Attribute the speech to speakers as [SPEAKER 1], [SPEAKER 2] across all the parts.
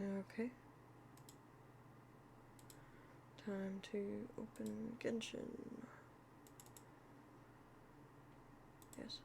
[SPEAKER 1] Okay. Time to open Genshin. Yes.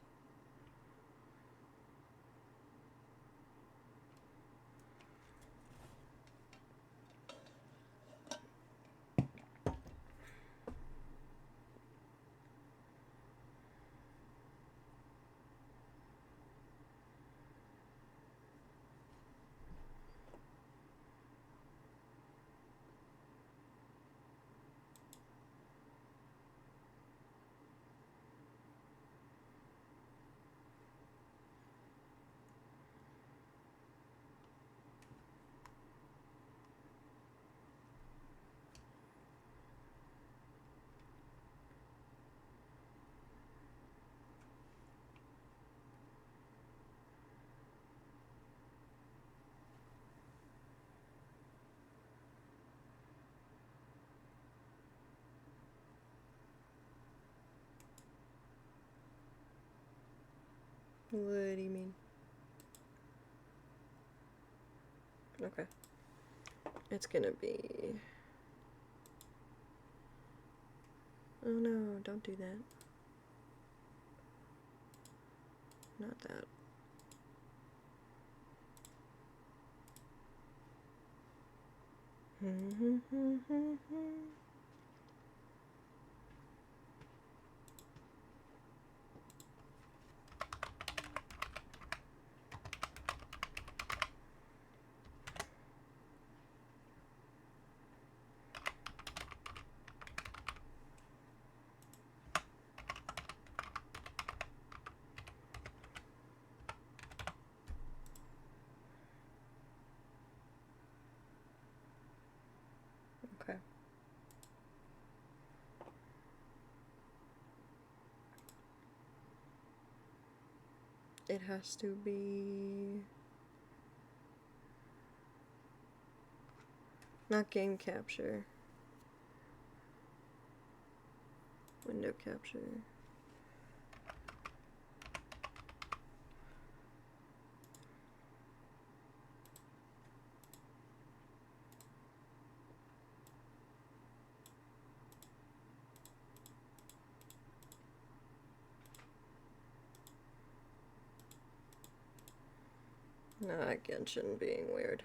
[SPEAKER 1] What do you mean? Okay. It's gonna be... Oh no, don't do that. Not that. Okay. It has to be... Not game capture. Window capture. Not Genshin being weird.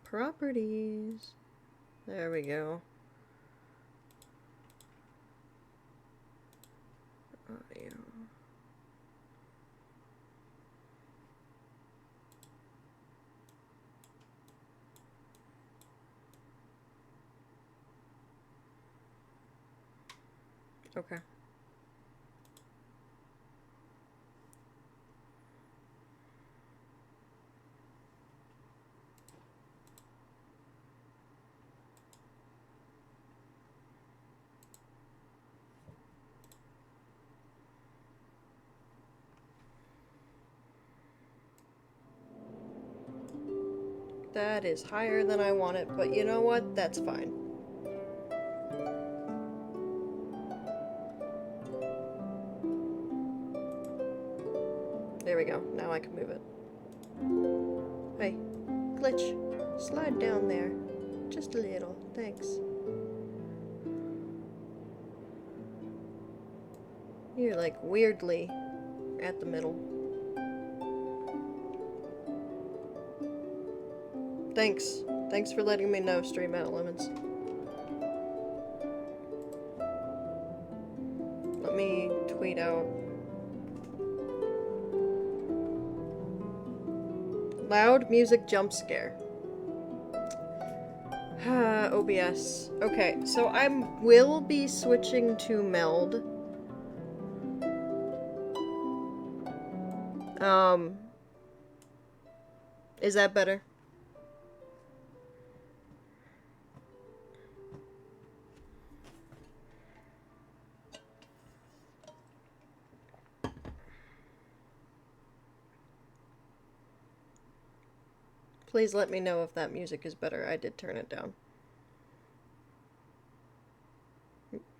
[SPEAKER 1] Properties. There we go. Audio. Okay. That is higher than I want it, but you know what? That's fine. There we go. Now I can move it. Hey, glitch. Slide down there. Just a little. Thanks. You're like weirdly at the middle. Thanks. Thanks for letting me know, Stream Out Lemons. Let me tweet out. Loud music jump scare. OBS. Okay, so I will be switching to Meld. Is that better? Please let me know if that music is better. I did turn it down.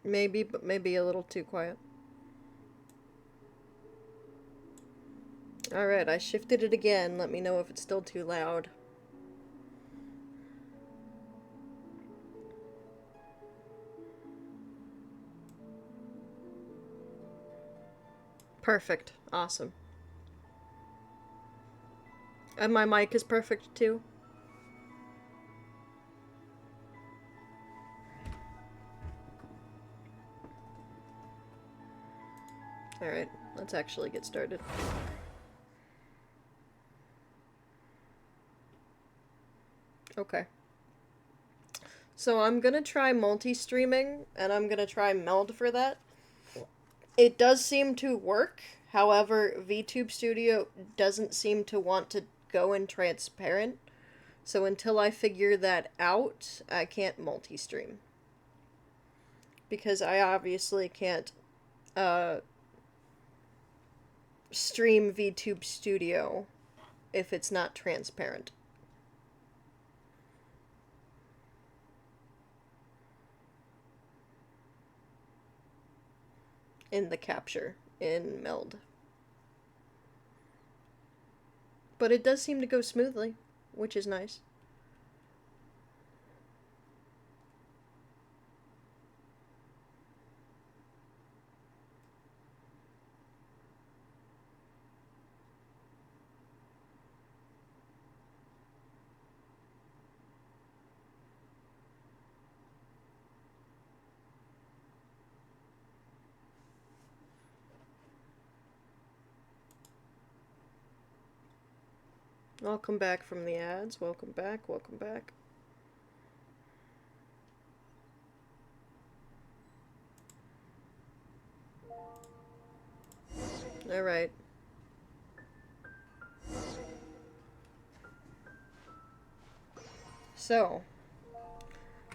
[SPEAKER 1] Maybe, but maybe a little too quiet. Alright, I shifted it again. Let me know if it's still too loud. Perfect. Awesome. And my mic is perfect too. Alright, let's actually get started. Okay. So I'm gonna try multi-streaming, and I'm gonna try Meld for that. It does seem to work, however, VTube Studio doesn't seem to want to go in transparent, so until I figure that out, I can't multi-stream. Because I obviously can't, stream VTube Studio if it's not transparent. In the capture in Meld. But it does seem to go smoothly, which is nice. Welcome back from the ads. Welcome back, welcome back. Alright. So,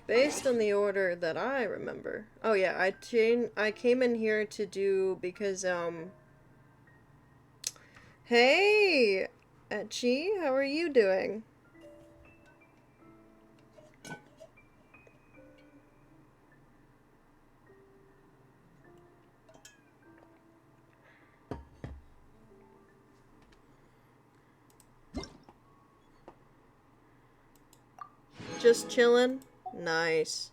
[SPEAKER 1] based on the order that I remember. Oh yeah, I came in here to do because hey, Etchi, how are you doing? Just chillin'? Nice.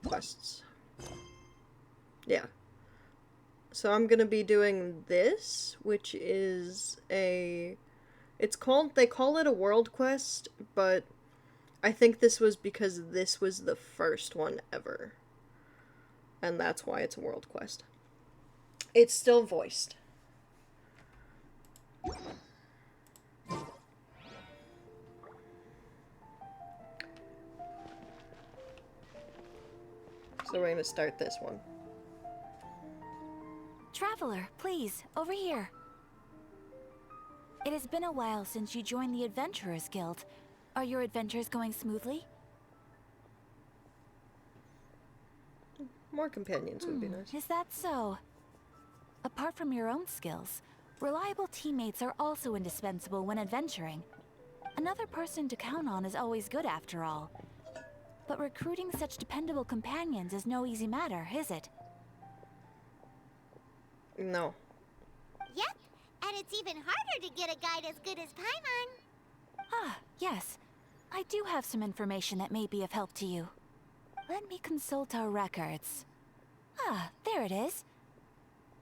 [SPEAKER 1] Quests. Yeah. So I'm gonna be doing this, which is they call it a world quest, but I think this was because this was the first one ever. And that's why it's a world quest. It's still voiced. So we're gonna start this one.
[SPEAKER 2] Traveler, please, over here. It has been a while since you joined the Adventurers Guild. Are your adventures going smoothly?
[SPEAKER 1] More companions would be nice.
[SPEAKER 2] Is that so? Apart from your own skills, reliable teammates are also indispensable when adventuring. Another person to count on is always good after all. But recruiting such dependable companions is no easy matter, is it?
[SPEAKER 1] No.
[SPEAKER 3] Yep, and it's even harder to get a guide as good as Paimon.
[SPEAKER 2] Ah, yes. I do have some information that may be of help to you. Let me consult our records. Ah, there it is.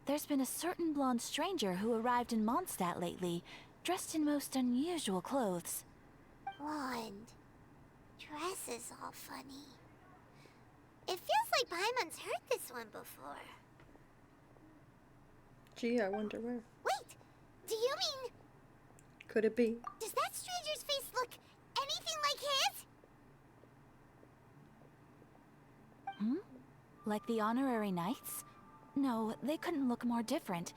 [SPEAKER 2] There's been a certain blonde stranger who arrived in Mondstadt lately, dressed in most unusual clothes.
[SPEAKER 3] Blonde. Dress is all funny. It feels like Paimon's heard this one before.
[SPEAKER 1] Gee, I wonder where.
[SPEAKER 3] Wait, do you mean...
[SPEAKER 1] Could it be?
[SPEAKER 3] Does that stranger's face look anything like his?
[SPEAKER 2] Like the honorary knights? No, they couldn't look more different.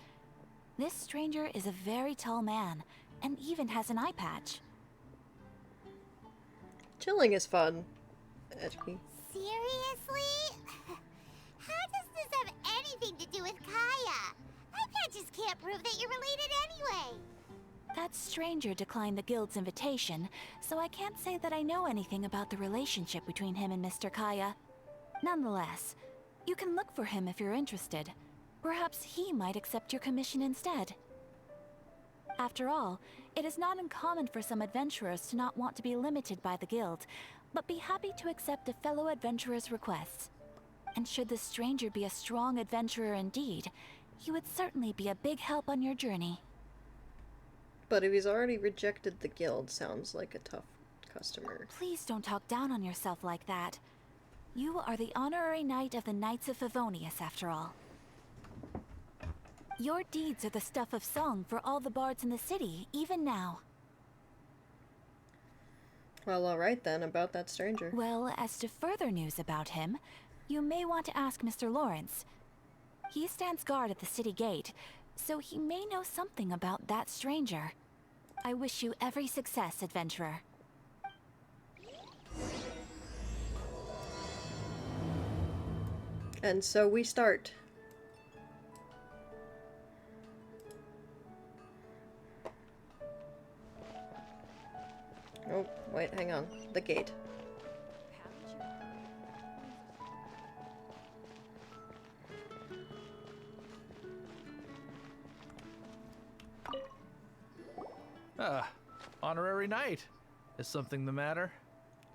[SPEAKER 2] This stranger is a very tall man, and even has an eye patch.
[SPEAKER 1] Chilling is fun. Etchi.
[SPEAKER 3] Seriously? How does this have anything to do with Kaya? Eye patches can't prove that you're related anyway.
[SPEAKER 2] That stranger declined the guild's invitation, so I can't say that I know anything about the relationship between him and Mr. Kaya. Nonetheless, you can look for him if you're interested. Perhaps he might accept your commission instead. After all, it is not uncommon for some adventurers to not want to be limited by the guild, but be happy to accept a fellow adventurer's requests. And should the stranger be a strong adventurer indeed, he would certainly be a big help on your journey.
[SPEAKER 1] But if he's already rejected the guild, sounds like a tough customer.
[SPEAKER 2] Please don't talk down on yourself like that. You are the honorary knight of the Knights of Favonius, after all. Your deeds are the stuff of song for all the bards in the city, even now.
[SPEAKER 1] Well, alright then, about that stranger.
[SPEAKER 2] Well, as to further news about him, you may want to ask Mr. Lawrence. He stands guard at the city gate, so he may know something about that stranger. I wish you every success, adventurer.
[SPEAKER 1] And so we start. Oh, wait, hang on. The gate.
[SPEAKER 4] Honorary knight. Is something the matter?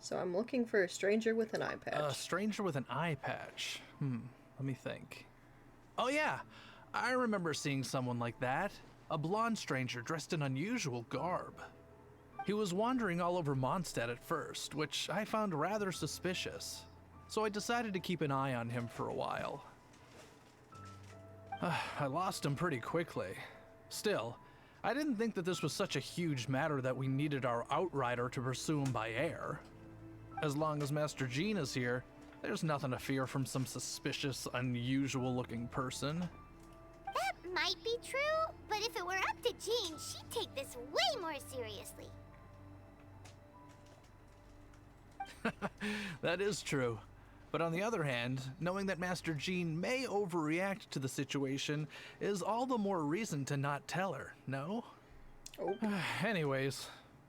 [SPEAKER 1] So I'm looking for a stranger with an eye patch.
[SPEAKER 4] A stranger with an eye patch. Let me think. Oh yeah, I remember seeing someone like that. A blonde stranger dressed in unusual garb. He was wandering all over Mondstadt at first, which I found rather suspicious. So I decided to keep an eye on him for a while. I lost him pretty quickly. Still, I didn't think that this was such a huge matter that we needed our outrider to pursue him by air. As long as Master Jean is here, there's nothing to fear from some suspicious, unusual-looking person.
[SPEAKER 3] That might be true, but if it were up to Jean, she'd take this way more seriously.
[SPEAKER 4] That is true. But on the other hand, knowing that Master Jean may overreact to the situation is all the more reason to not tell her, no?
[SPEAKER 1] Oh.
[SPEAKER 4] Anyways,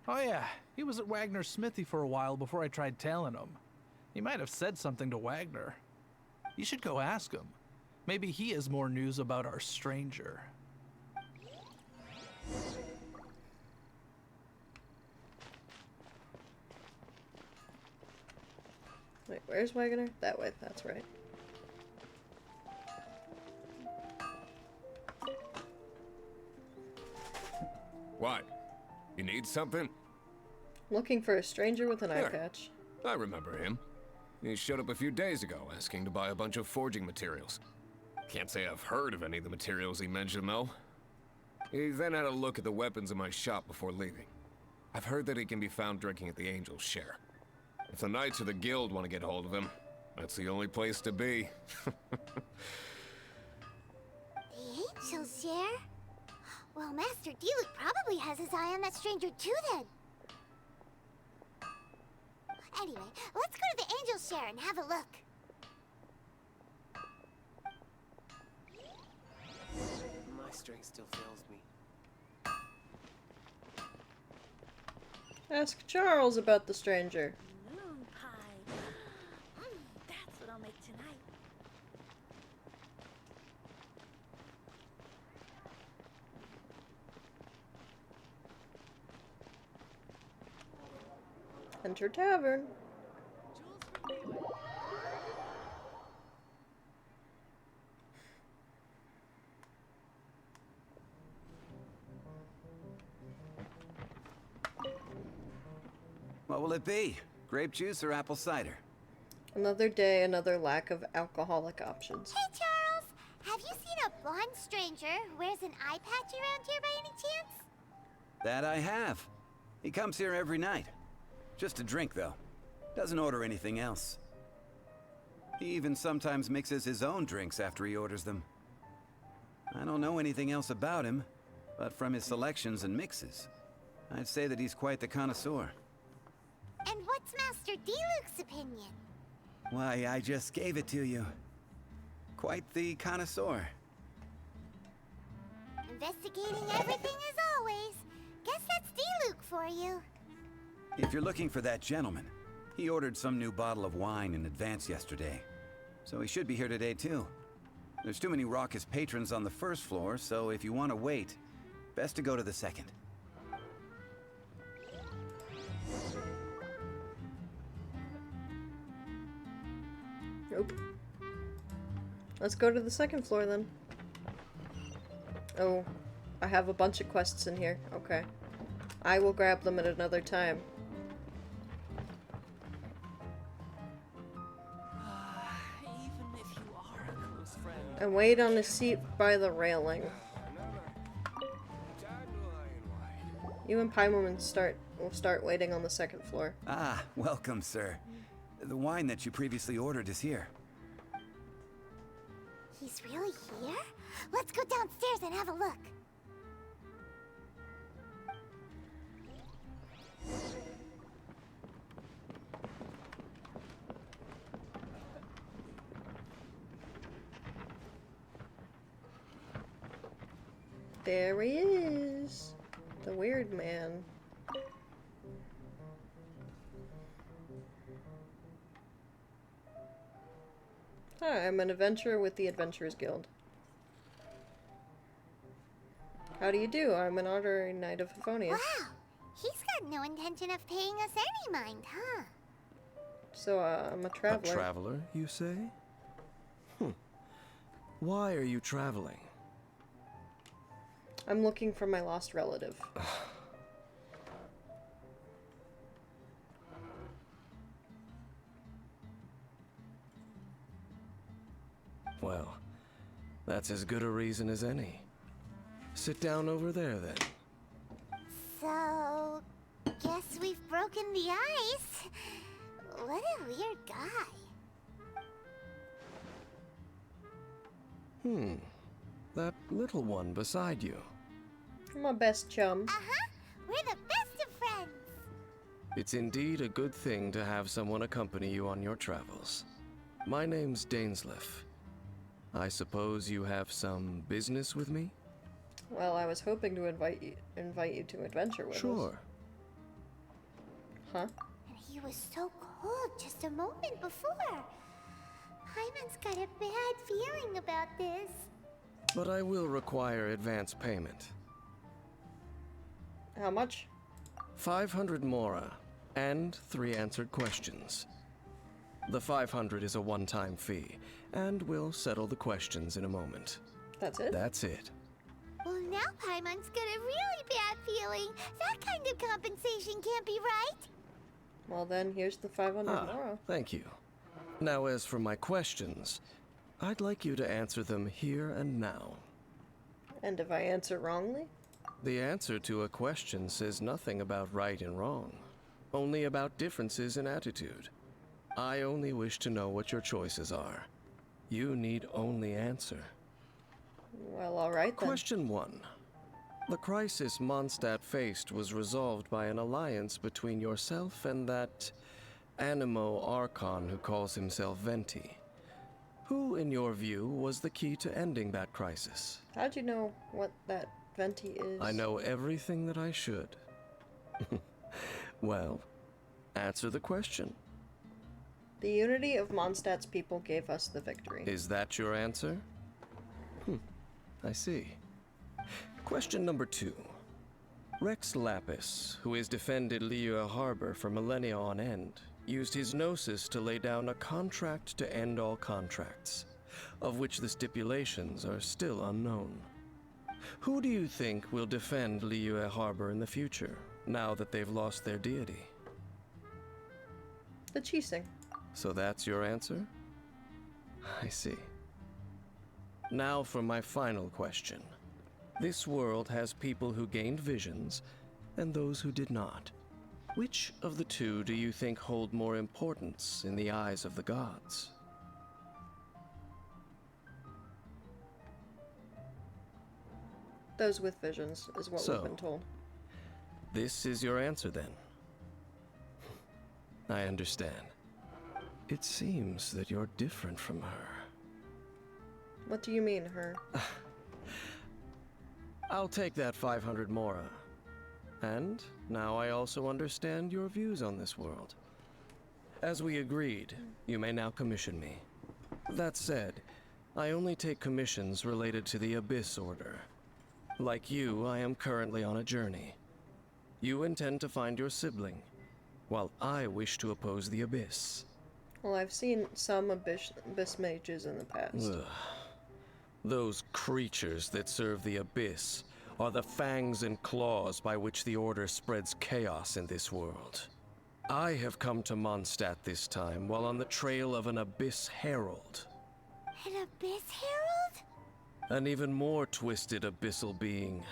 [SPEAKER 4] oh yeah, he was at Wagner's smithy for a while before I tried telling him. He might have said something to Wagner. You should go ask him. Maybe he has more news about our stranger.
[SPEAKER 1] Wait, where's Wagner? That way, that's right.
[SPEAKER 5] What? You need something?
[SPEAKER 1] Looking for a stranger with an eye
[SPEAKER 5] There.
[SPEAKER 1] patch.
[SPEAKER 5] I remember him. He showed up a few days ago asking to buy a bunch of forging materials. Can't say I've heard of any of the materials he mentioned, though. He then had a look at the weapons in my shop before leaving. I've heard that he can be found drinking at the Angel's Share. If the Knights of the Guild want to get hold of him, that's the only place to be.
[SPEAKER 3] The Angel's Share? Well, Master Diluc probably has his eye on that stranger too, then. Anyway, let's go to the Angel's Share and have a look.
[SPEAKER 6] My strength still fails me.
[SPEAKER 1] Ask Charles about the stranger.
[SPEAKER 2] Moon pie. That's what I'll make tonight.
[SPEAKER 1] Enter tavern.
[SPEAKER 7] What will it be? Grape juice or apple cider?
[SPEAKER 1] Another day, another lack of alcoholic options.
[SPEAKER 3] Hey, Charles! Have you seen a blonde stranger who wears an eye patch around here by any chance?
[SPEAKER 7] That I have. He comes here every night. Just to drink, though. Doesn't order anything else. He even sometimes mixes his own drinks after he orders them. I don't know anything else about him, but from his selections and mixes, I'd say that he's quite the connoisseur.
[SPEAKER 3] And what's Master Diluc's opinion?
[SPEAKER 7] Why, I just gave it to you. Quite the connoisseur.
[SPEAKER 3] Investigating everything as always. Guess that's D-Luke for you.
[SPEAKER 7] If you're looking for that gentleman, he ordered some new bottle of wine in advance yesterday. So he should be here today too. There's too many raucous patrons on the first floor, so if you want to wait, best to go to the second.
[SPEAKER 1] Nope. Let's go to the second floor then. Oh, I have a bunch of quests in here. Okay. I will grab them at another time.
[SPEAKER 6] Even if you are a close friend.
[SPEAKER 1] And wait on the seat by the railing. You and Paimon will start waiting on the second floor.
[SPEAKER 7] Ah, welcome, sir. The wine that you previously ordered is here.
[SPEAKER 3] He's really here? Let's go downstairs and have a look.
[SPEAKER 1] There he is. The weird man. Hi, I'm an adventurer with the Adventurers Guild. How do you do? I'm an honorary knight of Favonius.
[SPEAKER 3] Wow, he's got no intention of paying us any mind, huh?
[SPEAKER 1] So, I'm a traveler.
[SPEAKER 8] A traveler, you say? Why are you traveling?
[SPEAKER 1] I'm looking for my lost relative.
[SPEAKER 8] Well, that's as good a reason as any. Sit down over there, then.
[SPEAKER 3] So, guess we've broken the ice. What a weird guy.
[SPEAKER 8] That little one beside you.
[SPEAKER 1] My best chum.
[SPEAKER 3] Uh-huh, we're the best of friends.
[SPEAKER 8] It's indeed a good thing to have someone accompany you on your travels. My name's Dainsleif. I suppose you have some business with me?
[SPEAKER 1] Well, I was hoping to invite you to adventure with us.
[SPEAKER 8] Sure.
[SPEAKER 1] Huh?
[SPEAKER 3] And he was so cold just a moment before. Paimon's got a bad feeling about this.
[SPEAKER 8] But I will require advance payment.
[SPEAKER 1] How much?
[SPEAKER 8] 500 mora, and 3 answered questions. The 500 is a one-time fee, and we'll settle the questions in a moment.
[SPEAKER 1] That's it?
[SPEAKER 8] That's it.
[SPEAKER 3] Well, now Paimon's got a really bad feeling. That kind of compensation can't be right.
[SPEAKER 1] Well then, here's the 500 mora.
[SPEAKER 8] Thank you. Now as for my questions, I'd like you to answer them here and now.
[SPEAKER 1] And if I answer wrongly?
[SPEAKER 8] The answer to a question says nothing about right and wrong, only about differences in attitude. I only wish to know what your choices are. You need only answer.
[SPEAKER 1] Well, alright then.
[SPEAKER 8] Question 1. The crisis Mondstadt faced was resolved by an alliance between yourself and that Animo Archon who calls himself Venti. Who, in your view, was the key to ending that crisis?
[SPEAKER 1] How'd you know what that Venti is?
[SPEAKER 8] I know everything that I should. Well, answer the question.
[SPEAKER 1] The unity of Mondstadt's people gave us the victory.
[SPEAKER 8] Is that your answer? I see. Question number 2. Rex Lapis, who has defended Liyue Harbor for millennia on end, used his gnosis to lay down a contract to end all contracts, of which the stipulations are still unknown. Who do you think will defend Liyue Harbor in the future, now that they've lost their deity?
[SPEAKER 1] The Chising.
[SPEAKER 8] So that's your answer? I see. Now for my final question. This world has people who gained visions, and those who did not. Which of the two do you think hold more importance in the eyes of the gods?
[SPEAKER 1] Those with visions is what we've been told.
[SPEAKER 8] This is your answer then? I understand. It seems that you're different from her.
[SPEAKER 1] What do you mean, her?
[SPEAKER 8] I'll take that 500 mora. And now I also understand your views on this world. As we agreed, you may now commission me. That said, I only take commissions related to the Abyss Order. Like you, I am currently on a journey. You intend to find your sibling, while I wish to oppose the Abyss.
[SPEAKER 1] Well, I've seen some abyss mages in the past.
[SPEAKER 8] Ugh. Those creatures that serve the Abyss are the fangs and claws by which the Order spreads chaos in this world. I have come to Mondstadt this time while on the trail of an Abyss Herald.
[SPEAKER 3] An Abyss Herald?
[SPEAKER 8] An even more twisted abyssal being.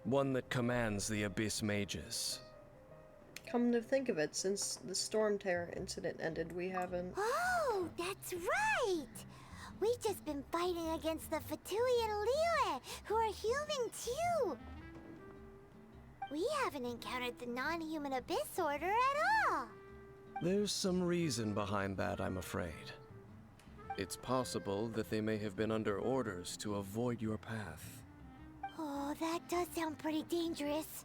[SPEAKER 8] One that commands the Abyss mages.
[SPEAKER 1] Come to think of it, since the Storm Terror incident ended, we haven't...
[SPEAKER 3] Oh, that's right! We've just been fighting against the Fatui and Liyue, who are human too! We haven't encountered the non-human Abyss Order at all!
[SPEAKER 8] There's some reason behind that, I'm afraid. It's possible that they may have been under orders to avoid your path.
[SPEAKER 3] Oh, that does sound pretty dangerous.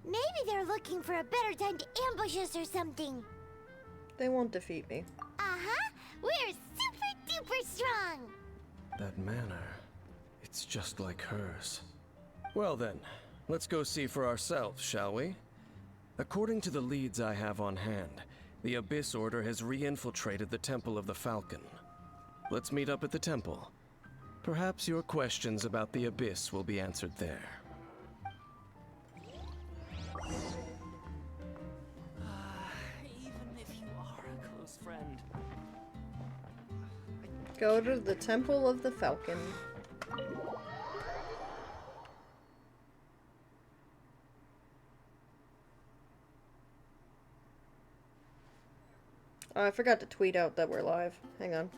[SPEAKER 3] Maybe they're looking for a better time to ambush us or something.
[SPEAKER 1] They won't defeat me.
[SPEAKER 3] Uh-huh! We're super duper strong!
[SPEAKER 8] That manner, it's just like hers. Well then, let's go see for ourselves, shall we? According to the leads I have on hand, the Abyss Order has re-infiltrated the Temple of the Falcon. Let's meet up at the temple. Perhaps your questions about the Abyss will be answered there.
[SPEAKER 6] Even if you are a close friend.
[SPEAKER 1] Go to the Temple of the Falcon. Oh, I forgot to tweet out that we're live. Hang on.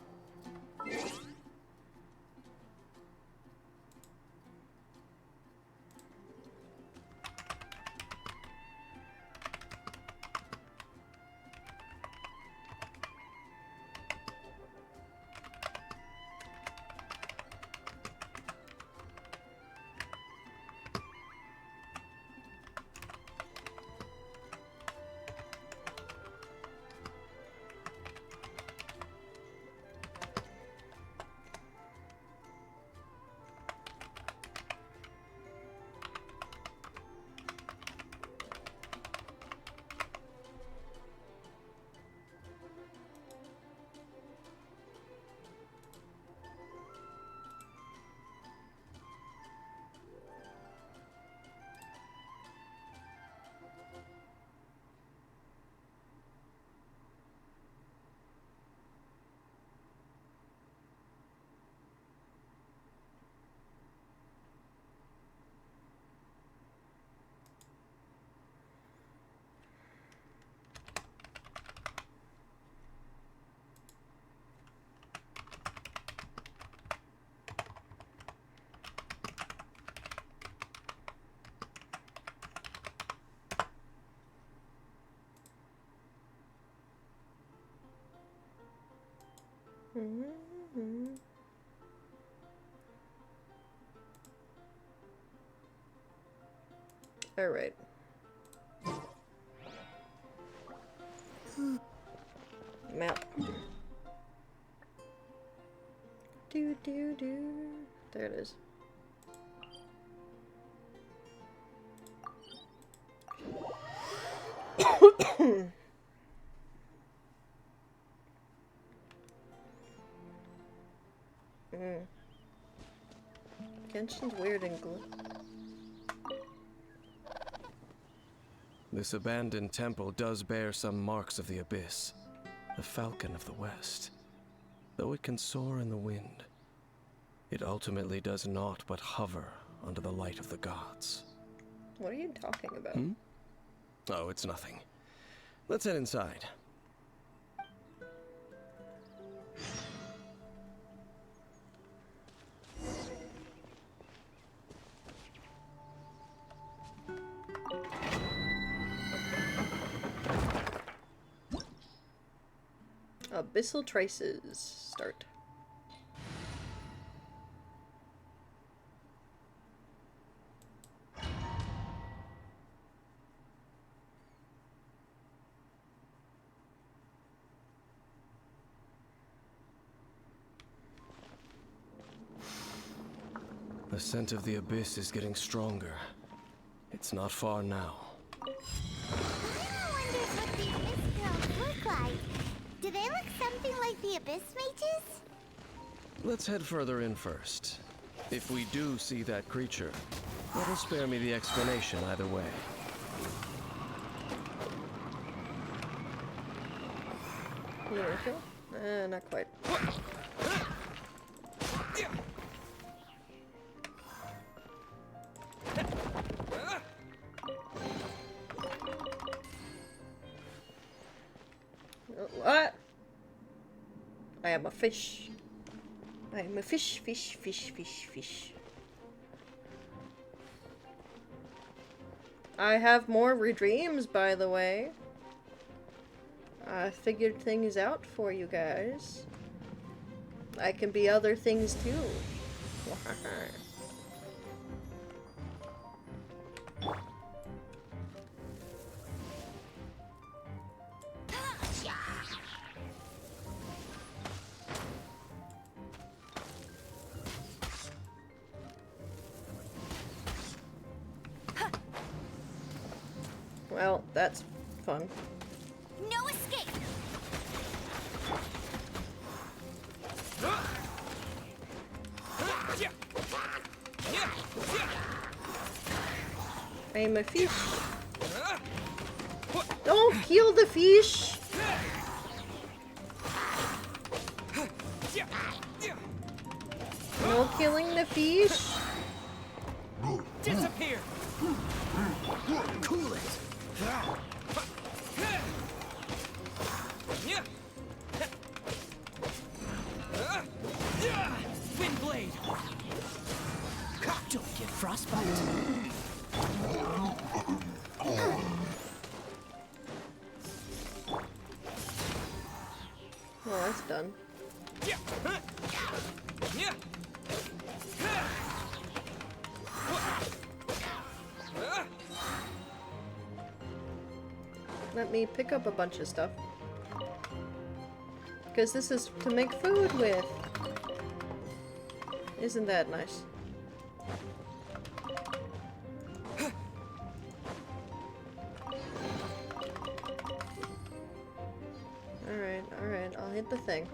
[SPEAKER 1] Alright. Map. Do. There it is. Genshin's weird and glue.
[SPEAKER 8] This abandoned temple does bear some marks of the Abyss, the Falcon of the West. Though it can soar in the wind, it ultimately does naught but hover under the light of the gods.
[SPEAKER 1] What are you talking about?
[SPEAKER 8] Oh, it's nothing. Let's head inside.
[SPEAKER 1] Abyssal traces. Start.
[SPEAKER 8] The scent of the abyss is getting stronger. It's not far now.
[SPEAKER 3] Paimon wonders what the Abyss Girls look like. Do they look something like the Abyss Mages?
[SPEAKER 8] Let's head further in first. If we do see that creature, that'll spare me the explanation either way.
[SPEAKER 1] There we go. Not quite. What? I am a fish. I am a fish, fish, fish, fish, fish. I have more dreams, by the way. I figured things out for you guys. I can be other things too. Well, that's fun.
[SPEAKER 3] No escape!
[SPEAKER 1] I'm a fish. Don't kill the fish! No killing the fish.
[SPEAKER 6] Disappear!
[SPEAKER 7] Cool it!
[SPEAKER 6] Wind blade! Don't get frostbite.
[SPEAKER 1] Well, that's done. Let me pick up a bunch of stuff. Because this is to make food with. Isn't that nice? Alright, I'll hit the thing.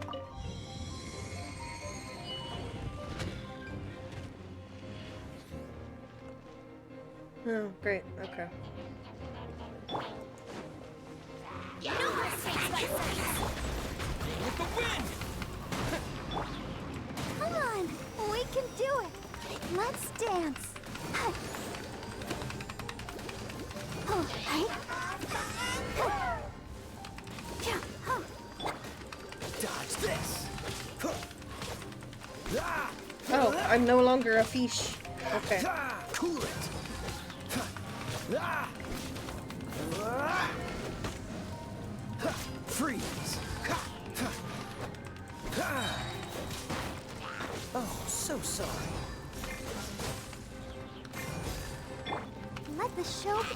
[SPEAKER 1] Oh, great, okay.
[SPEAKER 6] With the wind!
[SPEAKER 3] Come on! We can do it! Let's dance!
[SPEAKER 6] Dodge this!
[SPEAKER 1] Oh, I'm no longer a fish. Okay.
[SPEAKER 6] Cool it! Freeze! Oh, so sorry.
[SPEAKER 3] Let the show be...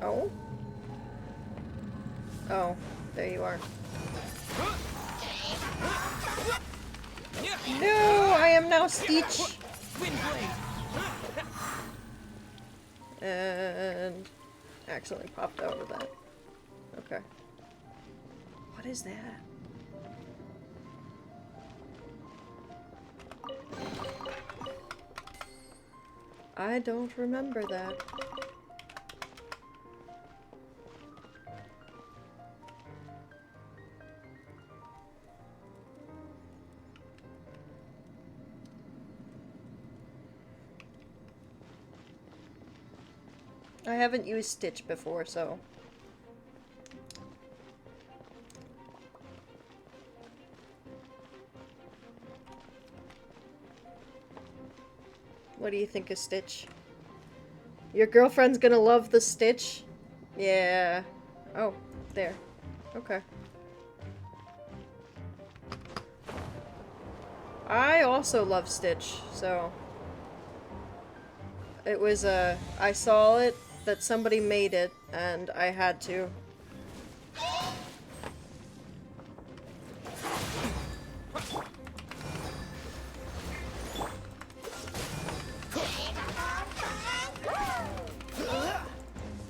[SPEAKER 1] Oh? Oh, there you are. No, I am now Stitch.
[SPEAKER 6] Wind blade!
[SPEAKER 1] And accidentally popped out of that. Okay. What is that? I don't remember that. I haven't used Stitch before, so... What do you think of Stitch? Your girlfriend's gonna love the Stitch? Yeah. Oh, there. Okay. I also love Stitch, so... It was, I saw it, that somebody made it, and I had to.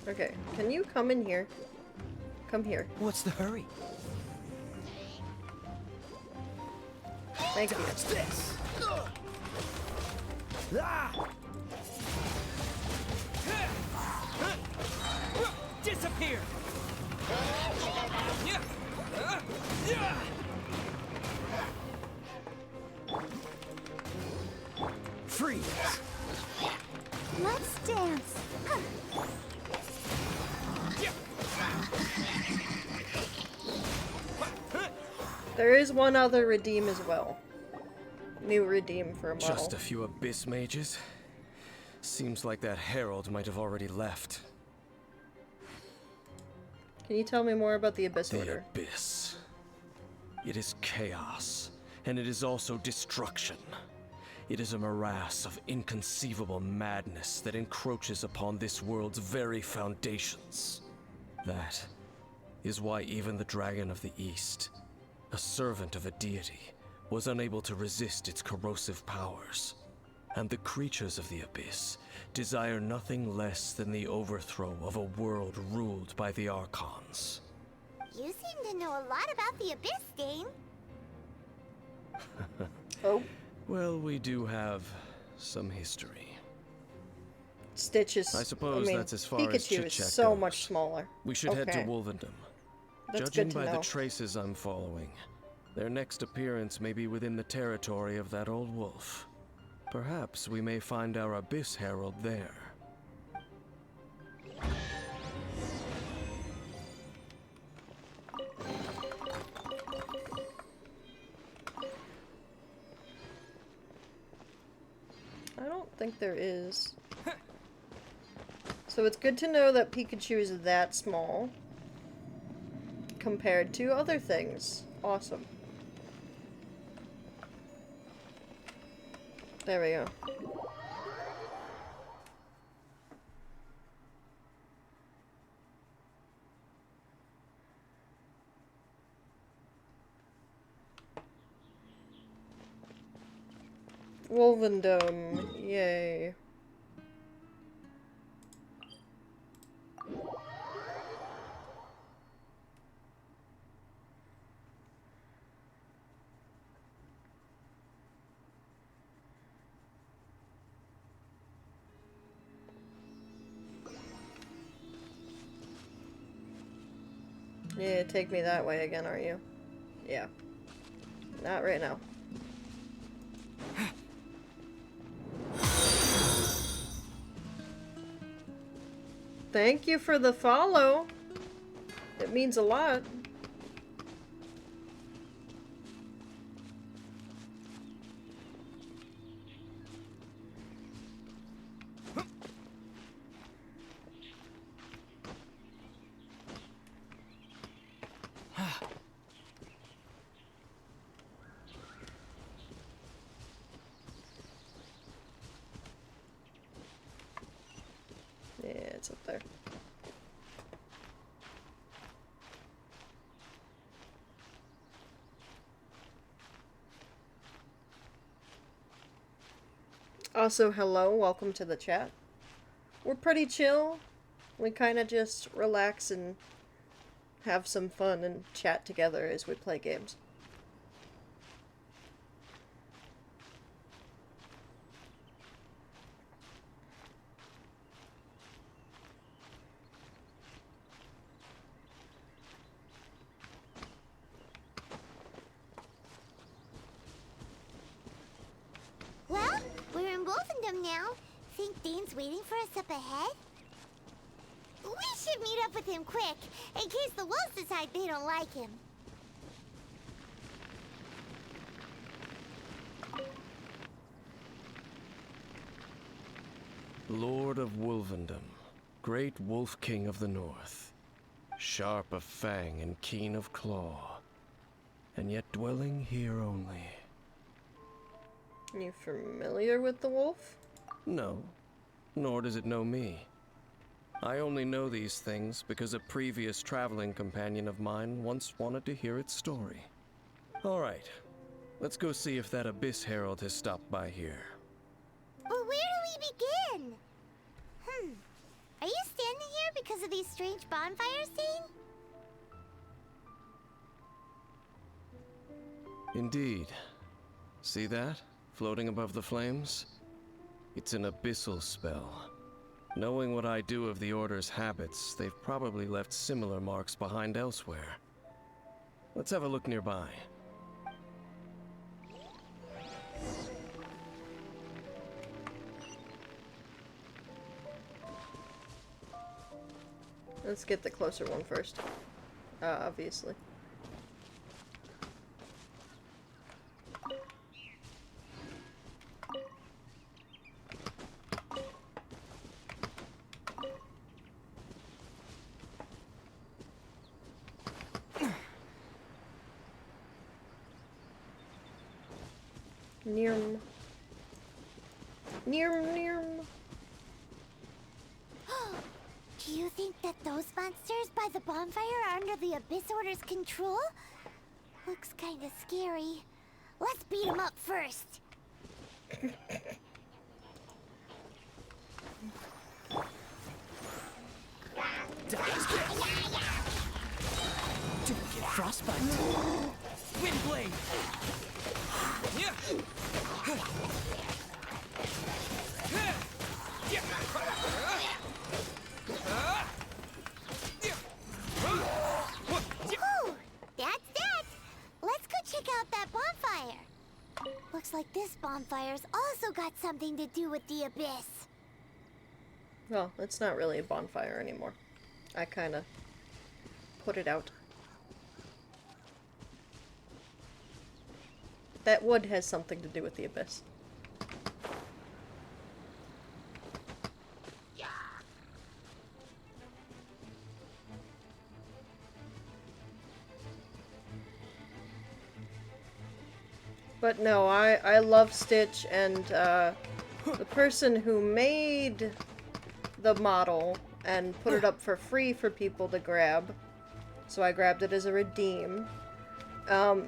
[SPEAKER 1] Okay, can you come in here? Come here.
[SPEAKER 7] What's the hurry?
[SPEAKER 1] Thank you.
[SPEAKER 7] This! Ah!
[SPEAKER 6] Disappear!
[SPEAKER 7] Freeze!
[SPEAKER 3] Let's dance.
[SPEAKER 1] There is one other redeem as well. New redeem for a model.
[SPEAKER 8] Just a few abyss mages? Seems like that herald might have already left.
[SPEAKER 1] Can you tell me more about the Abyss
[SPEAKER 8] The
[SPEAKER 1] Order?
[SPEAKER 8] abyss. It is chaos, and it is also destruction. It is a morass of inconceivable madness that encroaches upon this world's very foundations. That is why even the Dragon of the East, a servant of a deity, was unable to resist its corrosive powers. And the creatures of the abyss desire nothing less than the overthrow of a world ruled by the Archons.
[SPEAKER 3] You seem to know a lot about the Abyss, Dane.
[SPEAKER 1] Oh,
[SPEAKER 8] Well, we do have some history.
[SPEAKER 1] Stitch is...
[SPEAKER 8] I suppose
[SPEAKER 1] mean,
[SPEAKER 8] that's as far as
[SPEAKER 1] Pikachu is
[SPEAKER 8] chit-chat
[SPEAKER 1] so
[SPEAKER 8] goes.
[SPEAKER 1] much smaller.
[SPEAKER 8] We should head to
[SPEAKER 1] Okay.
[SPEAKER 8] Wolvendom.
[SPEAKER 1] That's
[SPEAKER 8] Judging
[SPEAKER 1] good to
[SPEAKER 8] by
[SPEAKER 1] know.
[SPEAKER 8] the traces I'm following, their next appearance may be within the territory of that old wolf. Perhaps we may find our Abyss Herald there.
[SPEAKER 1] I don't think there is. So it's good to know that Pikachu is that small compared to other things. Awesome. There we go. Wolvendom, yay. Yeah, take me that way again, are you? Yeah. Not right now. Thank you for the follow. It means a lot. Yeah, it's up there. Also, hello, welcome to the chat. We're pretty chill. We kind of just relax and have some fun and chat together as we play games.
[SPEAKER 3] Well, we're in Wolfendom now. Think Dane's waiting for us up ahead? We should meet up with him quick, in case the wolves decide they don't like him.
[SPEAKER 8] Lord of Wolvendom, great Wolf King of the North, sharp of fang and keen of claw, and yet dwelling here only.
[SPEAKER 1] You familiar with the wolf?
[SPEAKER 8] No, nor does it know me. I only know these things because a previous traveling companion of mine once wanted to hear its story. All right, Let's go see if that Abyss Herald has stopped by here.
[SPEAKER 3] But where do we begin? Are you standing here because of these strange bonfires seeing?
[SPEAKER 8] Indeed. See that? Floating above the flames? It's an abyssal spell. Knowing what I do of the Order's habits, they've probably left similar marks behind elsewhere. Let's have a look nearby.
[SPEAKER 1] Let's get the closer one first. Obviously. Nearm.
[SPEAKER 3] Do you think that those monsters by the bonfire are under the Abyss Order's control? Looks kinda scary. Let's beat them up first.
[SPEAKER 6] Didn't get frostbite. Windblade.
[SPEAKER 3] Whew, that's that. Let's go check out that bonfire. Looks like this bonfire's also got something to do with the Abyss.
[SPEAKER 1] Well, it's not really a bonfire anymore. I kinda put it out. That wood has something to do with the Abyss. But no, I love Stitch, and the person who made the model and put it up for free for people to grab, so I grabbed it as a redeem,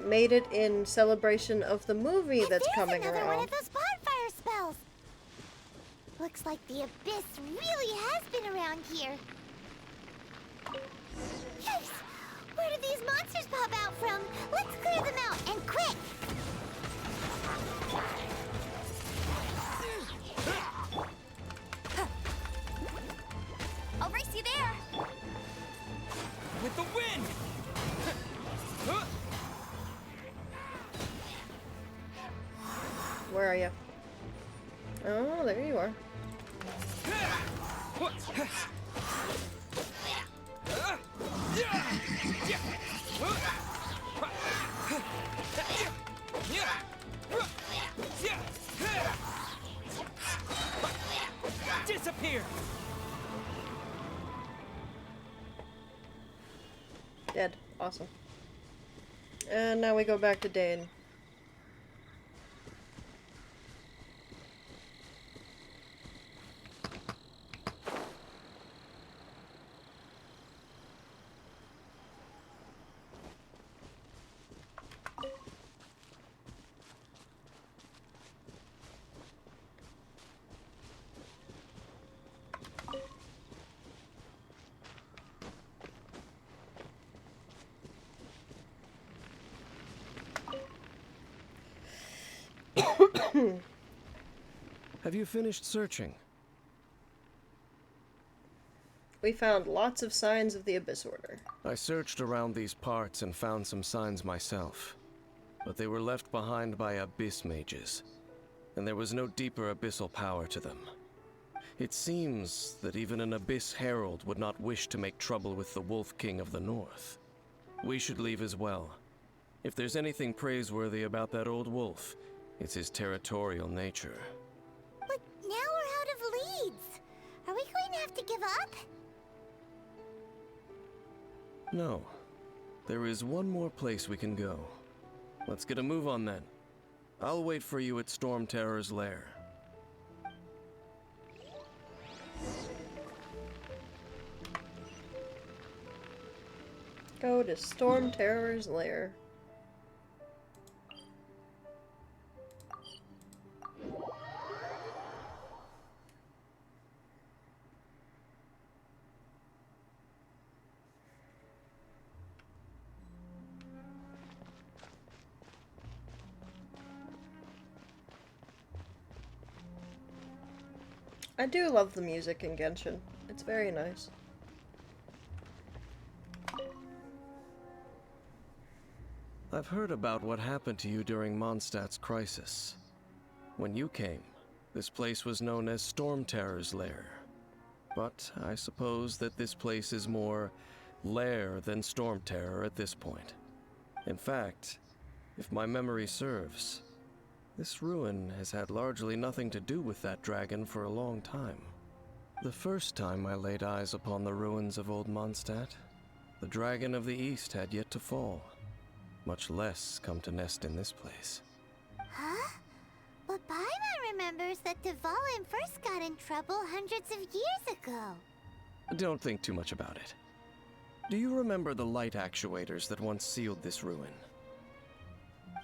[SPEAKER 1] made it in celebration of the movie that's coming
[SPEAKER 3] There's another
[SPEAKER 1] around.
[SPEAKER 3] one of those bonfire spells. Looks like the Abyss really has been around here. Yikes! Where did these monsters pop out from? Let's clear them out, and quick!
[SPEAKER 2] I'll race you there.
[SPEAKER 6] With the wind.
[SPEAKER 1] Where are you? Oh, there you are.
[SPEAKER 6] Disappear.
[SPEAKER 1] Dead. Awesome. And now we go back to Dane.
[SPEAKER 8] Have you finished searching?
[SPEAKER 1] We found lots of signs of the Abyss Order.
[SPEAKER 8] I searched around these parts and found some signs myself, but they were left behind by Abyss mages, and there was no deeper abyssal power to them. It seems that even an Abyss Herald would not wish to make trouble with the Wolf King of the North. We should leave as well. If there's anything praiseworthy about that old wolf, it's his territorial nature.
[SPEAKER 3] But now we're out of leads. Are we going to have to give up?
[SPEAKER 8] No. There is one more place we can go. Let's get a move on then. I'll wait for you at Storm Terror's lair.
[SPEAKER 1] Go to Storm Terror's lair. I do love the music in Genshin. It's very nice.
[SPEAKER 8] I've heard about what happened to you during Mondstadt's crisis. When you came, this place was known as Storm Terror's Lair. But I suppose that this place is more lair than Storm Terror at this point. In fact, if my memory serves, this ruin has had largely nothing to do with that dragon for a long time. The first time I laid eyes upon the ruins of Old Mondstadt, the Dragon of the East had yet to fall, much less come to nest in this place.
[SPEAKER 3] Huh? But Paimon remembers that Dvalin first got in trouble hundreds of years ago.
[SPEAKER 8] Don't think too much about it. Do you remember the light actuators that once sealed this ruin?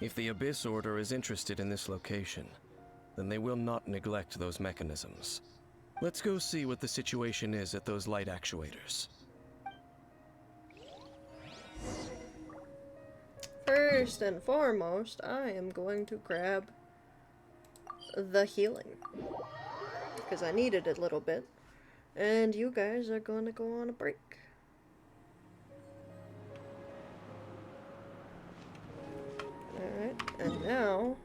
[SPEAKER 8] If the Abyss Order is interested in this location, then they will not neglect those mechanisms. Let's go see what the situation is at those light actuators.
[SPEAKER 1] First and foremost, I am going to grab the healing. Because I needed it a little bit. And you guys are going to go on a break. Alright, and now...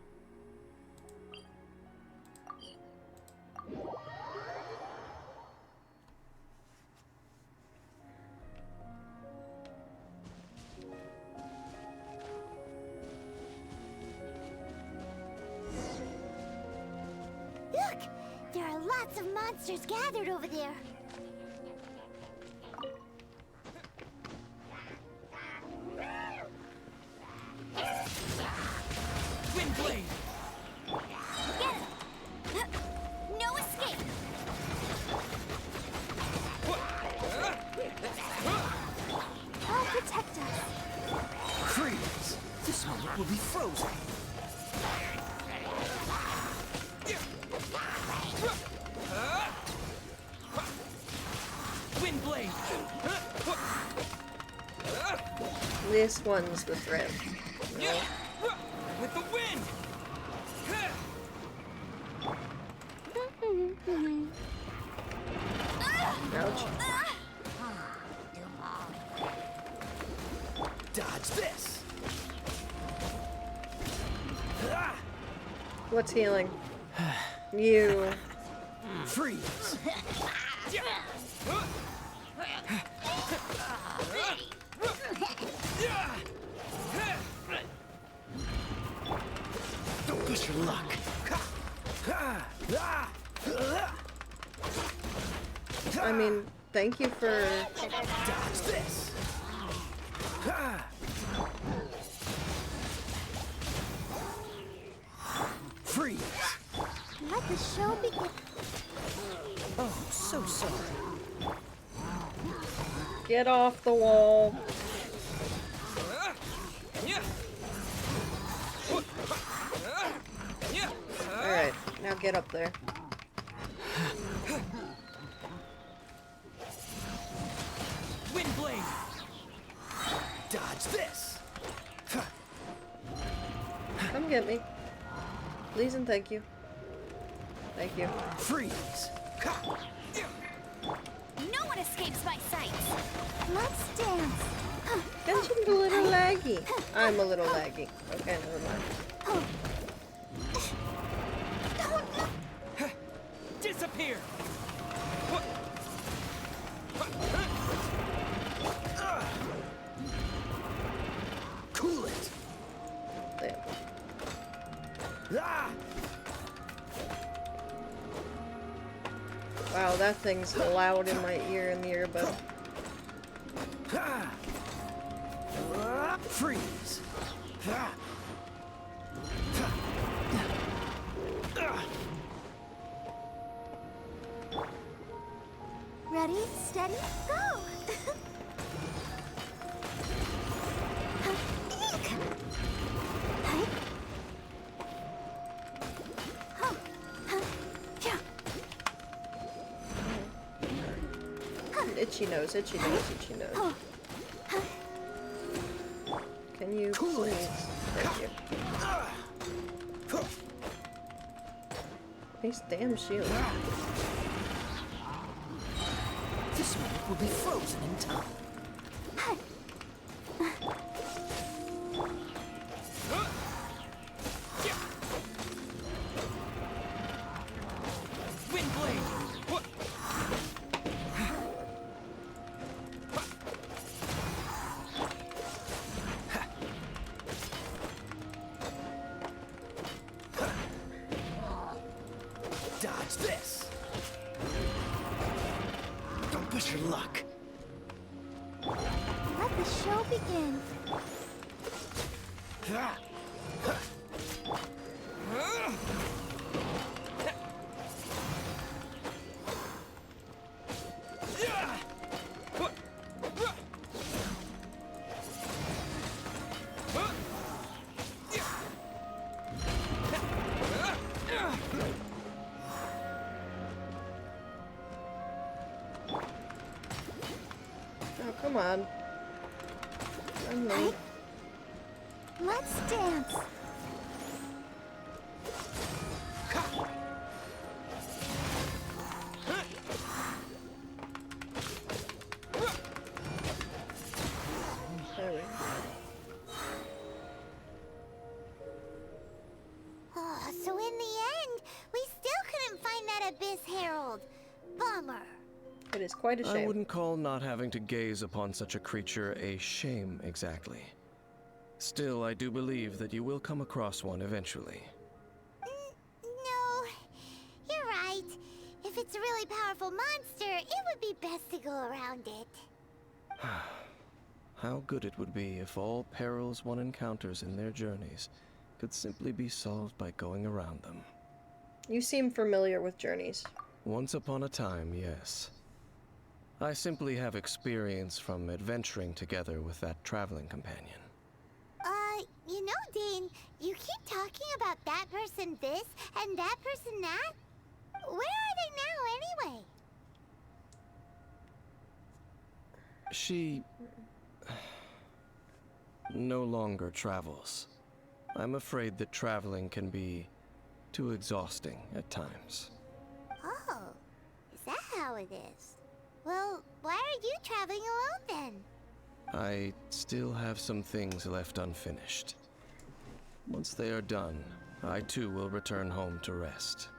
[SPEAKER 3] Look! There are lots of monsters gathered over there.
[SPEAKER 6] Windblade!
[SPEAKER 3] Get him! No escape! I'll protect us.
[SPEAKER 6] Freeze! This moment will be frozen. Windblade!
[SPEAKER 1] This one's the threat. No.
[SPEAKER 6] With the wind!
[SPEAKER 1] Ouch.
[SPEAKER 6] Dodge this!
[SPEAKER 1] What's healing? You.
[SPEAKER 6] Freeze! Don't push your luck.
[SPEAKER 1] I mean, thank you for...
[SPEAKER 6] Dodge this! Freeze!
[SPEAKER 3] Let the show begin.
[SPEAKER 6] Oh, so sorry.
[SPEAKER 1] Get off the wall. Alright, now get up there.
[SPEAKER 6] Windblade! Dodge this!
[SPEAKER 1] Come get me. Please and thank you. Thank you.
[SPEAKER 6] Freeze!
[SPEAKER 2] No one escapes my sight.
[SPEAKER 3] Let's dance.
[SPEAKER 1] Genshin's a little laggy. I'm a little laggy. Okay, never mind.
[SPEAKER 6] Disappear! Cool it!
[SPEAKER 1] Damn.
[SPEAKER 6] Ah!
[SPEAKER 1] Wow, that thing's loud in my ear in the earbud.
[SPEAKER 6] Freeze!
[SPEAKER 3] Ready, steady, go!
[SPEAKER 1] Itchy nose, itchy nose, itchy nose. Can you please? Thank you. Nice damn shield.
[SPEAKER 6] will be frozen in time. Wind blade! Dodge this! Don't push your luck.
[SPEAKER 3] Let the show begin.
[SPEAKER 1] Oh, come on. I'm late.
[SPEAKER 3] Let's dance.
[SPEAKER 1] There we go.
[SPEAKER 3] Oh, so in the end, we still couldn't find that Abyss Herald. Bummer.
[SPEAKER 1] It is quite a
[SPEAKER 8] I
[SPEAKER 1] shame.
[SPEAKER 8] wouldn't call not having to gaze upon such a creature a shame exactly. Still, I do believe that you will come across one eventually.
[SPEAKER 3] No, you're right. If it's a really powerful monster, it would be best to go around it.
[SPEAKER 8] How good it would be if all perils one encounters in their journeys could simply be solved by going around them.
[SPEAKER 1] You seem familiar with journeys.
[SPEAKER 8] Once upon a time, yes. I simply have experience from adventuring together with that traveling companion.
[SPEAKER 3] You know, Dane, you keep talking about that person this and that person that. Where are they now, anyway?
[SPEAKER 8] She no longer travels. I'm afraid that traveling can be too exhausting at times.
[SPEAKER 3] Oh, is that how it is? Well, why are you traveling alone then?
[SPEAKER 8] I still have some things left unfinished. Once they are done, I too will return home to rest.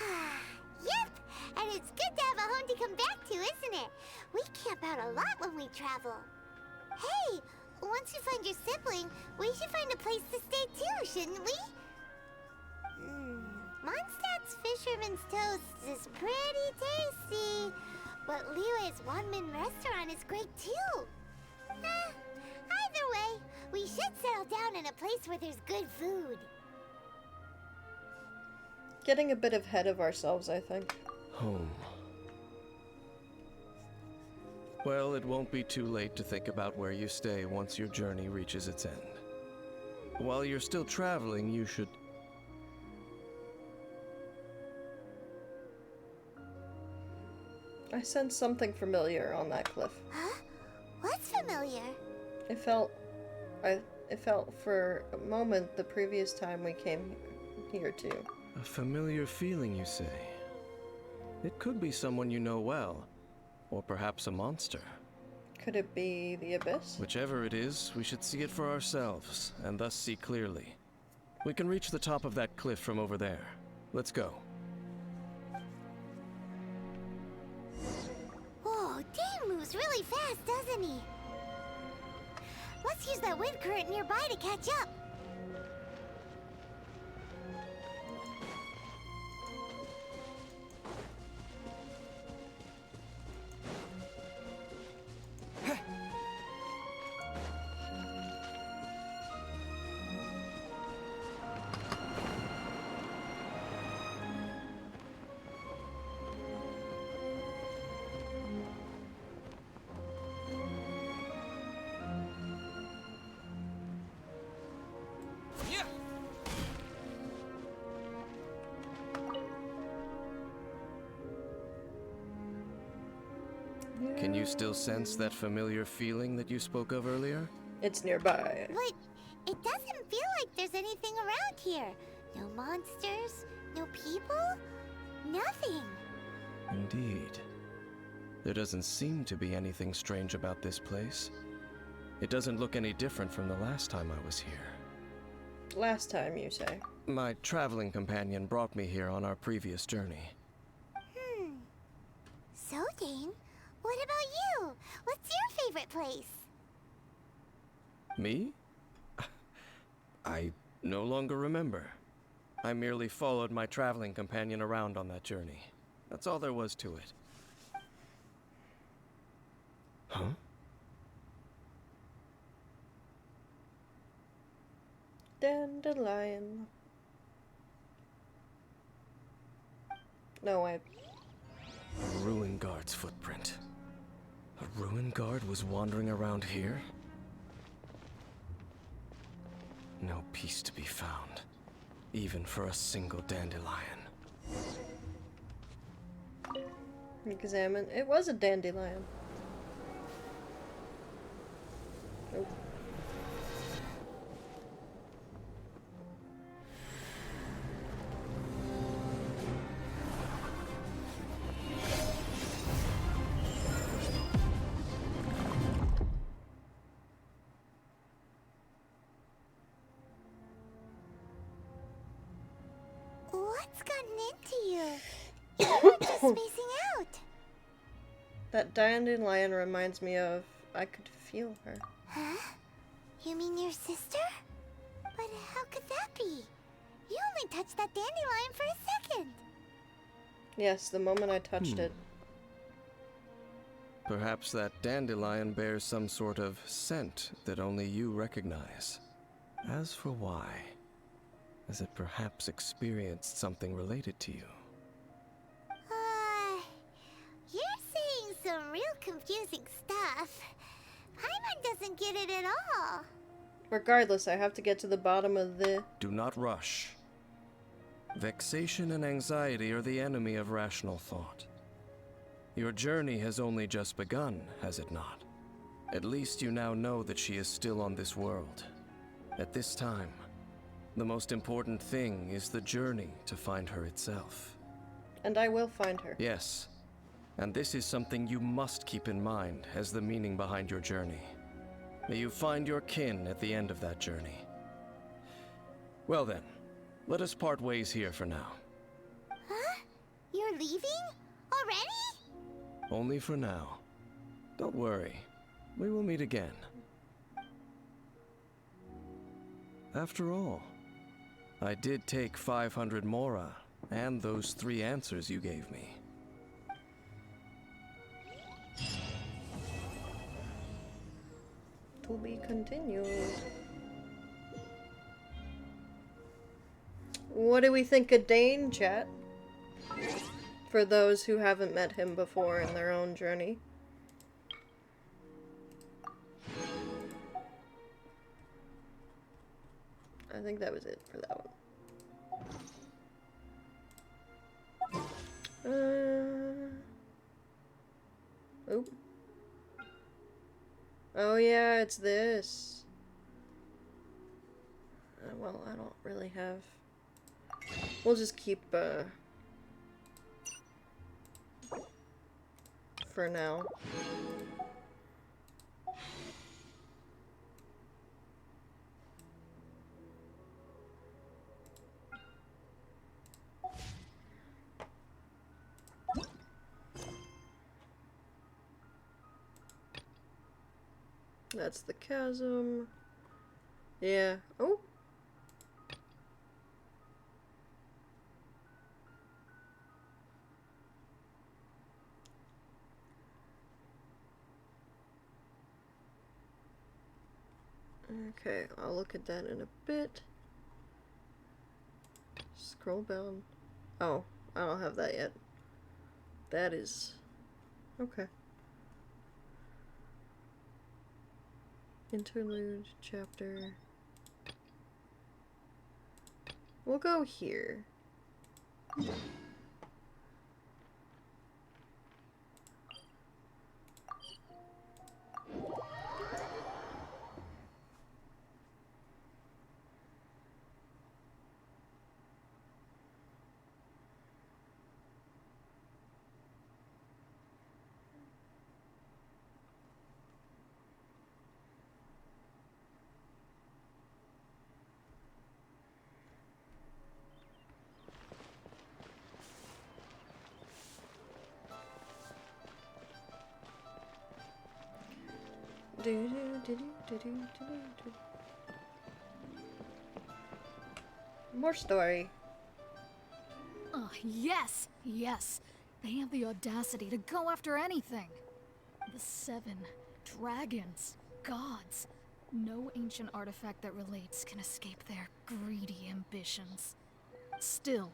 [SPEAKER 3] Yep, and it's good to have a home to come back to, isn't it? We camp out a lot when we travel. Hey, once you find your sibling, we should find a place to stay too, shouldn't we? Mondstadt's Fisherman's Toast is pretty tasty, but Liyue's one-man restaurant is great too. Either way, we should settle down in a place where there's good food.
[SPEAKER 1] Getting a bit ahead of ourselves, I think.
[SPEAKER 8] Home. Well, it won't be too late to think about where you stay once your journey reaches its end. While you're still traveling, you should...
[SPEAKER 1] I sensed something familiar on that cliff.
[SPEAKER 3] Huh? What's familiar?
[SPEAKER 1] It felt for a moment the previous time we came here too.
[SPEAKER 8] A familiar feeling, you say? It could be someone you know well, or perhaps a monster.
[SPEAKER 1] Could it be the Abyss?
[SPEAKER 8] Whichever it is, we should see it for ourselves, and thus see clearly. We can reach the top of that cliff from over there. Let's go.
[SPEAKER 3] Whoa, Dane moves really fast, doesn't he? Let's use that wind current nearby to catch up.
[SPEAKER 8] Can you still sense that familiar feeling that you spoke of earlier?
[SPEAKER 1] It's nearby.
[SPEAKER 3] But it doesn't feel like there's anything around here. No monsters, no people, nothing.
[SPEAKER 8] Indeed. There doesn't seem to be anything strange about this place. It doesn't look any different from the last time I was here.
[SPEAKER 1] Last time, you say?
[SPEAKER 8] My traveling companion brought me here on our previous journey.
[SPEAKER 3] So, Dane, what about you? What's your favorite place?
[SPEAKER 8] Me? I no longer remember. I merely followed my traveling companion around on that journey. That's all there was to it. Huh?
[SPEAKER 1] Dandelion. No,
[SPEAKER 8] A ruin guard's footprint. A ruin guard was wandering around here? No peace to be found, even for a single dandelion.
[SPEAKER 1] Examine. It was a dandelion. Nope.
[SPEAKER 3] What's gotten into you? You're just spacing out.
[SPEAKER 1] That dandelion reminds me of... I could feel her.
[SPEAKER 3] Huh? You mean your sister? But how could that be? You only touched that dandelion for a second.
[SPEAKER 1] Yes, the moment I touched it.
[SPEAKER 8] Perhaps that dandelion bears some sort of scent that only you recognize. As for why, has it perhaps experienced something related to you?
[SPEAKER 3] You're saying some real confusing stuff. Paimon doesn't get it at all.
[SPEAKER 1] Regardless, I have to get to the bottom of the...
[SPEAKER 8] Do not rush. Vexation and anxiety are the enemy of rational thought. Your journey has only just begun, has it not? At least you now know that she is still on this world. At this time, the most important thing is the journey to find her itself.
[SPEAKER 1] And I will find her.
[SPEAKER 8] Yes, and this is something you must keep in mind as the meaning behind your journey. May you find your kin at the end of that journey. Well then, let us part ways here for now.
[SPEAKER 3] Huh? You're leaving? Already?
[SPEAKER 8] Only for now. Don't worry, we will meet again. After all, I did take 500 mora and those 3 answers you gave me.
[SPEAKER 1] To be continued. What do we think of Dane, chat? For those who haven't met him before in their own journey. I think that was it for that one. Oop. Oh yeah, it's this. Well, I don't really have... We'll just keep, for now. That's the chasm. Yeah. Oh. Okay, I'll look at that in a bit. Scroll down. Oh, I don't have that yet. That is... Okay. Interlude, chapter... We'll go here. More story.
[SPEAKER 9] Oh, yes! Yes! They have the audacity to go after anything! The 7 dragons, gods. No ancient artifact that relates can escape their greedy ambitions. Still,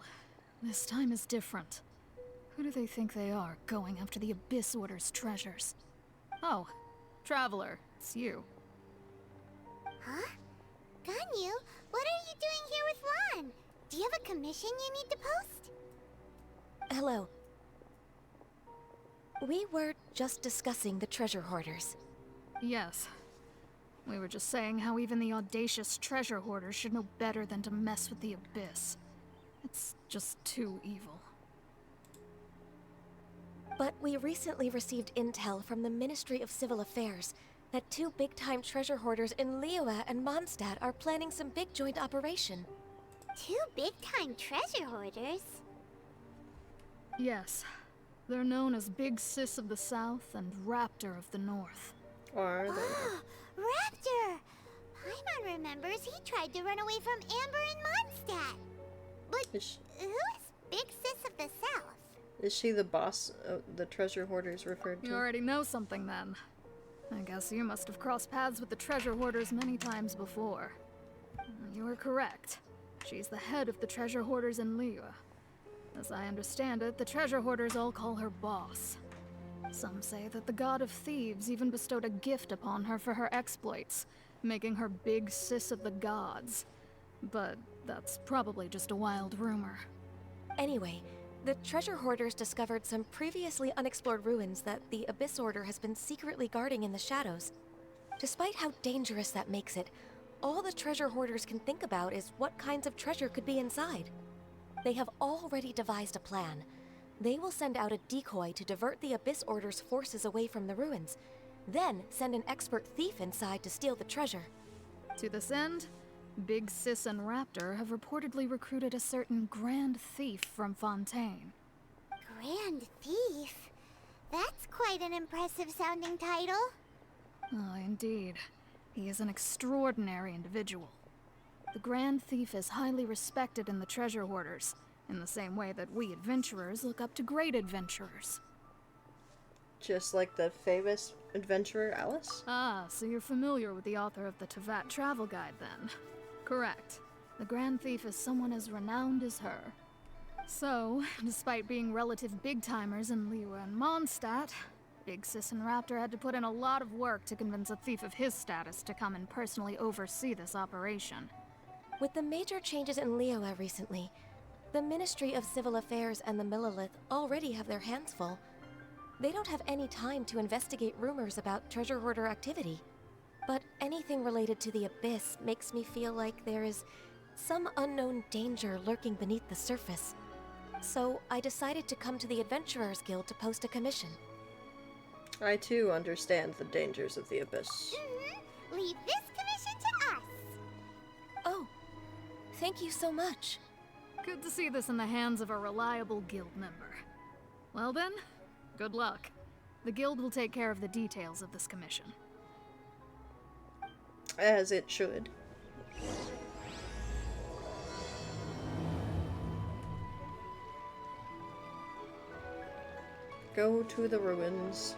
[SPEAKER 9] this time is different. Who do they think they are, going after the Abyss Order's treasures? Oh, Traveler, it's you.
[SPEAKER 3] Huh? Ganyu, what are you doing here with Lon? Do you have a commission you need to post?
[SPEAKER 10] Hello. We were just discussing the treasure hoarders.
[SPEAKER 9] Yes. We were just saying how even the audacious treasure hoarders should know better than to mess with the Abyss. It's just too evil.
[SPEAKER 10] But we recently received intel from the Ministry of Civil Affairs that 2 big-time treasure hoarders in Liyue and Mondstadt are planning some big joint operation.
[SPEAKER 3] 2 big-time treasure hoarders?
[SPEAKER 9] Yes. They're known as Big Sis of the South and Raptor of the North.
[SPEAKER 1] Or they...
[SPEAKER 3] Raptor! Paimon remembers he tried to run away from Amber and Mondstadt. But who is Big Sis of the South?
[SPEAKER 1] Is she the boss the treasure hoarders referred to?
[SPEAKER 9] You already know something then. I guess you must have crossed paths with the treasure hoarders many times before. You were correct. She's the head of the treasure hoarders in Liyue. As I understand it, the treasure hoarders all call her boss. Some say that the god of thieves even bestowed a gift upon her for her exploits, making her Big Sis of the gods. But that's probably just a wild rumor.
[SPEAKER 10] Anyway, the treasure hoarders discovered some previously unexplored ruins that the Abyss Order has been secretly guarding in the shadows. Despite how dangerous that makes it, all the treasure hoarders can think about is what kinds of treasure could be inside. They have already devised a plan. They will send out a decoy to divert the Abyss Order's forces away from the ruins, then send an expert thief inside to steal the treasure.
[SPEAKER 9] To this end, Big Sis and Raptor have reportedly recruited a certain Grand Thief from Fontaine.
[SPEAKER 3] Grand Thief? That's quite an impressive sounding title.
[SPEAKER 9] Oh, indeed. He is an extraordinary individual. The Grand Thief is highly respected in the treasure hoarders, in the same way that we adventurers look up to great adventurers.
[SPEAKER 1] Just like the famous adventurer Alice?
[SPEAKER 9] Ah, so you're familiar with the author of the Tevat Travel Guide, then. Correct. The Grand Thief is someone as renowned as her. So, despite being relative big-timers in Liyue and Mondstadt, Big Sis and Raptor had to put in a lot of work to convince a thief of his status to come and personally oversee this operation.
[SPEAKER 10] With the major changes in Liyue recently, the Ministry of Civil Affairs and the Millelith already have their hands full. They don't have any time to investigate rumors about treasure hoarder activity. But anything related to the Abyss makes me feel like there is some unknown danger lurking beneath the surface. So I decided to come to the Adventurers Guild to post a commission.
[SPEAKER 1] I too understand the dangers of the Abyss.
[SPEAKER 3] Leave this commission to us.
[SPEAKER 10] Oh, thank you so much.
[SPEAKER 9] Good to see this in the hands of a reliable guild member. Well then, good luck. The guild will take care of the details of this commission.
[SPEAKER 1] As it should. Go to the ruins.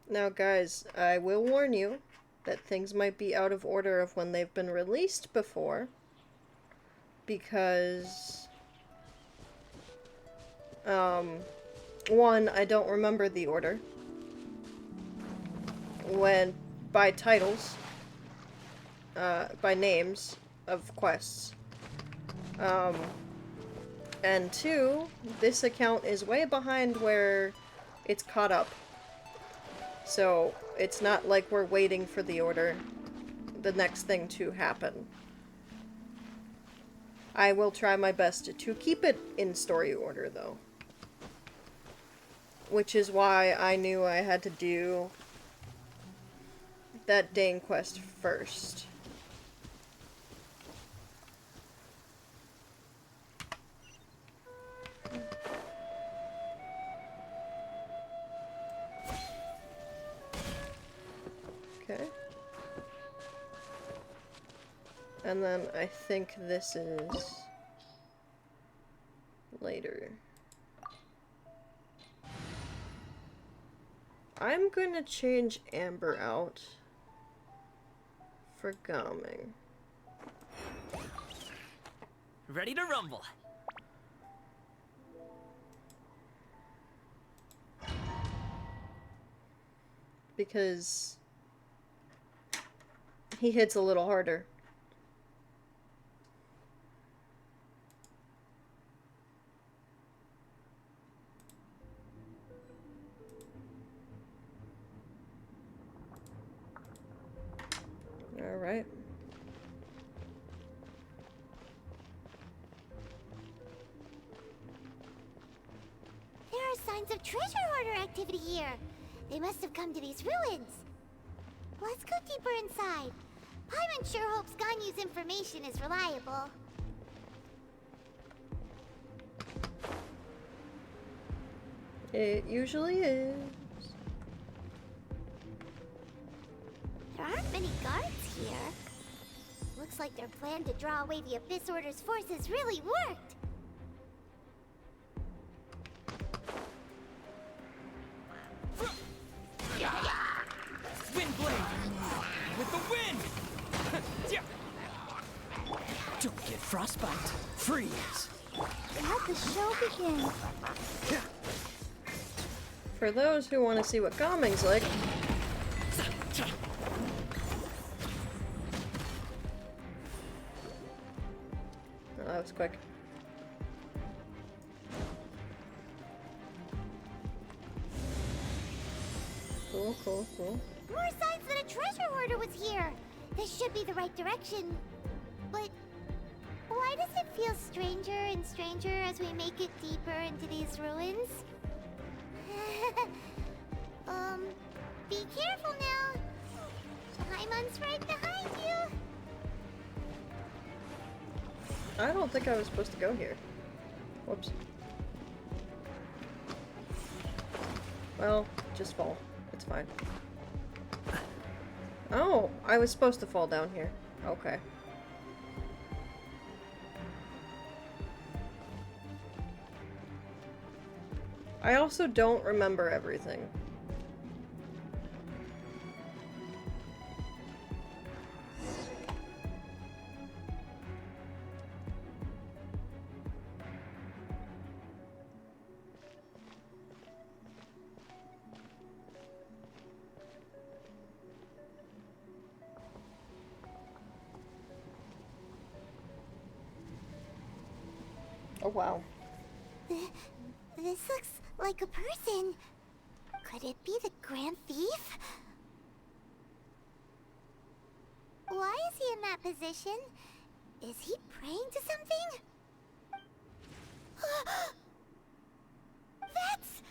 [SPEAKER 1] Now guys, I will warn you that things might be out of order of when they've been released before, because one, I don't remember the order when by titles, by names of quests, and two, this account is way behind where it's caught up. So, it's not like we're waiting for the order, the next thing to happen. I will try my best to keep it in story order, though. which is why I knew I had to do that Dane quest first. Okay. And then I think this is later. I'm going to change Amber out for Gaming.
[SPEAKER 6] Ready to rumble.
[SPEAKER 1] Because he hits a little harder. All right.
[SPEAKER 3] There are signs of treasure hoarder activity here. They must have come to these ruins. Let's go deeper inside. Paimon sure hopes Ganyu's information is reliable.
[SPEAKER 1] It usually is.
[SPEAKER 3] There aren't many guards here. Looks like their plan to draw away the Abyss Order's forces really worked.
[SPEAKER 6] Wind blade! With the wind! Don't get frostbite. Freeze!
[SPEAKER 3] Let the show begin.
[SPEAKER 1] For those who want to see what Gaming's like, oh, that was quick. Cool, cool, cool.
[SPEAKER 3] More signs that a treasure hoarder was here. This should be the right direction. But why does it feel stranger and stranger as we make it deeper into these ruins? Be careful now. Paimon's right behind you.
[SPEAKER 1] I don't think I was supposed to go here. Whoops. Well, just fall. It's fine. Oh, I was supposed to fall down here. Okay. I also don't remember everything. Oh, wow.
[SPEAKER 3] This looks like a person. Could it be the Grand Thief? Why is he in that position? Is he praying to something? That's...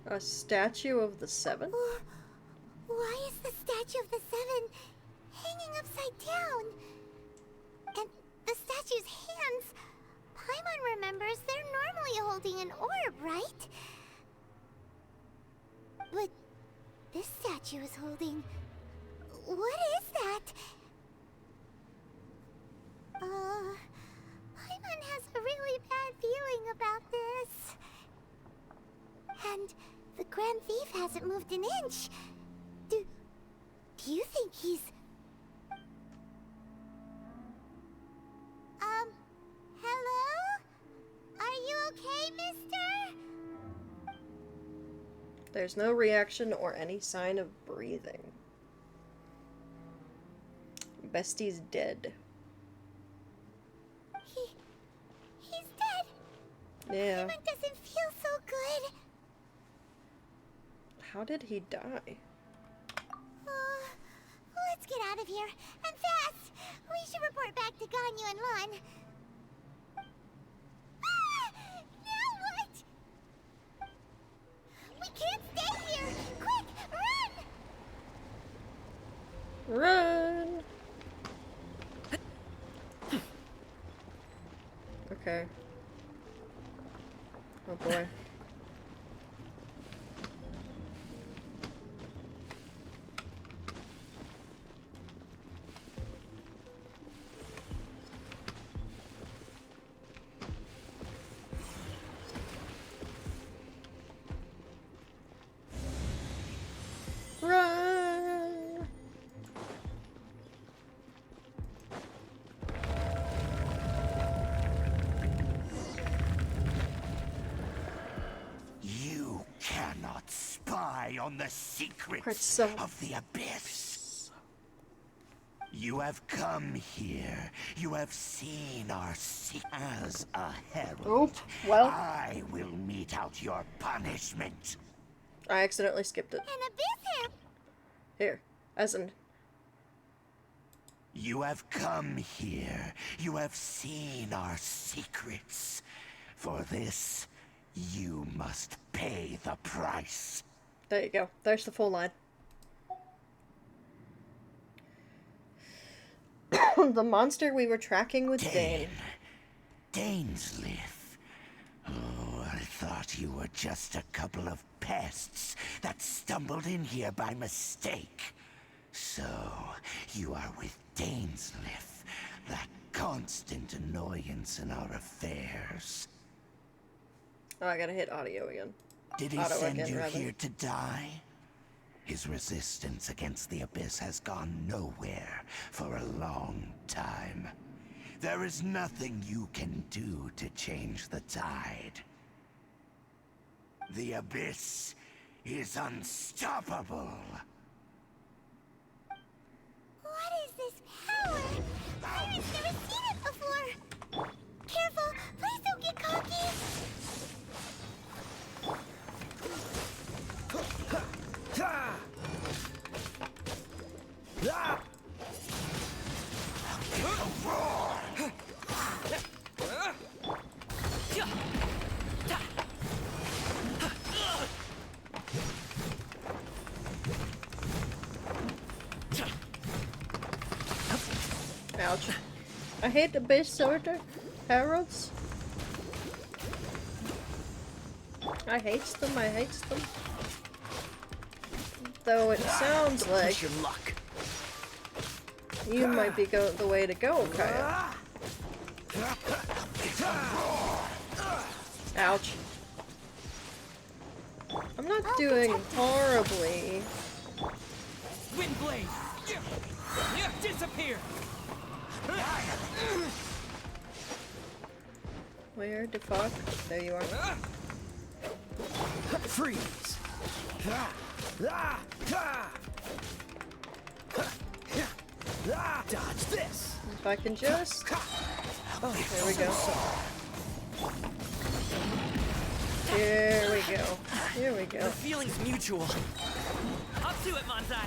[SPEAKER 1] A statue of the Seven?
[SPEAKER 3] Why is the statue of the Seven hanging upside down? And the statue's hands... Paimon remembers they're normally holding an orb, right? But this statue is holding... What is that? Paimon has a really bad feeling about this. And the Grand Thief hasn't moved an inch. Do you think he's... Hello? Are you okay, mister?
[SPEAKER 1] There's no reaction or any sign of breathing. Bestie's dead.
[SPEAKER 3] He's dead.
[SPEAKER 1] Yeah.
[SPEAKER 3] Paimon doesn't feel so good.
[SPEAKER 1] How did he die?
[SPEAKER 3] Let's get out of here, and fast! We should report back to Ganyu and Lon. Now what?
[SPEAKER 1] Run! Okay. Oh boy. Run!
[SPEAKER 11] You cannot spy on the secrets
[SPEAKER 1] So
[SPEAKER 11] of the Abyss. You have come here. You have seen our as a herald.
[SPEAKER 1] Oop, well.
[SPEAKER 11] I will mete out your punishment.
[SPEAKER 1] I accidentally skipped it.
[SPEAKER 3] An abyss
[SPEAKER 1] Here. As in...
[SPEAKER 11] You have come here. You have seen our secrets. For this, you must pay the price.
[SPEAKER 1] There you go. There's the full line. The monster we were tracking with Dane.
[SPEAKER 11] Dainsleif. Oh, I thought you were just a couple of pests that stumbled in here by mistake. So, you are with Dainsleif, that constant annoyance in our affairs.
[SPEAKER 1] Oh, I gotta hit audio again.
[SPEAKER 11] Did he
[SPEAKER 1] Auto
[SPEAKER 11] send
[SPEAKER 1] again,
[SPEAKER 11] you
[SPEAKER 1] rather.
[SPEAKER 11] here to die? His resistance against the Abyss has gone nowhere for a long time. There is nothing you can do to change the tide. The Abyss is unstoppable.
[SPEAKER 3] What is this power? Pirates never seen it before. Careful, please don't get cocky.
[SPEAKER 1] Ouch. I hate the base sorter heralds. I hates them, Though it sounds like
[SPEAKER 11] Your luck.
[SPEAKER 1] you might be the way to go, Kaya. Ouch. I'm not doing horribly.
[SPEAKER 6] Windblade! Disappear!
[SPEAKER 1] Where the fuck? There you are.
[SPEAKER 6] Freeze! Dodge this!
[SPEAKER 1] If I can just... Oh, there we go. Here we go. Here we go.
[SPEAKER 6] The feeling's mutual. Up to it, Manzai!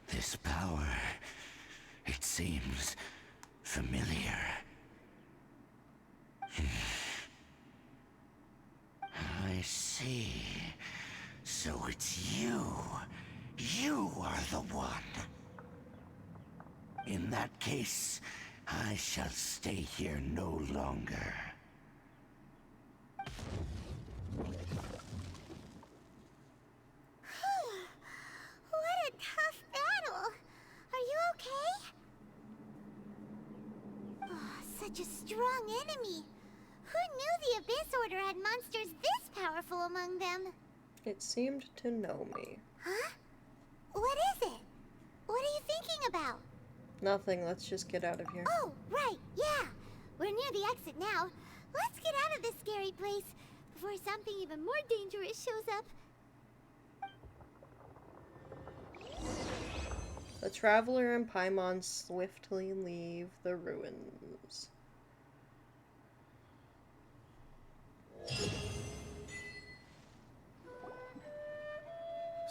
[SPEAKER 11] This power, it seems familiar. I see. So it's you. You are the one. In that case, I shall stay here no longer.
[SPEAKER 3] What a tough battle. Are you okay? Oh, such a strong enemy. Who knew the Abyss Order had monsters this powerful among them?
[SPEAKER 1] It seemed to know me.
[SPEAKER 3] Huh? What is it? What are you thinking about?
[SPEAKER 1] Nothing, let's just get out of here.
[SPEAKER 3] Oh, right, yeah. We're near the exit now. Let's get out of this scary place before something even more dangerous shows up.
[SPEAKER 1] The traveler and Paimon swiftly leave the ruins.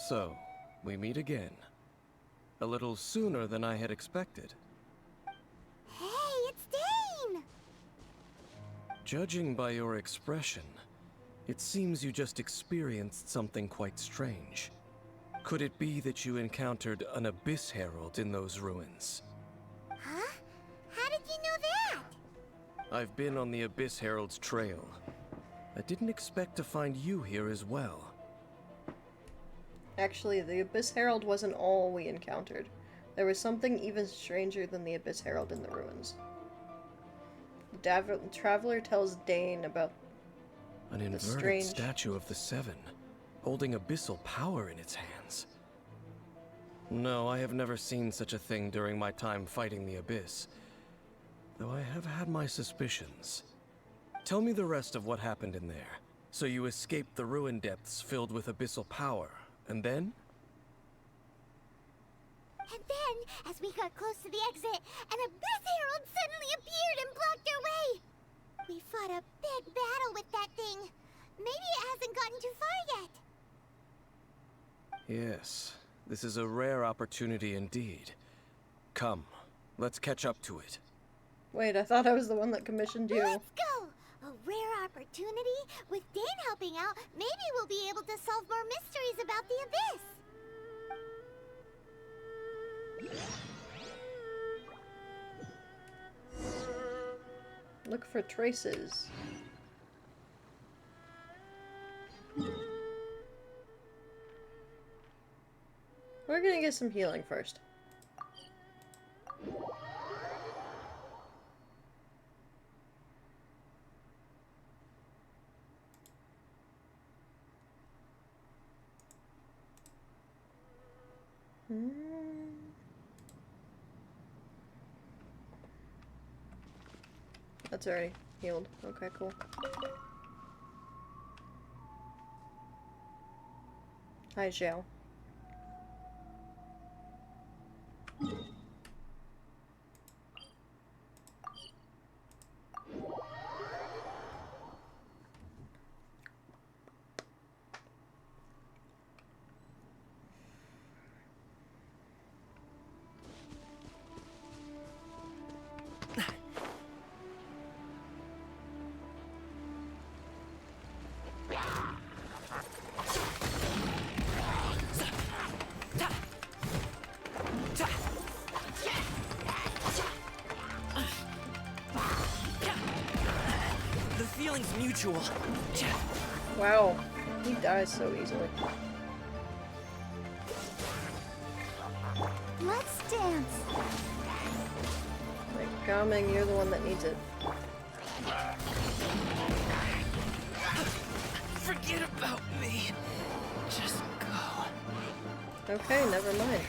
[SPEAKER 8] So, we meet again. A little sooner than I had expected.
[SPEAKER 3] Hey, it's Dane!
[SPEAKER 8] Judging by your expression, It seems you just experienced something quite strange. Could it be that you encountered an Abyss Herald in those ruins?
[SPEAKER 3] Huh? How did you know that?
[SPEAKER 8] I've been on the Abyss Herald's trail. I didn't expect to find you here as well.
[SPEAKER 1] Actually, the Abyss Herald wasn't all we encountered. There was something even stranger than the Abyss Herald in the ruins. The traveler tells Dane about
[SPEAKER 8] an inverted statue of the Seven, holding abyssal power in its hands. No, I have never seen such a thing during my time fighting the Abyss, though I have had my suspicions. Tell me the rest of what happened in there. So you escaped the ruin depths filled with abyssal power, and then?
[SPEAKER 3] And then, as we got close to the exit, an Abyss Herald suddenly appeared and blocked our way! We fought a big battle with that thing. Maybe it hasn't gotten too far yet.
[SPEAKER 8] Yes, this is a rare opportunity indeed. Come, let's catch up to it.
[SPEAKER 1] Wait, I thought I was the one that commissioned you.
[SPEAKER 3] Let's go! A rare opportunity? With Dane helping out, maybe we'll be able to solve more mysteries about the Abyss!
[SPEAKER 1] Look for traces. We're gonna get some healing first. That's already healed. Okay, cool. Hi, Xiao.
[SPEAKER 6] Mutual.
[SPEAKER 1] Wow, he dies so easily.
[SPEAKER 3] Let's dance.
[SPEAKER 1] Like, Gaming, you're the one that needs it.
[SPEAKER 6] Forget about me. Just go.
[SPEAKER 1] Okay, never mind.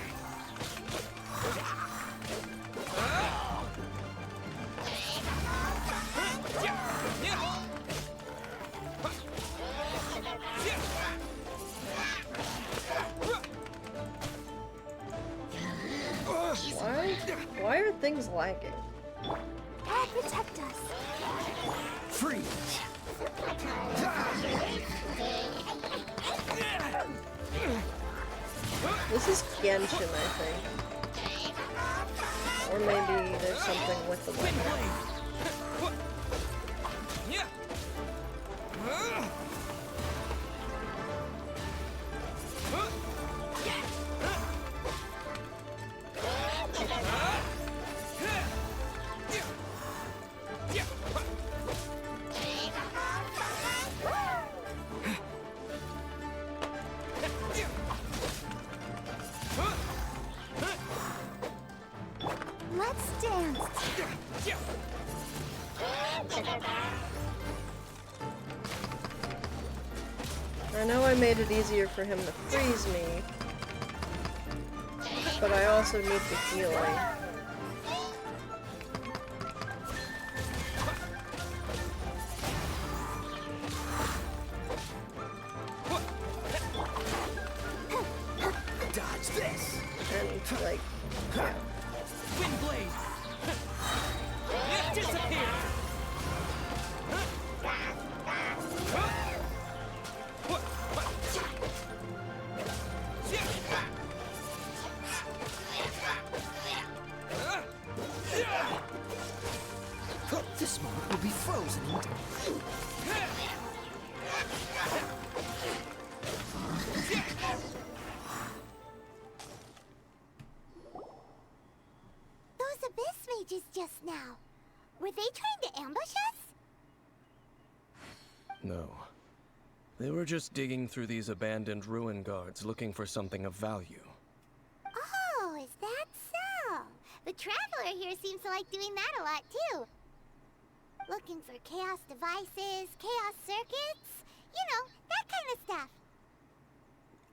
[SPEAKER 1] Why are things lagging?
[SPEAKER 3] God protect us.
[SPEAKER 6] Freeze.
[SPEAKER 1] This is Genshin, I think. Or maybe there's something with the weapon.
[SPEAKER 3] Let's dance.
[SPEAKER 1] I know I made it easier for him to freeze me, but I also need the healing.
[SPEAKER 6] Dodge this.
[SPEAKER 1] And, like, yeah.
[SPEAKER 6] Windblade. Disappear. This moment will be frozen in time.
[SPEAKER 3] Were they trying to ambush us?
[SPEAKER 8] No. They were just digging through these abandoned ruin guards looking for something of value.
[SPEAKER 3] Oh, is that so? The Traveler here seems to like doing that a lot, too. Looking for chaos devices, chaos circuits, you know, that kind of stuff.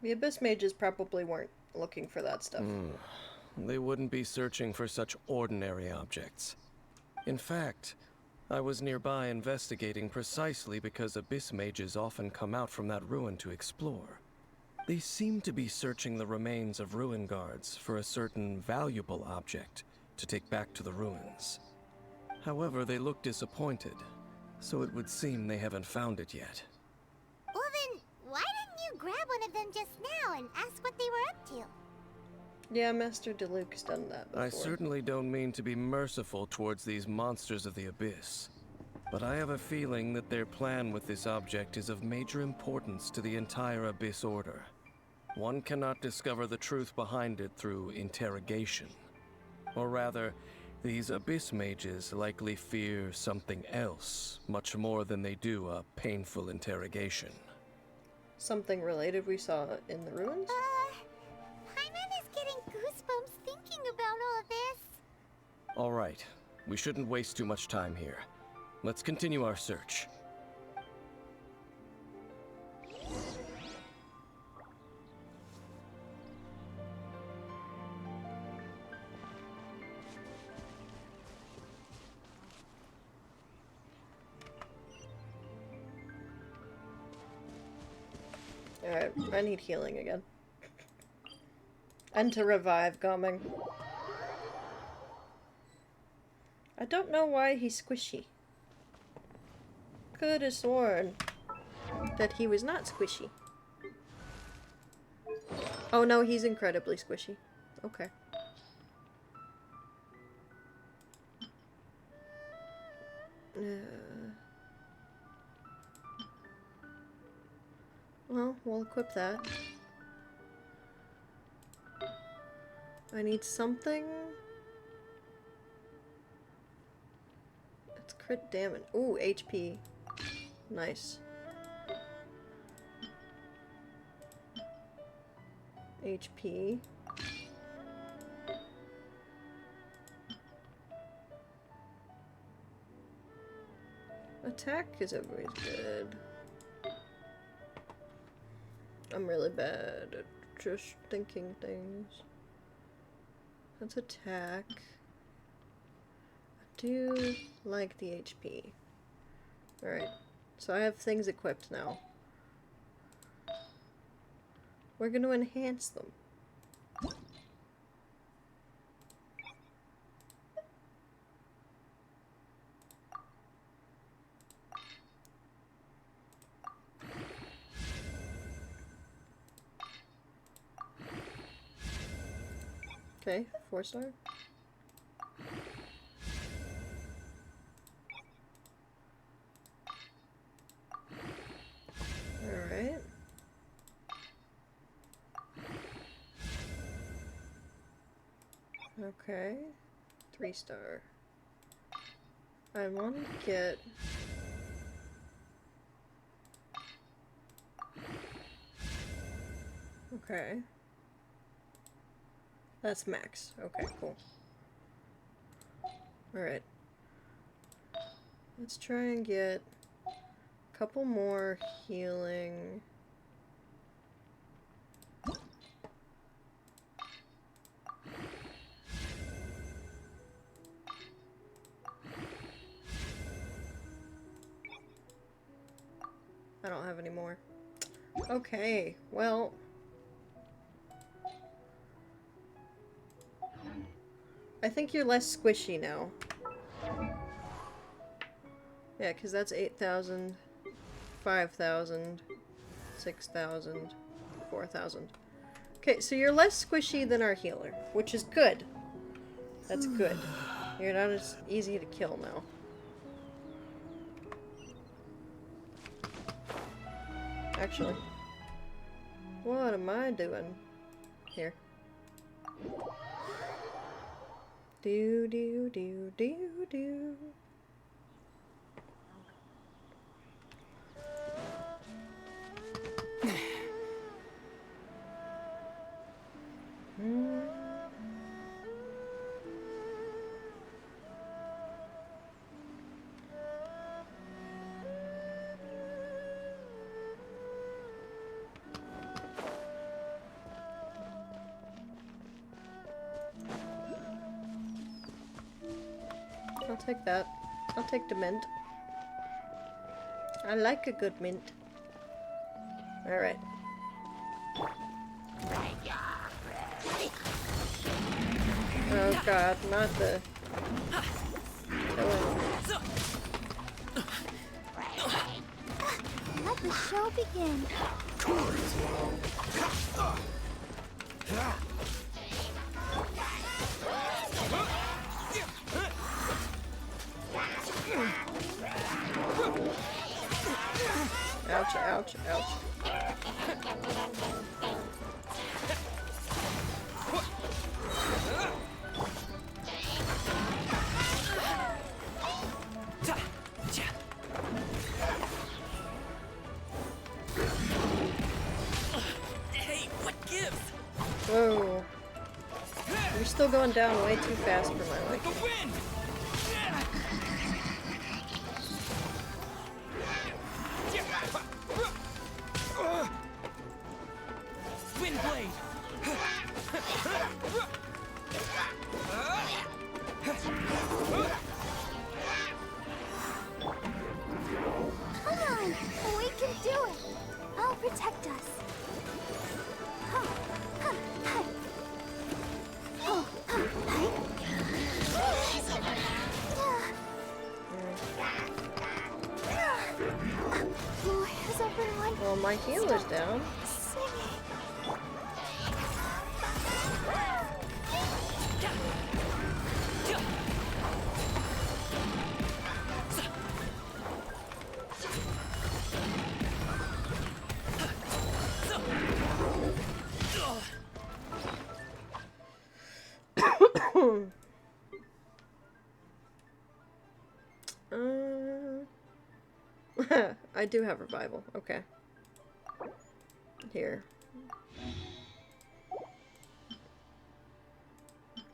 [SPEAKER 1] The Abyss Mages probably weren't looking for that stuff.
[SPEAKER 8] They wouldn't be searching for such ordinary objects. In fact, I was nearby investigating precisely because Abyss Mages often come out from that ruin to explore. They seem to be searching the remains of ruin guards for a certain valuable object to take back to the ruins. However, they look disappointed, so it would seem they haven't found it yet.
[SPEAKER 3] Well then, why didn't you grab one of them just now and ask what they were up to?
[SPEAKER 1] Yeah, Master Deluke's done that before.
[SPEAKER 8] I certainly don't mean to be merciful towards these monsters of the Abyss, but I have a feeling that their plan with this object is of major importance to the entire Abyss Order. One cannot discover the truth behind it through interrogation. Or rather, these Abyss Mages likely fear something else, much more than they do a painful interrogation.
[SPEAKER 1] Something related we saw in the ruins?
[SPEAKER 3] Paimon is getting goosebumps thinking about all this.
[SPEAKER 8] All right, we shouldn't waste too much time here. Let's continue our search.
[SPEAKER 1] Alright, I need healing again. And to revive coming. I don't know why he's squishy. Could have sworn that he was not squishy. Oh no, he's incredibly squishy. Okay. Well, we'll equip that. I need something. It's crit damage. Ooh, HP. Nice. HP. Attack is always good. I'm really bad at just thinking things. That's attack. I do like the HP. Alright, so I have things equipped now. We're going to enhance them. Okay, 4-star. Alright. Okay. 3-star. I want to get... Okay. That's max. Okay, cool. Alright. Let's try and get a couple more healing. I don't have any more. Okay, well... I think you're less squishy now. Yeah, because that's 8,000, 5,000, 6,000, 4,000. Okay, so you're less squishy than our healer, which is good. That's good. You're not as easy to kill now. Actually, what am I doing here? Do do do do do. take that. I'll take the mint. I like a good mint. Alright. Oh god, not the killing.
[SPEAKER 3] Let the show begin.
[SPEAKER 1] Ouch, ouch, ouch.
[SPEAKER 6] Hey, what gives?
[SPEAKER 1] Whoa. You're still going down way too fast for my liking.
[SPEAKER 6] The wind! Wind blade!
[SPEAKER 3] Come on, we can do it. I'll protect us. Where's everyone?
[SPEAKER 1] Well, my healer's down.
[SPEAKER 3] Singing.
[SPEAKER 1] I do have revival. Okay. Here.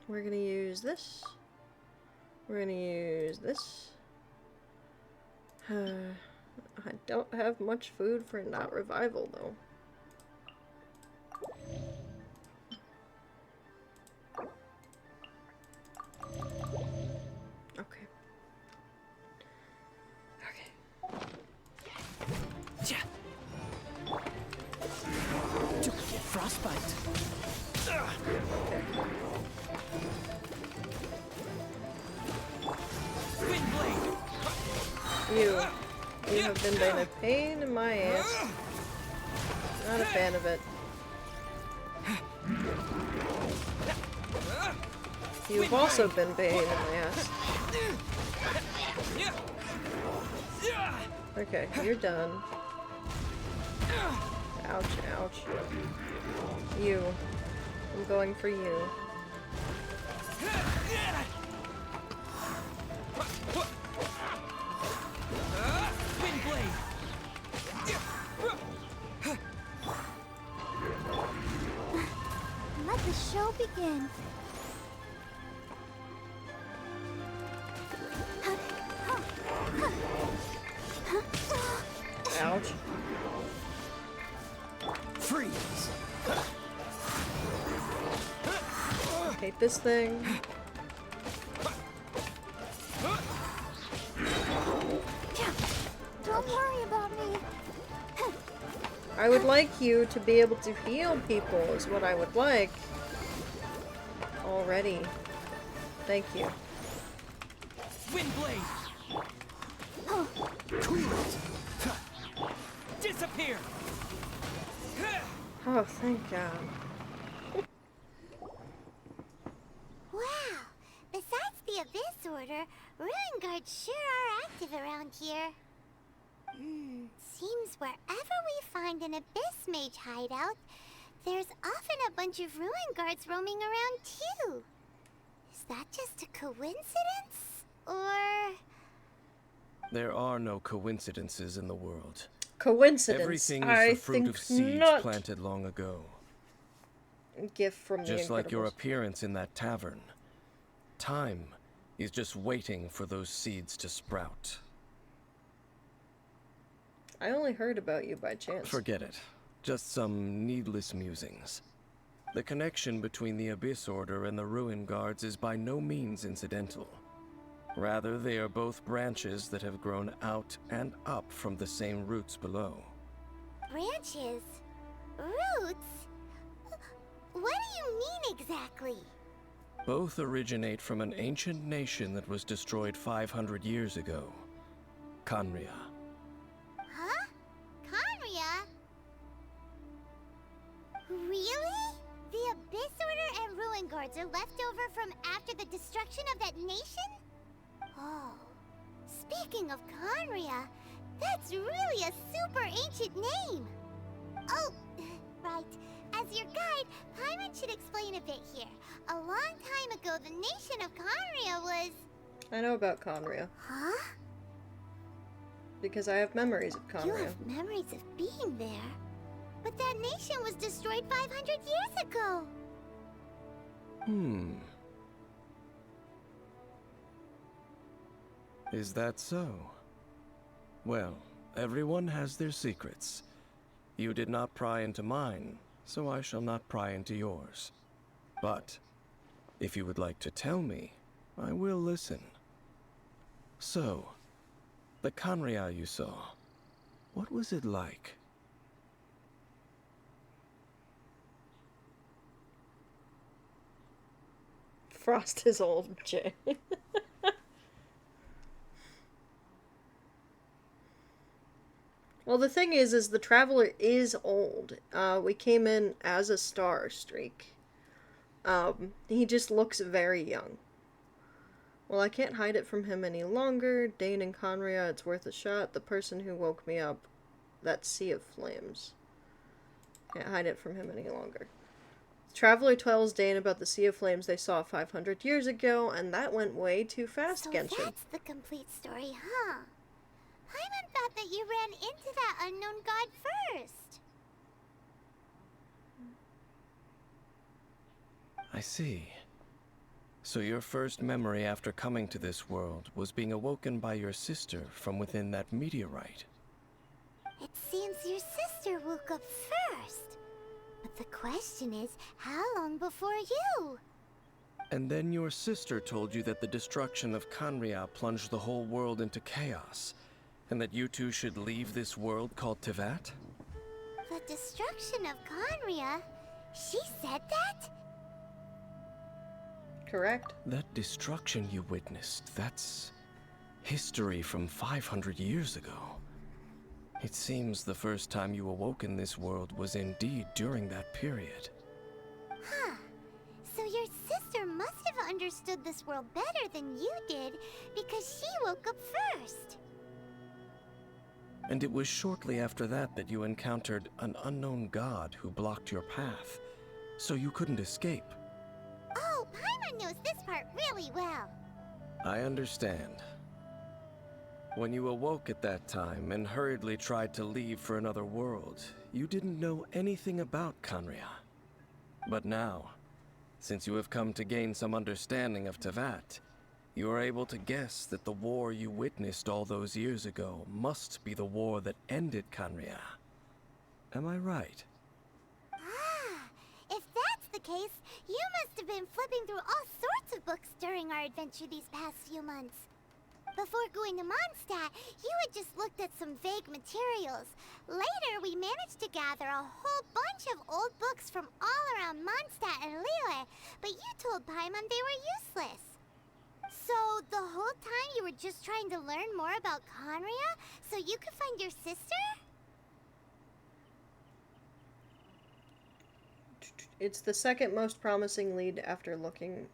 [SPEAKER 1] We're gonna use this. We're gonna use this. I don't have much food for not revival though. Okay.
[SPEAKER 6] Don't get frostbite. Wind blade!
[SPEAKER 1] You have been a pain in my ass. Not a fan of it. You've also been a pain in my ass. Okay, you're done. Ouch, ouch. You. I'm going for you.
[SPEAKER 6] Wind blade!
[SPEAKER 3] Let the show begin.
[SPEAKER 1] Ouch.
[SPEAKER 6] Freeze!
[SPEAKER 1] Hate this thing.
[SPEAKER 3] Don't worry about me.
[SPEAKER 1] I would like you to be able to heal people is what I would like. Already. Thank you.
[SPEAKER 6] Wind blade! Cool it! Disappear!
[SPEAKER 1] Oh, thank God.
[SPEAKER 3] Wow. Besides the Abyss Order, Ruin Guards sure are active around here. Seems wherever we find an Abyss Mage hideout, there's often a bunch of Ruin Guards roaming around too. Is that just a coincidence? Or...
[SPEAKER 8] There are no coincidences in the world.
[SPEAKER 1] Coincidence.
[SPEAKER 8] Everything is
[SPEAKER 1] I
[SPEAKER 8] the fruit
[SPEAKER 1] think
[SPEAKER 8] of seeds
[SPEAKER 1] not.
[SPEAKER 8] planted long ago.
[SPEAKER 1] Gift from the
[SPEAKER 8] Just like your
[SPEAKER 1] Incredibles.
[SPEAKER 8] appearance in that tavern. Time is just waiting for those seeds to sprout.
[SPEAKER 1] I only heard about you by chance.
[SPEAKER 8] Forget it. Just some needless musings. The connection between the Abyss Order and the Ruin Guards is by no means incidental. Rather, they are both branches that have grown out and up from the same roots below.
[SPEAKER 3] Branches? Roots? What do you mean exactly?
[SPEAKER 8] Both originate from an ancient nation that was destroyed 500 years ago. Khaenri'ah.
[SPEAKER 3] Huh? Khaenri'ah? Really? The Abyss Order and Ruin Guards are left over from after the destruction of that nation? Oh. Speaking of Khaenri'ah, that's really a super ancient name. Oh, right. As your guide, Paimon should explain a bit here. A long time ago, the nation of Khaenri'ah was...
[SPEAKER 1] I know about Khaenri'ah.
[SPEAKER 3] Huh?
[SPEAKER 1] Because I have memories of Khaenri'ah.
[SPEAKER 3] You have memories of being there. But that nation was destroyed 500 years ago.
[SPEAKER 8] Is that so? Well, everyone has their secrets. You did not pry into mine, so I shall not pry into yours. But, if you would like to tell me, I will listen. So, the Khaenri'ah you saw, what was it like?
[SPEAKER 1] Frost is old, Jay. Well, the thing is the Traveler is old. We came in as a star streak. He just looks very young. Well, I can't hide it from him any longer. Dane and Khaenri'ah, it's worth a shot. The person who woke me up, that sea of flames. Can't hide it from him any longer. The Traveler tells Dane about the sea of flames they saw 500 years ago, and that went way too fast,
[SPEAKER 3] So
[SPEAKER 1] Genshin.
[SPEAKER 3] that's the complete story, huh? Paimon thought that you ran into that unknown god first.
[SPEAKER 8] I see. So your first memory after coming to this world was being awoken by your sister from within that meteorite.
[SPEAKER 3] It seems your sister woke up first. But the question is, how long before you?
[SPEAKER 8] And then your sister told you that the destruction of Khaenri'ah plunged the whole world into chaos, and that you two should leave this world called Teyvat?
[SPEAKER 3] The destruction of Khaenri'ah? She said that?
[SPEAKER 1] Correct.
[SPEAKER 8] That destruction you witnessed, that's history from 500 years ago. It seems the first time you awoke in this world was indeed during that period.
[SPEAKER 3] Huh. So your sister must have understood this world better than you did, because she woke up first.
[SPEAKER 8] And it was shortly after that that you encountered an unknown god who blocked your path, so you couldn't escape.
[SPEAKER 3] Oh, Paimon knows this part really well.
[SPEAKER 8] I understand. When you awoke at that time and hurriedly tried to leave for another world, you didn't know anything about Khaenri'ah. But now, since you have come to gain some understanding of Teyvat, you are able to guess that the war you witnessed all those years ago must be the war that ended Khaenri'ah. Am I right?
[SPEAKER 3] Ah, if that's the case, you must have been flipping through all sorts of books during our adventure these past few months. Before going to Mondstadt, you had just looked at some vague materials. Later, we managed to gather a whole bunch of old books from all around Mondstadt and Liyue, but you told Paimon they were useless. So, the whole time you were just trying to learn more about Khaenri'ah so you could find your sister?
[SPEAKER 1] It's the second most promising lead after looking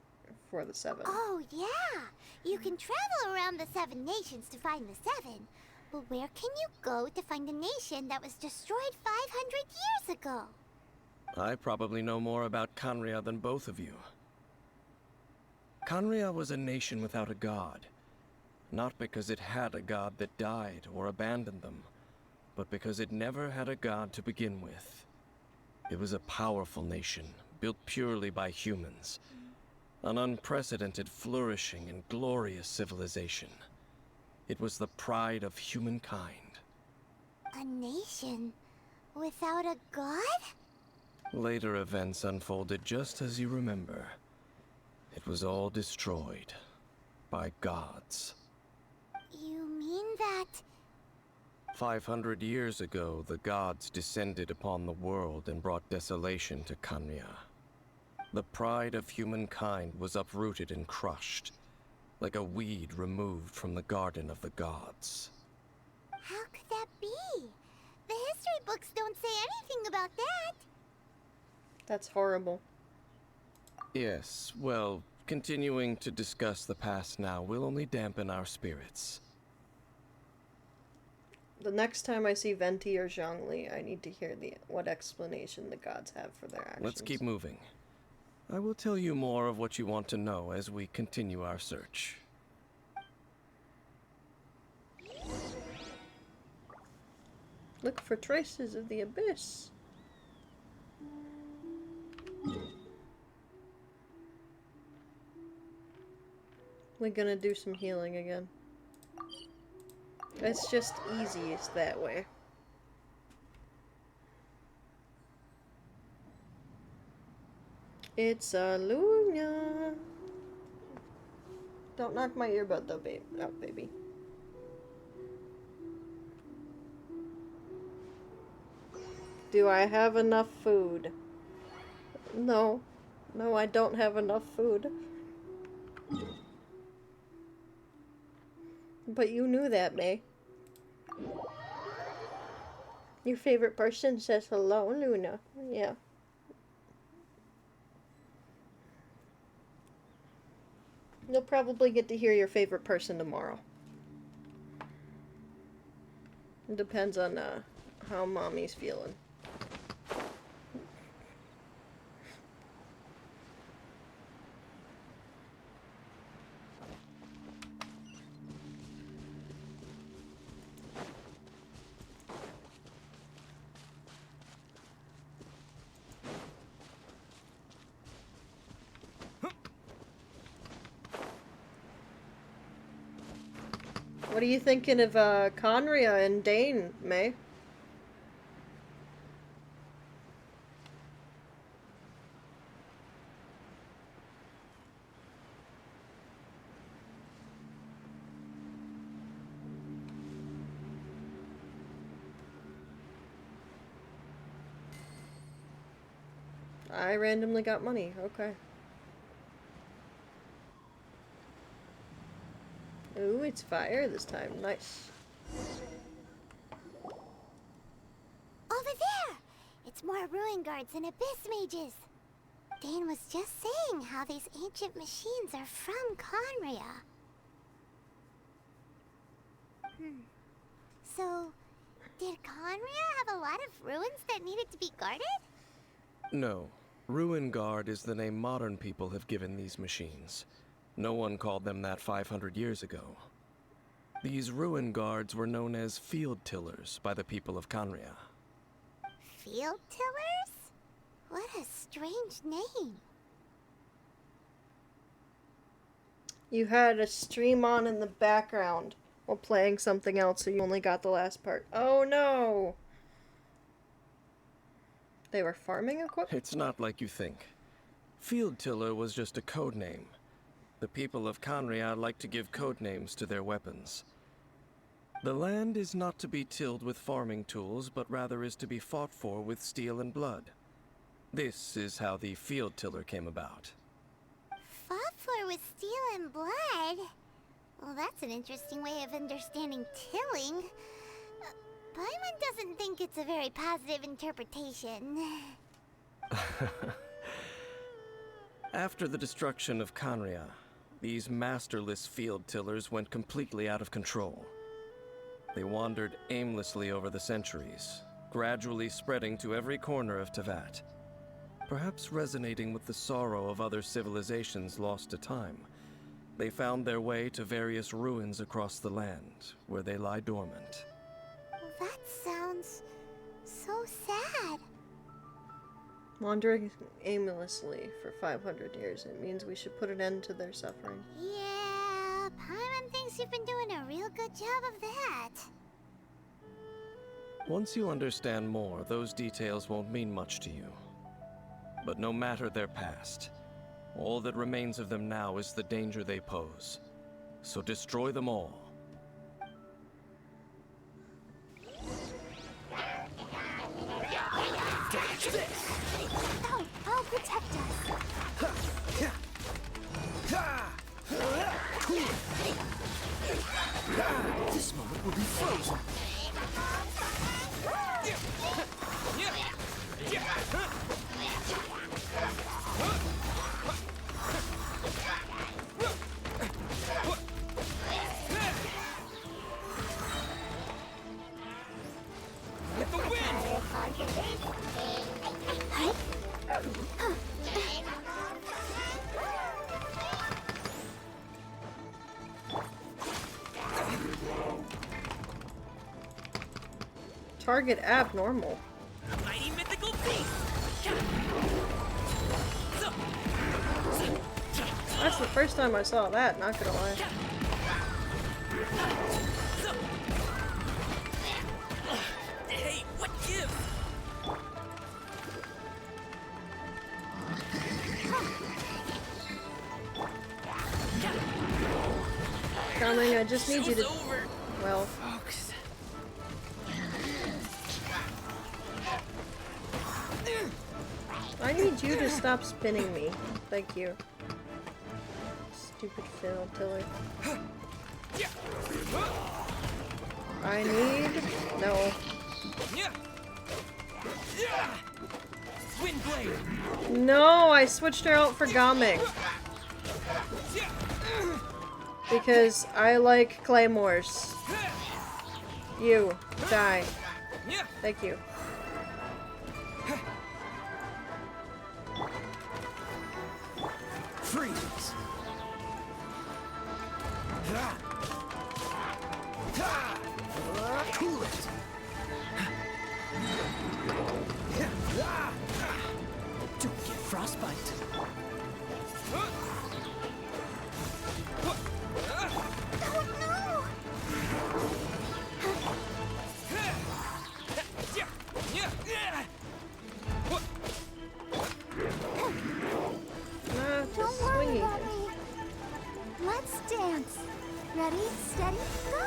[SPEAKER 1] for the 7.
[SPEAKER 3] Oh, yeah! You can travel around the 7 nations to find the 7. But where can you go to find a nation that was destroyed 500 years ago?
[SPEAKER 8] I probably know more about Khaenri'ah than both of you. Khaenri'ah was a nation without a god. Not because it had a god that died or abandoned them, but because it never had a god to begin with. It was a powerful nation, built purely by humans. An unprecedented, flourishing, and glorious civilization. It was the pride of humankind.
[SPEAKER 3] A nation without a god?
[SPEAKER 8] Later events unfolded just as you remember. It was all destroyed. by gods.
[SPEAKER 3] You mean that...
[SPEAKER 8] 500 years ago, the gods descended upon the world and brought desolation to Kanya. The pride of humankind was uprooted and crushed, like a weed removed from the garden of the gods.
[SPEAKER 3] How could that be? The history books don't say anything about that.
[SPEAKER 1] That's horrible.
[SPEAKER 8] Yes, well, continuing to discuss the past now will only dampen our spirits.
[SPEAKER 1] The next time I see Venti or Zhongli, I need to hear what explanation the gods have for their actions.
[SPEAKER 8] Let's keep moving. I will tell you more of what you want to know as we continue our search.
[SPEAKER 1] Look for traces of the abyss. We're gonna do some healing again. It's just easiest that way. It's a Luna. Don't knock my earbud though, babe. Oh, baby. Do I have enough food? No. No, I don't have enough food. But you knew that, May. Your favorite person says hello, Luna. Yeah. You'll probably get to hear your favorite person tomorrow. It depends on how mommy's feeling. What are you thinking of Conria and Dane, May? I randomly got money, okay. Ooh, it's fire this time. Nice.
[SPEAKER 3] Over there! It's more ruin guards and abyss mages. Dane was just saying how these ancient machines are from Conria. So, did Conria have a lot of ruins that needed to be guarded?
[SPEAKER 8] No. Ruin Guard is the name modern people have given these machines. No one called them that 500 years ago. These ruin guards were known as field tillers by the people of Conria.
[SPEAKER 3] Field tillers? What a strange name.
[SPEAKER 1] You had a stream on in the background while playing something else, so you only got the last part. Oh no! They were farming equipment?
[SPEAKER 8] It's not like you think. Field tiller was just a code name. The people of Conria like to give code names to their weapons. The land is not to be tilled with farming tools, but rather is to be fought for with steel and blood. This is how the field tiller came about.
[SPEAKER 3] Fought for with steel and blood? Well, that's an interesting way of understanding tilling. Paimon doesn't think it's a very positive interpretation.
[SPEAKER 8] After the destruction of Conria, these masterless field tillers went completely out of control. They wandered aimlessly over the centuries, gradually spreading to every corner of Tevat. Perhaps resonating with the sorrow of other civilizations lost to time, they found their way to various ruins across the land, where they lie dormant.
[SPEAKER 3] That sounds so sad.
[SPEAKER 1] Wandering aimlessly for 500 years. It means we should put an end to their suffering.
[SPEAKER 3] Yeah, Paimon thinks you've been doing a real good job of that.
[SPEAKER 8] Once you understand more, those details won't mean much to you. But no matter their past, all that remains of them now is the danger they pose. so destroy them all.
[SPEAKER 3] No, I'll protect us.
[SPEAKER 6] This moment will be frozen. With the wind!
[SPEAKER 1] Target abnormal.
[SPEAKER 6] Mighty mythical beast!
[SPEAKER 1] That's the first time I saw that, not gonna lie.
[SPEAKER 6] Hey, what gives?
[SPEAKER 1] Coming, I just need you to.
[SPEAKER 6] Show's over,
[SPEAKER 1] Well,
[SPEAKER 6] folks.
[SPEAKER 1] I need you to stop spinning me. Thank you. Stupid fiddle Tilly. I need. No.
[SPEAKER 6] Wind blade.
[SPEAKER 1] No, I switched her out for Gaming. Because I like claymores. You, die. Thank you.
[SPEAKER 6] Freeze. Cool it. Don't get frostbite.
[SPEAKER 3] Don't worry about me. Let's dance. Ready, steady, go!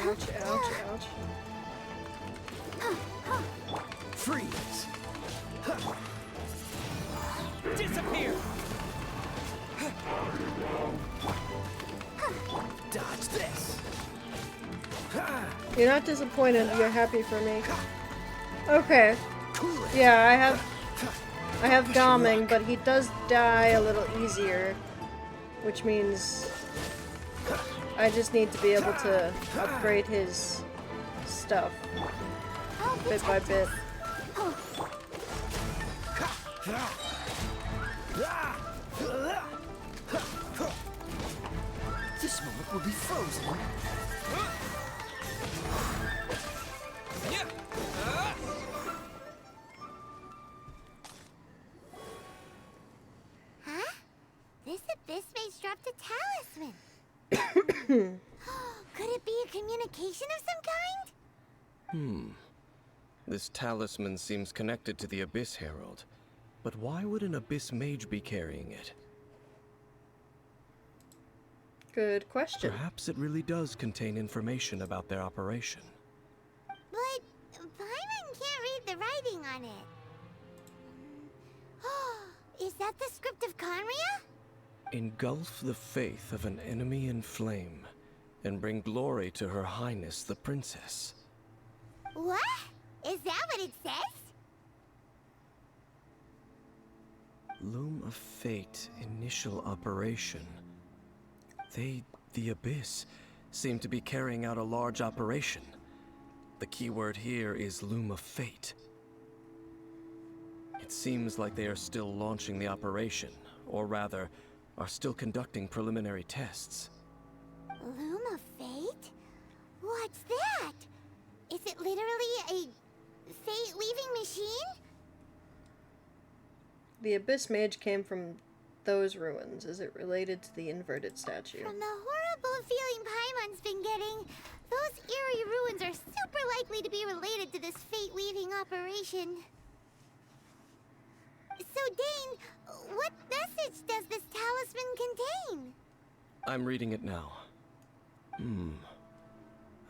[SPEAKER 1] Ouch, ouch, ouch.
[SPEAKER 6] Freeze. Disappear. Dodge this.
[SPEAKER 1] You're not disappointed, you're happy for me. Okay. Yeah, I have Gaming, but he does die a little easier. Which means I just need to be able to upgrade his stuff bit by bit.
[SPEAKER 6] This moment will be frozen.
[SPEAKER 3] Huh? This abyss mage dropped a talisman. Could it be a communication of some kind?
[SPEAKER 8] This talisman seems connected to the Abyss Herald. But why would an Abyss Mage be carrying it?
[SPEAKER 1] Good question.
[SPEAKER 8] Perhaps it really does contain information about their operation.
[SPEAKER 3] But Paimon can't read the writing on it. Is that the script of Conria?
[SPEAKER 8] Engulf the faith of an enemy in flame, and bring glory to Her Highness the Princess.
[SPEAKER 3] What? Is that what it says?
[SPEAKER 8] Loom of Fate initial operation. The Abyss, seem to be carrying out a large operation. The keyword here is Loom of Fate. It seems like they are still launching the operation, or rather, are still conducting preliminary tests.
[SPEAKER 3] Loom of Fate? What's that? Is it literally a fate-weaving machine?
[SPEAKER 1] The Abyss Mage came from those ruins. Is it related to the inverted statue?
[SPEAKER 3] From the horrible feeling Paimon's been getting, those eerie ruins are super likely to be related to this fate-weaving operation. So, Dane, what message does this talisman contain?
[SPEAKER 8] I'm reading it now. An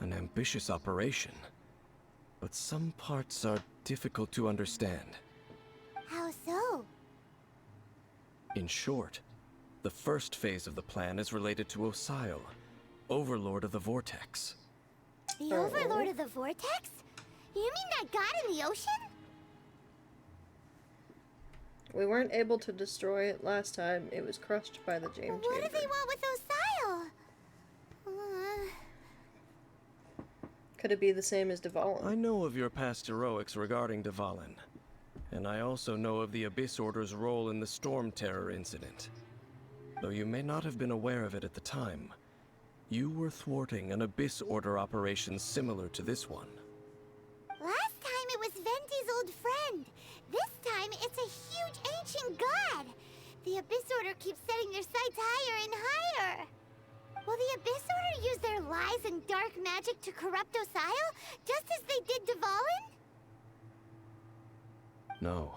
[SPEAKER 8] ambitious operation. But some parts are difficult to understand.
[SPEAKER 3] How so?
[SPEAKER 8] In short, the first phase of the plan is related to Osile, Overlord of the Vortex.
[SPEAKER 3] The Overlord of the Vortex? You mean that god in the ocean?
[SPEAKER 1] We weren't able to destroy it last time. It was crushed by the James
[SPEAKER 3] What do
[SPEAKER 1] Chamber.
[SPEAKER 3] they want with Osile?
[SPEAKER 1] Could it be the same as Dvalin?
[SPEAKER 8] I know of your past heroics regarding Dvalin, and I also know of the Abyss Order's role in the Storm Terror incident. Though you may not have been aware of it at the time, you were thwarting an Abyss Order operation similar to this one.
[SPEAKER 3] Last time it was Venti's old friend. This time it's a huge ancient god. The Abyss Order keeps setting their sights higher and higher. Will the Abyss Order use their lies and dark magic to corrupt Osile, just as they did Dvalin?
[SPEAKER 8] No.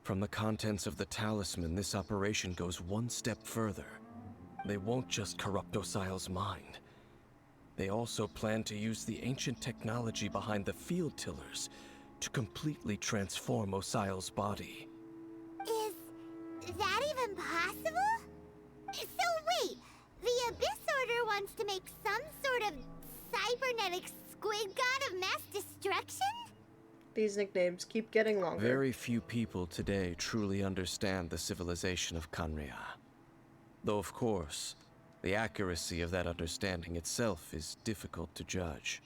[SPEAKER 8] From the contents of the talisman, this operation goes one step further. They won't just corrupt Osile's mind. They also plan to use the ancient technology behind the field tillers to completely transform Osile's body.
[SPEAKER 3] Is that even possible? So wait, the Abyss Order wants to make some sort of cybernetic squid god of mass destruction?
[SPEAKER 1] These nicknames keep getting longer.
[SPEAKER 8] Very few people today truly understand the civilization of Khaenri'ah. Though of course, the accuracy of that understanding itself is difficult to judge.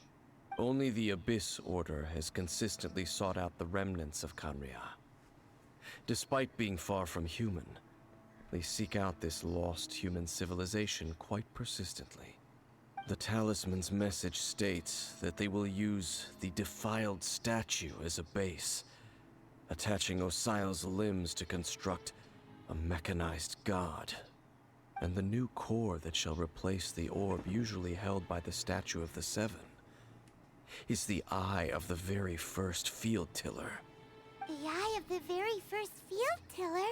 [SPEAKER 8] Only the Abyss Order has consistently sought out the remnants of Khaenri'ah. Despite being far from human, they seek out this lost human civilization quite persistently. The talisman's message states that they will use the defiled statue as a base, attaching Osile's limbs to construct a mechanized god. And the new core that shall replace the orb usually held by the Statue of the Seven is the eye of the very first field tiller.
[SPEAKER 3] The eye of the very first field tiller?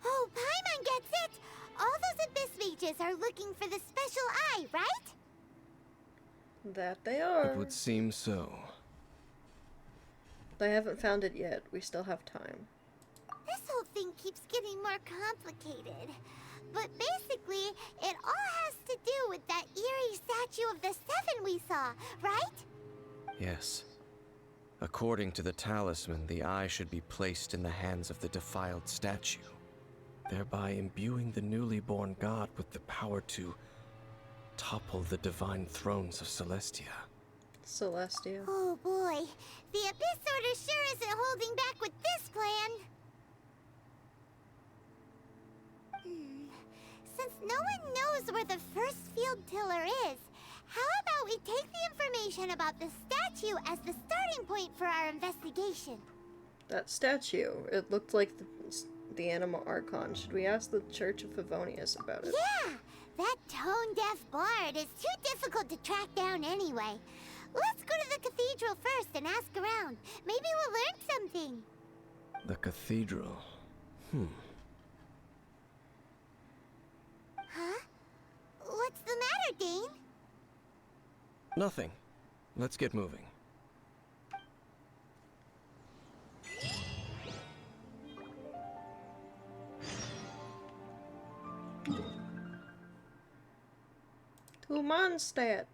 [SPEAKER 3] Oh, Paimon gets it! All those Abyss mages are looking for the special eye, right?
[SPEAKER 1] That they are.
[SPEAKER 8] It would seem so.
[SPEAKER 1] They haven't found it yet. We still have time.
[SPEAKER 3] This whole thing keeps getting more complicated. But basically, it all has to do with that eerie statue of the Seven we saw, right?
[SPEAKER 8] Yes. According to the talisman, the eye should be placed in the hands of the defiled statue, thereby imbuing the newly born god with the power to topple the divine thrones of Celestia.
[SPEAKER 1] Celestia.
[SPEAKER 3] Oh boy, the Abyss Order sure isn't holding back with this plan. Since no one knows where the first field tiller is, how about we take the information about the statue as the starting point for our investigation?
[SPEAKER 1] That statue. It looked like the Anima Archon. Should we ask the Church of Favonius about it?
[SPEAKER 3] Yeah! That tone-deaf bard is too difficult to track down anyway. Let's go to the cathedral first and ask around. Maybe we'll learn something.
[SPEAKER 8] The cathedral.
[SPEAKER 3] Huh? What's the matter, Dane?
[SPEAKER 8] Nothing. Let's get moving.
[SPEAKER 1] To Mondstadt.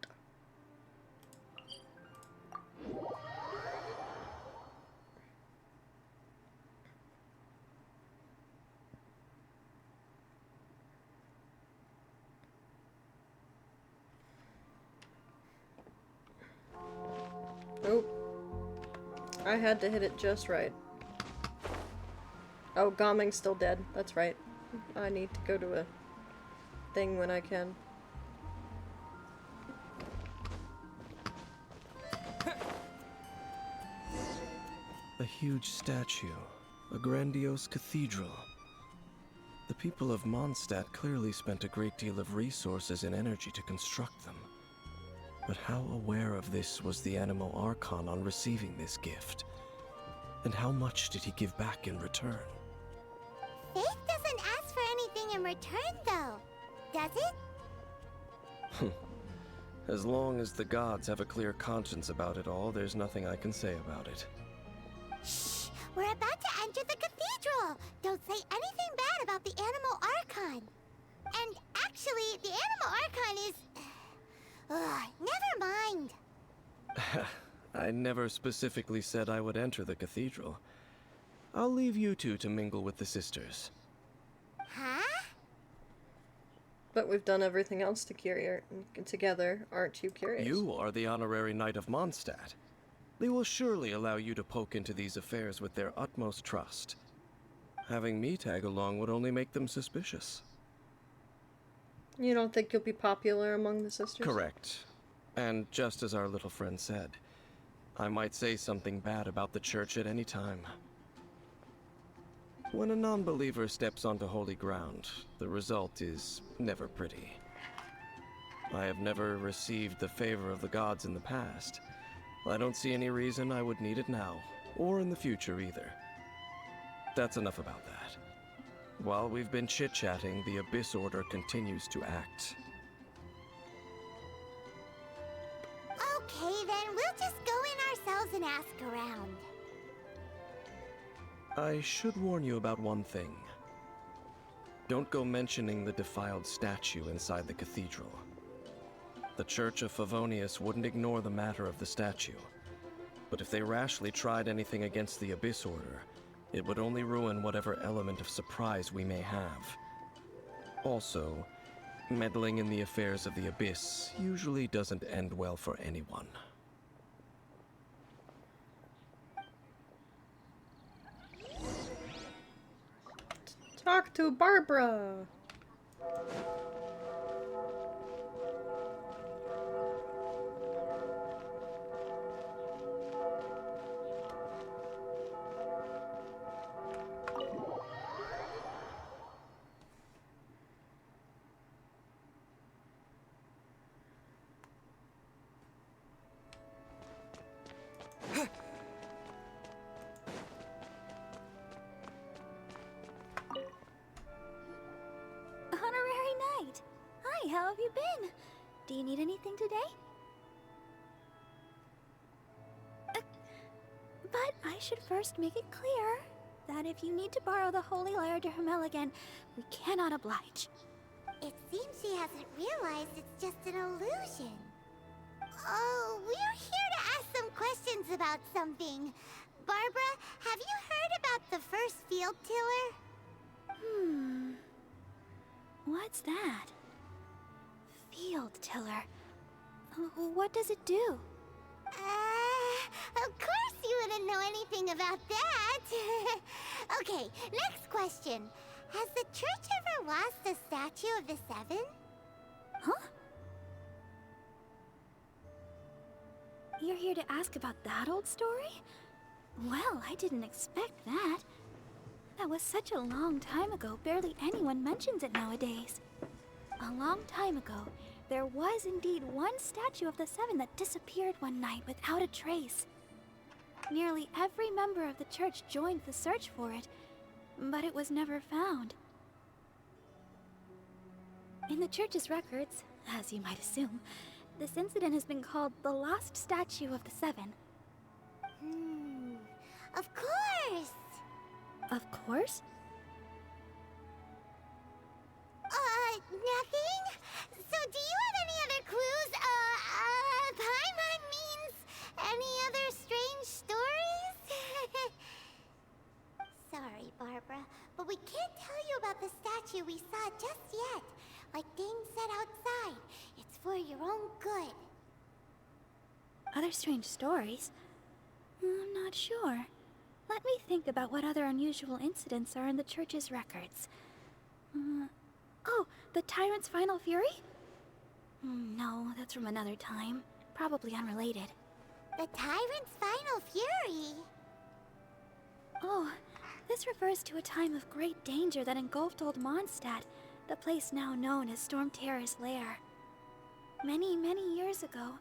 [SPEAKER 1] Nope. I had to hit it just right. Oh, Goming's still dead. That's right. I need to go to a thing when I can.
[SPEAKER 8] A huge statue. A grandiose cathedral. The people of Mondstadt clearly spent a great deal of resources and energy to construct them. But how aware of this was the Anima Archon on receiving this gift? And how much did he give back in return?
[SPEAKER 3] Faith doesn't ask for anything in return, though. Does it?
[SPEAKER 8] As long as the gods have a clear conscience about it all, there's nothing I can say about it.
[SPEAKER 3] Shh! We're about to enter the cathedral! Don't say anything bad about the Animal Archon. And actually, the Animal Archon is... never mind.
[SPEAKER 8] I never specifically said I would enter the cathedral. I'll leave you two to mingle with the sisters.
[SPEAKER 3] Huh?
[SPEAKER 1] But we've done everything else together. Aren't you curious?
[SPEAKER 8] You are the honorary knight of Mondstadt. They will surely allow you to poke into these affairs with their utmost trust. Having me tag along would only make them suspicious.
[SPEAKER 1] You don't think you'll be popular among the sisters?
[SPEAKER 8] Correct. And just as our little friend said, I might say something bad about the church at any time. When a non-believer steps onto holy ground, the result is never pretty. I have never received the favor of the gods in the past. I don't see any reason I would need it now, or in the future either. That's enough about that. While we've been chit-chatting, the Abyss Order continues to act.
[SPEAKER 3] Okay, then we'll just go in ourselves and ask around.
[SPEAKER 8] I should warn you about one thing. Don't go mentioning the defiled statue inside the cathedral. The Church of Favonius wouldn't ignore the matter of the statue. But if they rashly tried anything against the Abyss Order, it would only ruin whatever element of surprise we may have. Also, meddling in the affairs of the Abyss usually doesn't end well for anyone.
[SPEAKER 1] Talk to Barbara!
[SPEAKER 2] How have you been? Do you need anything today? But I should first make it clear that if you need to borrow the Holy Lyre to Hermel again, we cannot oblige.
[SPEAKER 3] It seems she hasn't realized it's just an illusion. Oh, we're here to ask some questions about something. Barbara, have you heard about the first field tiller?
[SPEAKER 2] What's that? Field tiller. What does it do?
[SPEAKER 3] Of course you wouldn't know anything about that. Okay, next question. Has the church ever lost a statue of the Seven?
[SPEAKER 2] Huh? You're here to ask about that old story? Well, I didn't expect that. That was such a long time ago, barely anyone mentions it nowadays. A long time ago, there was indeed one statue of the Seven that disappeared one night without a trace. Nearly every member of the church joined the search for it, but it was never found. In the church's records, as you might assume, this incident has been called the Lost Statue of the Seven.
[SPEAKER 3] Of course!
[SPEAKER 2] Of course?
[SPEAKER 3] Nothing? So do you have any other clues? Paimon means any other strange stories? Sorry, Barbara, but we can't tell you about the statue we saw just yet. Like Dane said outside, it's for your own good.
[SPEAKER 2] Other strange stories? I'm not sure. Let me think about what other unusual incidents are in the church's records. Oh, the Tyrant's Final Fury? No, that's from another time. Probably unrelated.
[SPEAKER 3] The Tyrant's Final Fury?
[SPEAKER 2] Oh, this refers to a time of great danger that engulfed Old Mondstadt, the place now known as Storm Terror's lair. Many, many years ago,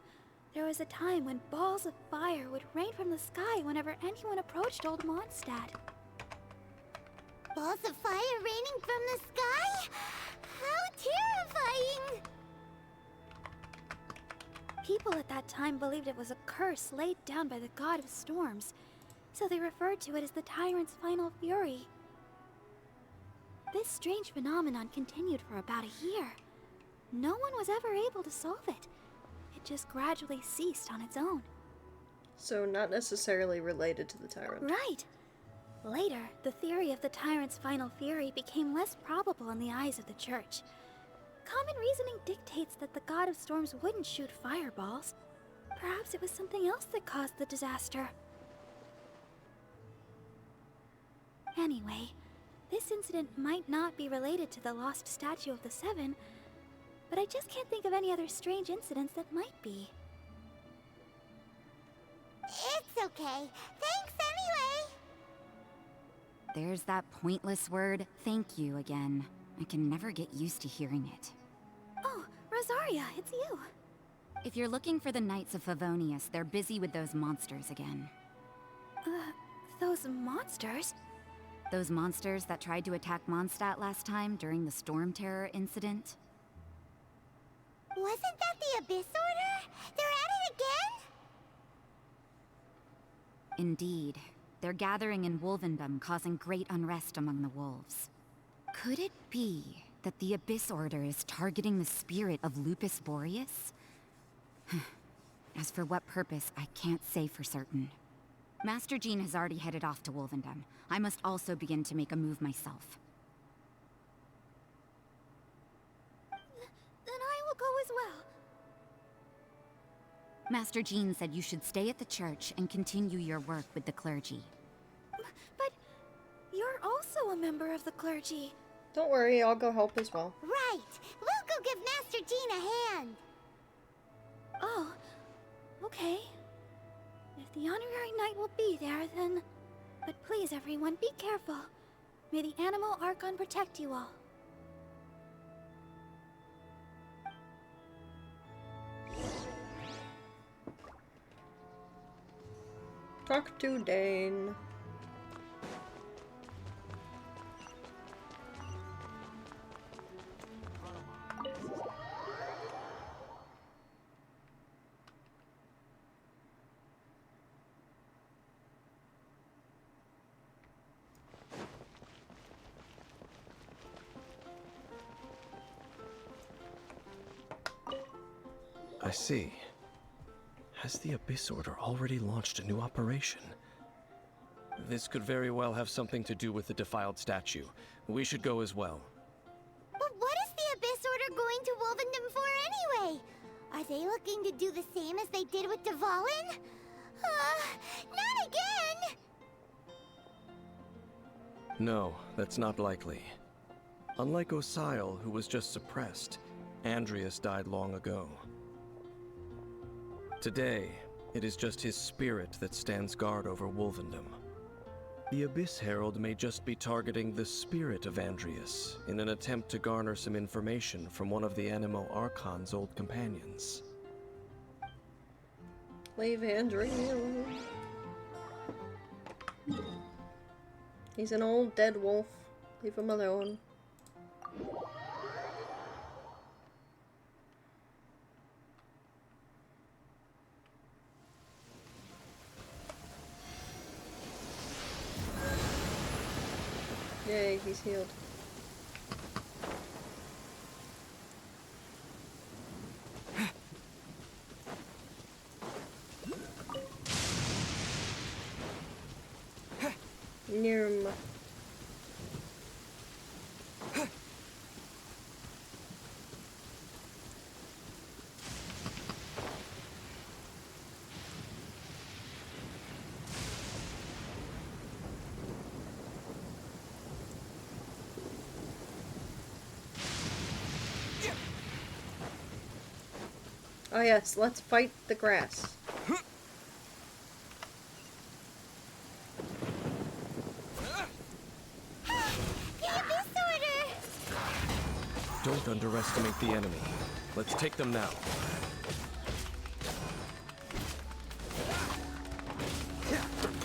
[SPEAKER 12] There was a time when balls of fire would rain from the sky whenever anyone approached Old Mondstadt.
[SPEAKER 3] Balls of fire raining from the sky? How terrifying!
[SPEAKER 12] People at that time believed it was a curse laid down by the god of storms, so they referred to it as the tyrant's final fury. This strange phenomenon continued for about a year. No one was ever able to solve it. It just gradually ceased on its own.
[SPEAKER 1] So not necessarily related to the tyrant.
[SPEAKER 12] Right. Later, the theory of the tyrant's final fury became less probable in the eyes of the church. Common reasoning dictates that the god of storms wouldn't shoot fireballs. Perhaps it was something else that caused the disaster. Anyway, this incident might not be related to the lost statue of the Seven, but I just can't think of any other strange incidents that might be.
[SPEAKER 3] It's okay. Thanks anyway.
[SPEAKER 13] There's that pointless word, thank you, again. I can never get used to hearing it.
[SPEAKER 12] Oh, Rosaria, it's you.
[SPEAKER 13] If you're looking for the Knights of Favonius, they're busy with those monsters again.
[SPEAKER 12] Those monsters?
[SPEAKER 13] Those monsters that tried to attack Mondstadt last time during the Storm Terror incident?
[SPEAKER 3] Wasn't that the Abyss Order? They're at it again?
[SPEAKER 13] Indeed. They're gathering in Wolvendom, causing great unrest among the wolves. Could it be that the Abyss Order is targeting the spirit of Lupus Boreas? As for what purpose, I can't say for certain. Master Jean has already headed off to Wolvendom. I must also begin to make a move myself.
[SPEAKER 12] Then I will go as well.
[SPEAKER 13] Master Jean said you should stay at the church and continue your work with the clergy.
[SPEAKER 12] But you're also a member of the clergy.
[SPEAKER 1] Don't worry, I'll go help as well.
[SPEAKER 3] Right. We'll go give Master Jean a hand.
[SPEAKER 12] Oh, okay. If the honorary knight will be there, then... But please, everyone, be careful. May the Animal Archon protect you all.
[SPEAKER 1] Talk to Dane.
[SPEAKER 8] I see. Has the Abyss Order already launched a new operation? This could very well have something to do with the defiled statue. We should go as well.
[SPEAKER 3] But what is the Abyss Order going to Wolvendom for anyway? Are they looking to do the same as they did with Dvalin? Not again!
[SPEAKER 8] No, that's not likely. Unlike Osile, who was just suppressed, Andreas died long ago. Today, it is just his spirit that stands guard over Wolvendom. The Abyss Herald may just be targeting the spirit of Andreas in an attempt to garner some information from one of the Animo Archon's old companions.
[SPEAKER 1] Leave Andrew. He's an old dead wolf. Leave him alone. Yay, he's healed. Nirm. Oh yes, let's fight the grass.
[SPEAKER 3] The Abyss Order!
[SPEAKER 8] Don't underestimate the enemy. Let's take them now.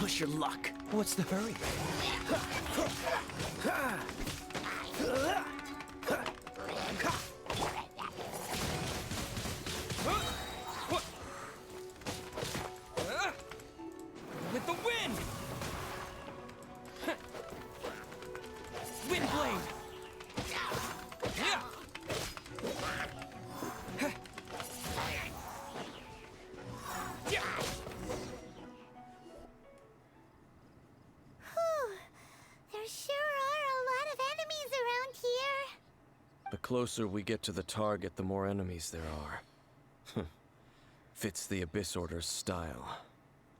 [SPEAKER 14] push your luck.
[SPEAKER 8] What's the hurry?
[SPEAKER 14] With the wind! Wind blade!
[SPEAKER 3] There sure are a lot of enemies around here.
[SPEAKER 8] The closer we get to the target, the more enemies there are. Fits the Abyss Order's style.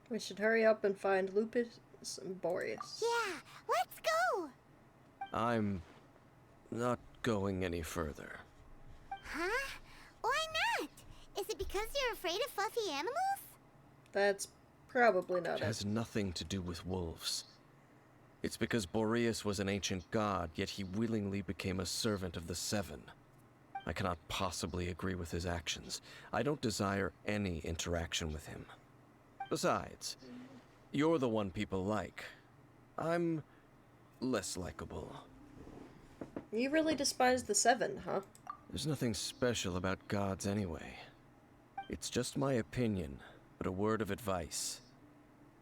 [SPEAKER 1] We should hurry up and find Lupus and Boreas.
[SPEAKER 3] Yeah, let's go!
[SPEAKER 8] I'm not going any further.
[SPEAKER 3] Huh? Why not? Is it because you're afraid of fluffy animals?
[SPEAKER 1] That's probably not
[SPEAKER 8] It has nothing to do with wolves. It's because Boreas was an ancient god, yet he willingly became a servant of the Seven. I cannot possibly agree with his actions. I don't desire any interaction with him. Besides, you're the one people like. I'm less likable.
[SPEAKER 1] You really despise the Seven, huh?
[SPEAKER 8] There's nothing special about gods anyway. It's just my opinion, but a word of advice.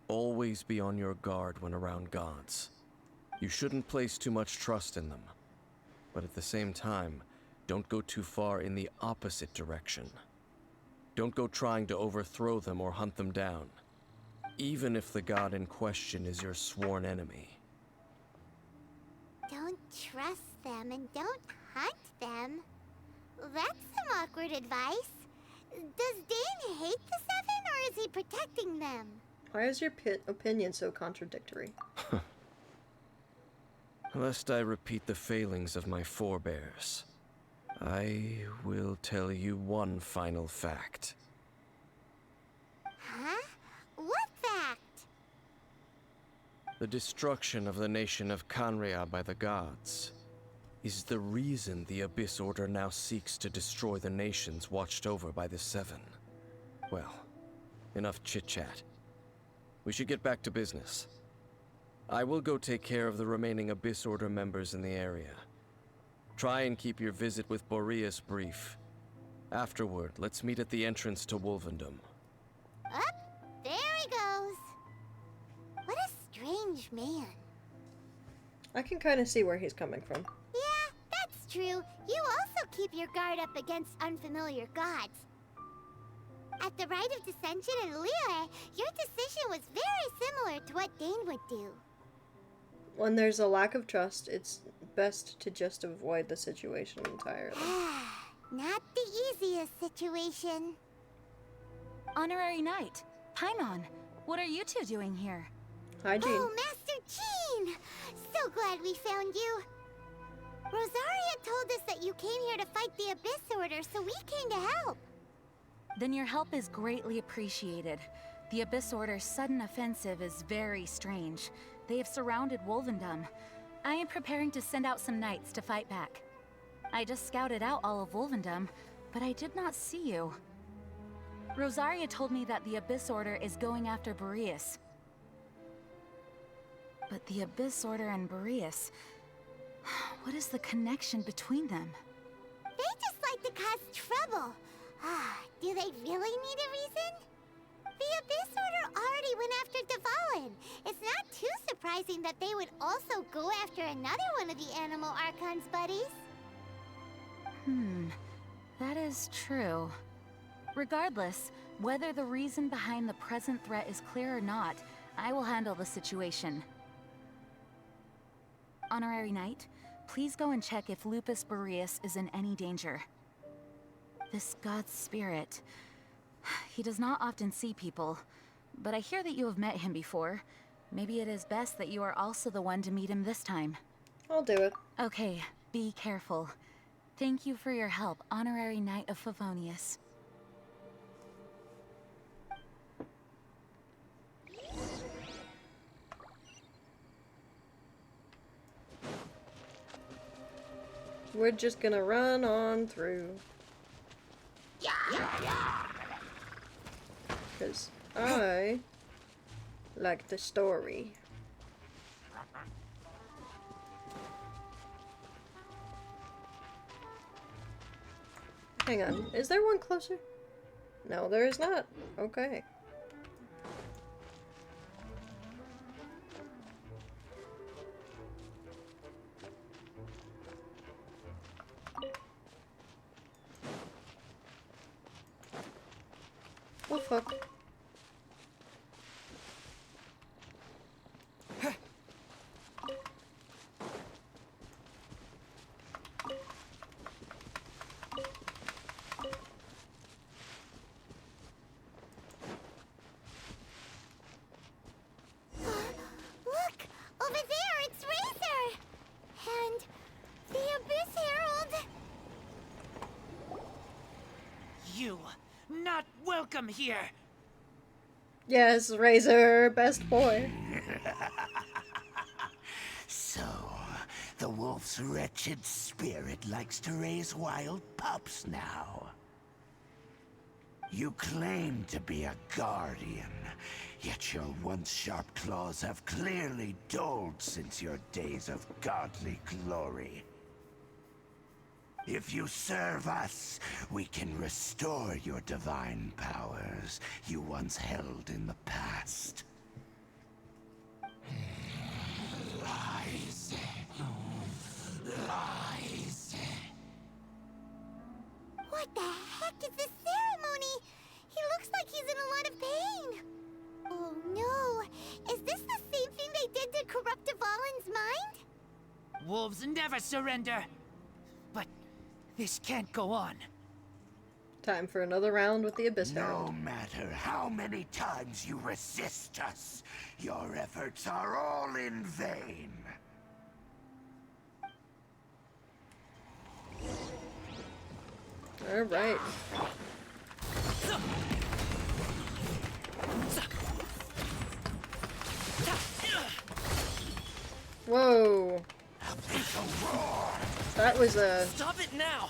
[SPEAKER 8] Always be on your guard when around gods. You shouldn't place too much trust in them. But at the same time, don't go too far in the opposite direction. Don't go trying to overthrow them or hunt them down, even if the god in question is your sworn enemy.
[SPEAKER 3] Don't trust them and don't hunt them. That's some awkward advice. Does Dane hate the Seven, or is he protecting them?
[SPEAKER 1] Why is your opinion so contradictory?
[SPEAKER 8] Lest I repeat the failings of my forebears, I will tell you one final fact.
[SPEAKER 3] Huh? What fact?
[SPEAKER 8] The destruction of the nation of Canria by the gods is the reason the Abyss Order now seeks to destroy the nations watched over by the Seven. Well, enough chit-chat. We should get back to business. I will go take care of the remaining Abyss Order members in the area. Try and keep your visit with Boreas brief. Afterward, let's meet at the entrance to Wolvendom.
[SPEAKER 3] Up, there he goes. What a strange man.
[SPEAKER 1] I can kind of see where he's coming from.
[SPEAKER 3] Yeah, that's true. You also keep your guard up against unfamiliar gods. At the Rite of Dissension in Liyue, your decision was very similar to what Dane would do.
[SPEAKER 1] When there's a lack of trust, it's best to just avoid the situation entirely.
[SPEAKER 3] Not the easiest situation.
[SPEAKER 2] Honorary Knight, Paimon, what are you two doing here?
[SPEAKER 1] Hi, Jean.
[SPEAKER 3] Oh, Master Jean! So glad we found you. Rosaria told us that you came here to fight the Abyss Order, so we came to help.
[SPEAKER 2] Then your help is greatly appreciated. The Abyss Order's sudden offensive is very strange. They have surrounded Wolvendom. I am preparing to send out some knights to fight back. I just scouted out all of Wolvendom, but I did not see you. Rosaria told me that the Abyss Order is going after Boreas. But the Abyss Order and Boreas... what is the connection between them?
[SPEAKER 3] They just like to cause trouble. Do they really need a reason? The Abyss Order already went after Dvalin. It's not too surprising that they would also go after another one of the Animal Archon's buddies.
[SPEAKER 2] That is true. Regardless, whether the reason behind the present threat is clear or not, I will handle the situation. Honorary Knight, please go and check if Lupus Boreas is in any danger. This god's spirit... he does not often see people, but I hear that you have met him before. Maybe it is best that you are also the one to meet him this time.
[SPEAKER 1] I'll do it.
[SPEAKER 2] Okay, be careful. Thank you for your help, Honorary Knight of Favonius.
[SPEAKER 1] We're just gonna run on through. Because I like the story. Hang on, is there one closer? No, there is not. Okay. Oh fuck.
[SPEAKER 3] Look! Over there, it's Razor! And the Abyss Herald!
[SPEAKER 14] You, not welcome here!
[SPEAKER 1] Yes, Razor, best boy.
[SPEAKER 11] So, the wolf's wretched spirit likes to raise wild pups now. You claim to be a guardian, yet your once sharp claws have clearly dulled since your days of godly glory. If you serve us, we can restore your divine powers you once held in the past. Lies. Lies.
[SPEAKER 3] What the heck is this ceremony? He looks like he's in a lot of pain. Oh no, is this the same thing they did to corrupt Dvalin's mind?
[SPEAKER 14] Wolves never surrender! But this can't go on.
[SPEAKER 1] Time for another round with the Abyss
[SPEAKER 11] No
[SPEAKER 1] Herald.
[SPEAKER 11] matter how many times you resist us, your efforts are all in vain.
[SPEAKER 1] Alright. Whoa. That was a...
[SPEAKER 14] Stop it now!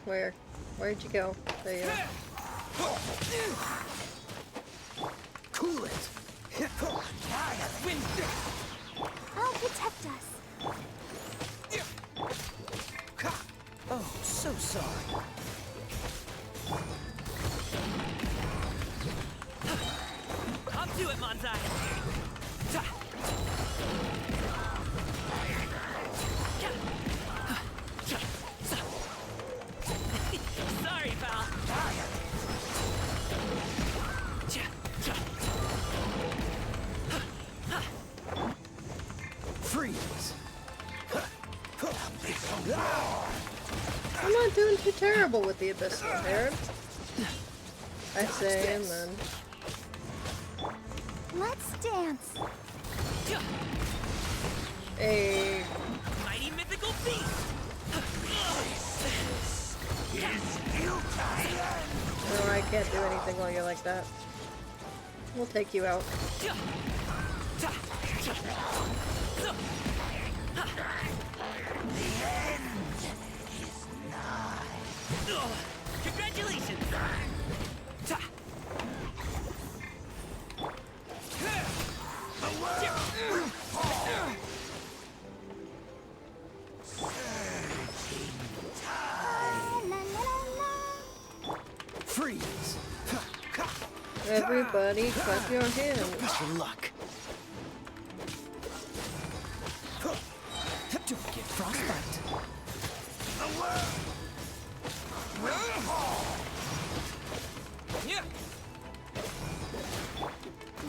[SPEAKER 1] Where? Where'd you go? There you go.
[SPEAKER 14] Cool it! Wind!
[SPEAKER 12] I'll protect us.
[SPEAKER 14] Oh, so sorry. Up to it, Manzai! Sorry, pal. Freeze!
[SPEAKER 1] I'm not doing too terrible with the Abyss Herald. I say, and then...
[SPEAKER 12] Let's dance.
[SPEAKER 1] Hey.
[SPEAKER 14] Mighty mythical beast!
[SPEAKER 1] No, I can't do anything while you're like that. We'll take you out.
[SPEAKER 14] Congratulations! Freeze!
[SPEAKER 1] Everybody clap your hands.
[SPEAKER 14] Push your luck. Don't get frostbite.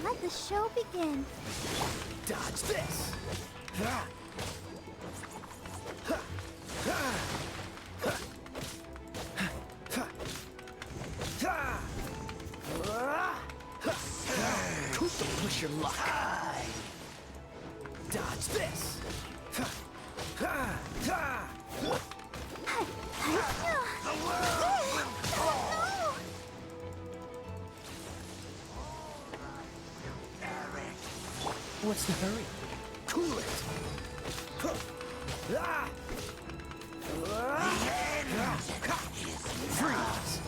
[SPEAKER 12] Let the show begin.
[SPEAKER 14] Dodge this. Don't push your luck. Dodge this. What's the hurry? Cool it. Freeze.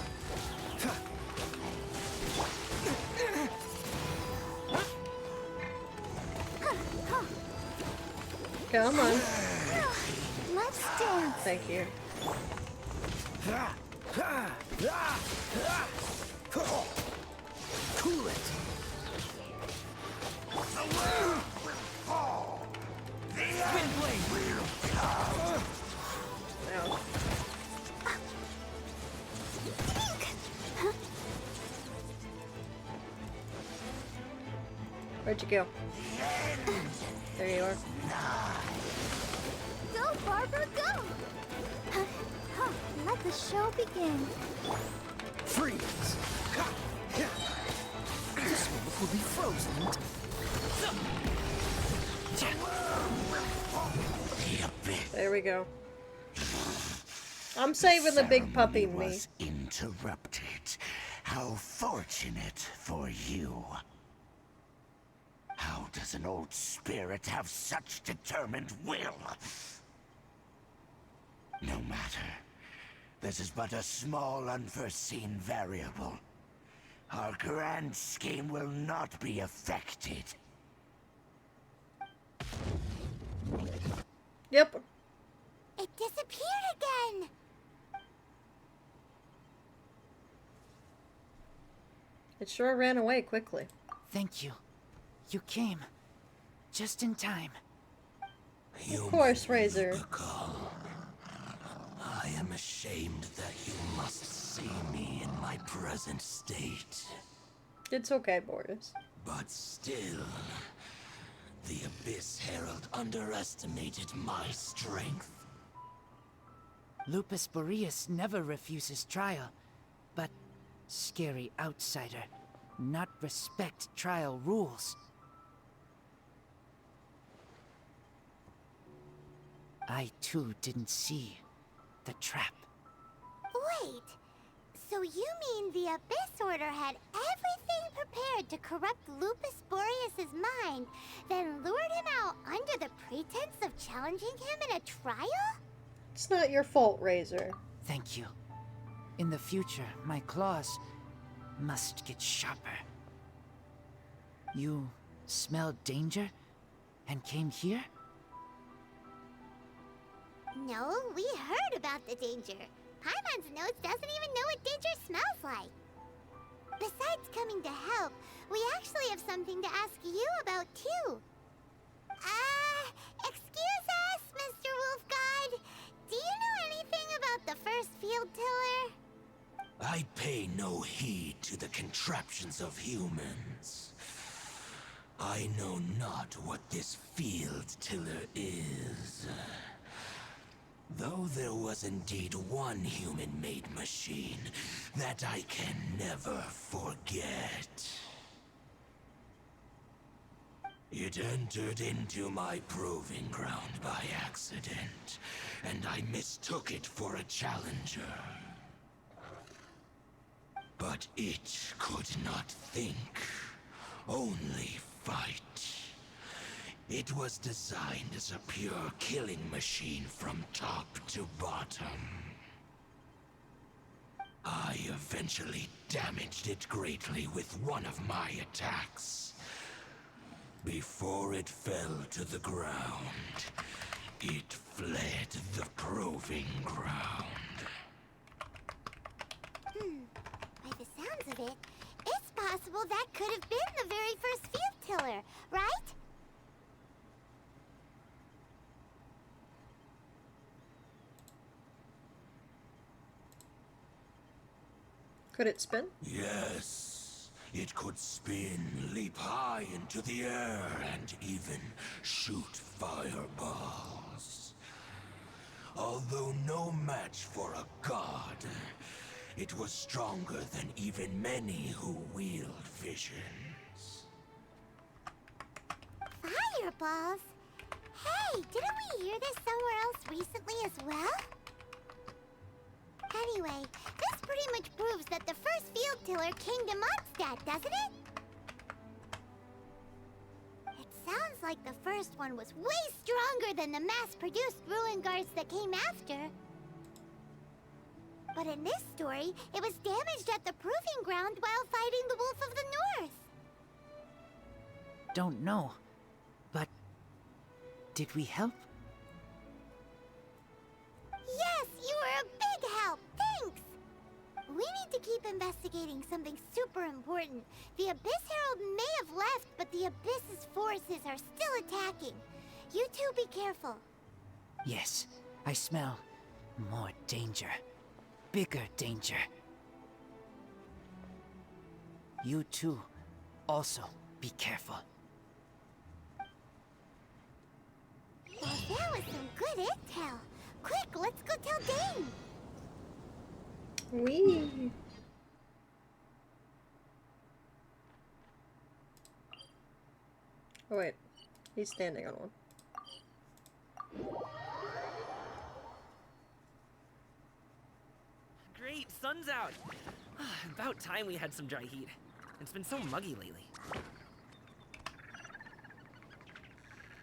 [SPEAKER 1] Come on.
[SPEAKER 12] Let's dance.
[SPEAKER 1] Thank you.
[SPEAKER 11] Cool it.
[SPEAKER 14] Wind blade.
[SPEAKER 1] Ow. Where'd you go? There you are.
[SPEAKER 12] Go, Barbara, go! Let the show begin.
[SPEAKER 11] Freeze. This one will be frozen.
[SPEAKER 1] There we go. I'm saving the big puppy me.
[SPEAKER 11] Was interrupted. How fortunate for you. How does an old spirit have such determined will? No matter. This is but a small unforeseen variable. Our grand scheme will not be affected.
[SPEAKER 1] Yep.
[SPEAKER 3] It disappeared again!
[SPEAKER 1] It sure ran away quickly.
[SPEAKER 14] Thank you. You came. Just in time.
[SPEAKER 1] Of course, Razor.
[SPEAKER 11] I am ashamed that you must see me in my present state.
[SPEAKER 1] It's okay, Boris.
[SPEAKER 11] But still, the Abyss Herald underestimated my strength.
[SPEAKER 14] Lupus Boreas never refuses trial, but scary outsider, not respect trial rules. I too didn't see the trap.
[SPEAKER 3] Wait, so you mean the Abyss Order had everything prepared to corrupt Lupus Boreas' mind, then lured him out under the pretense of challenging him in a trial?
[SPEAKER 1] It's not your fault, Razor.
[SPEAKER 14] Thank you. In the future, my claws must get sharper. You smelled danger and came here?
[SPEAKER 3] No, we heard about the danger. Paimon's nose doesn't even know what danger smells like. Besides coming to help, we actually have something to ask you about too. Excuse us, Mr. Wolf God. Do you know anything about the first field tiller?
[SPEAKER 11] I pay no heed to the contraptions of humans. I know not what this field tiller is. Though there was indeed one human-made machine that I can never forget. It entered into my proving ground by accident, and I mistook it for a challenger. But it could not think, only fight. It was designed as a pure killing machine from top to bottom. I eventually damaged it greatly with one of my attacks. Before it fell to the ground, it fled the proving ground.
[SPEAKER 3] By the sounds of it, it's possible that could have been the very first field tiller, right?
[SPEAKER 1] Could it spin?
[SPEAKER 11] Yes, it could spin, leap high into the air, and even shoot fireballs. Although no match for a god, it was stronger than even many who wield visions.
[SPEAKER 3] Fireballs? Hey, didn't we hear this somewhere else recently as well? Anyway, this pretty much proves that the first field tiller came to Mondstadt, doesn't it? It sounds like the first one was way stronger than the mass-produced ruin guards that came after. But in this story, it was damaged at the proving ground while fighting the Wolf of the North.
[SPEAKER 14] Don't know, but Did we help?
[SPEAKER 3] Yes, you were a big help. Thanks. We need to keep investigating something super important. The Abyss Herald may have left, but the Abyss's forces are still attacking. You two be careful.
[SPEAKER 14] Yes, I smell more danger. Bigger danger. You too, also be careful.
[SPEAKER 3] Well, that was some good intel. Quick, let's go tell Dane.
[SPEAKER 1] Wee. Oh wait, he's standing on one.
[SPEAKER 6] Great, sun's out. About time we had some dry heat. It's been so muggy lately.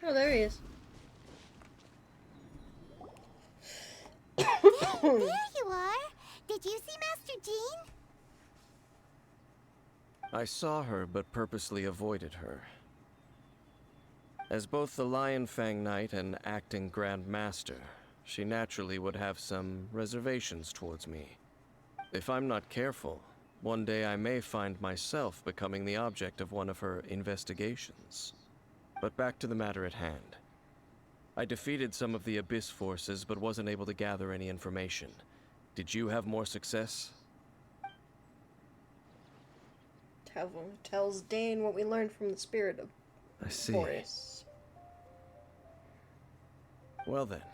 [SPEAKER 1] Oh, there he is.
[SPEAKER 3] There you are. Did you see Master Jean?
[SPEAKER 8] I saw her, but purposely avoided her. As both the Lion Fang Knight and acting Grand Master, she naturally would have some reservations towards me. If I'm not careful, one day I may find myself becoming the object of one of her investigations. But back to the matter at hand. I defeated some of the Abyss forces, but wasn't able to gather any information. Did you have more success?
[SPEAKER 1] Tells Dane what we learned from the spirit of
[SPEAKER 8] I see.
[SPEAKER 1] Boreas.
[SPEAKER 8] Well then,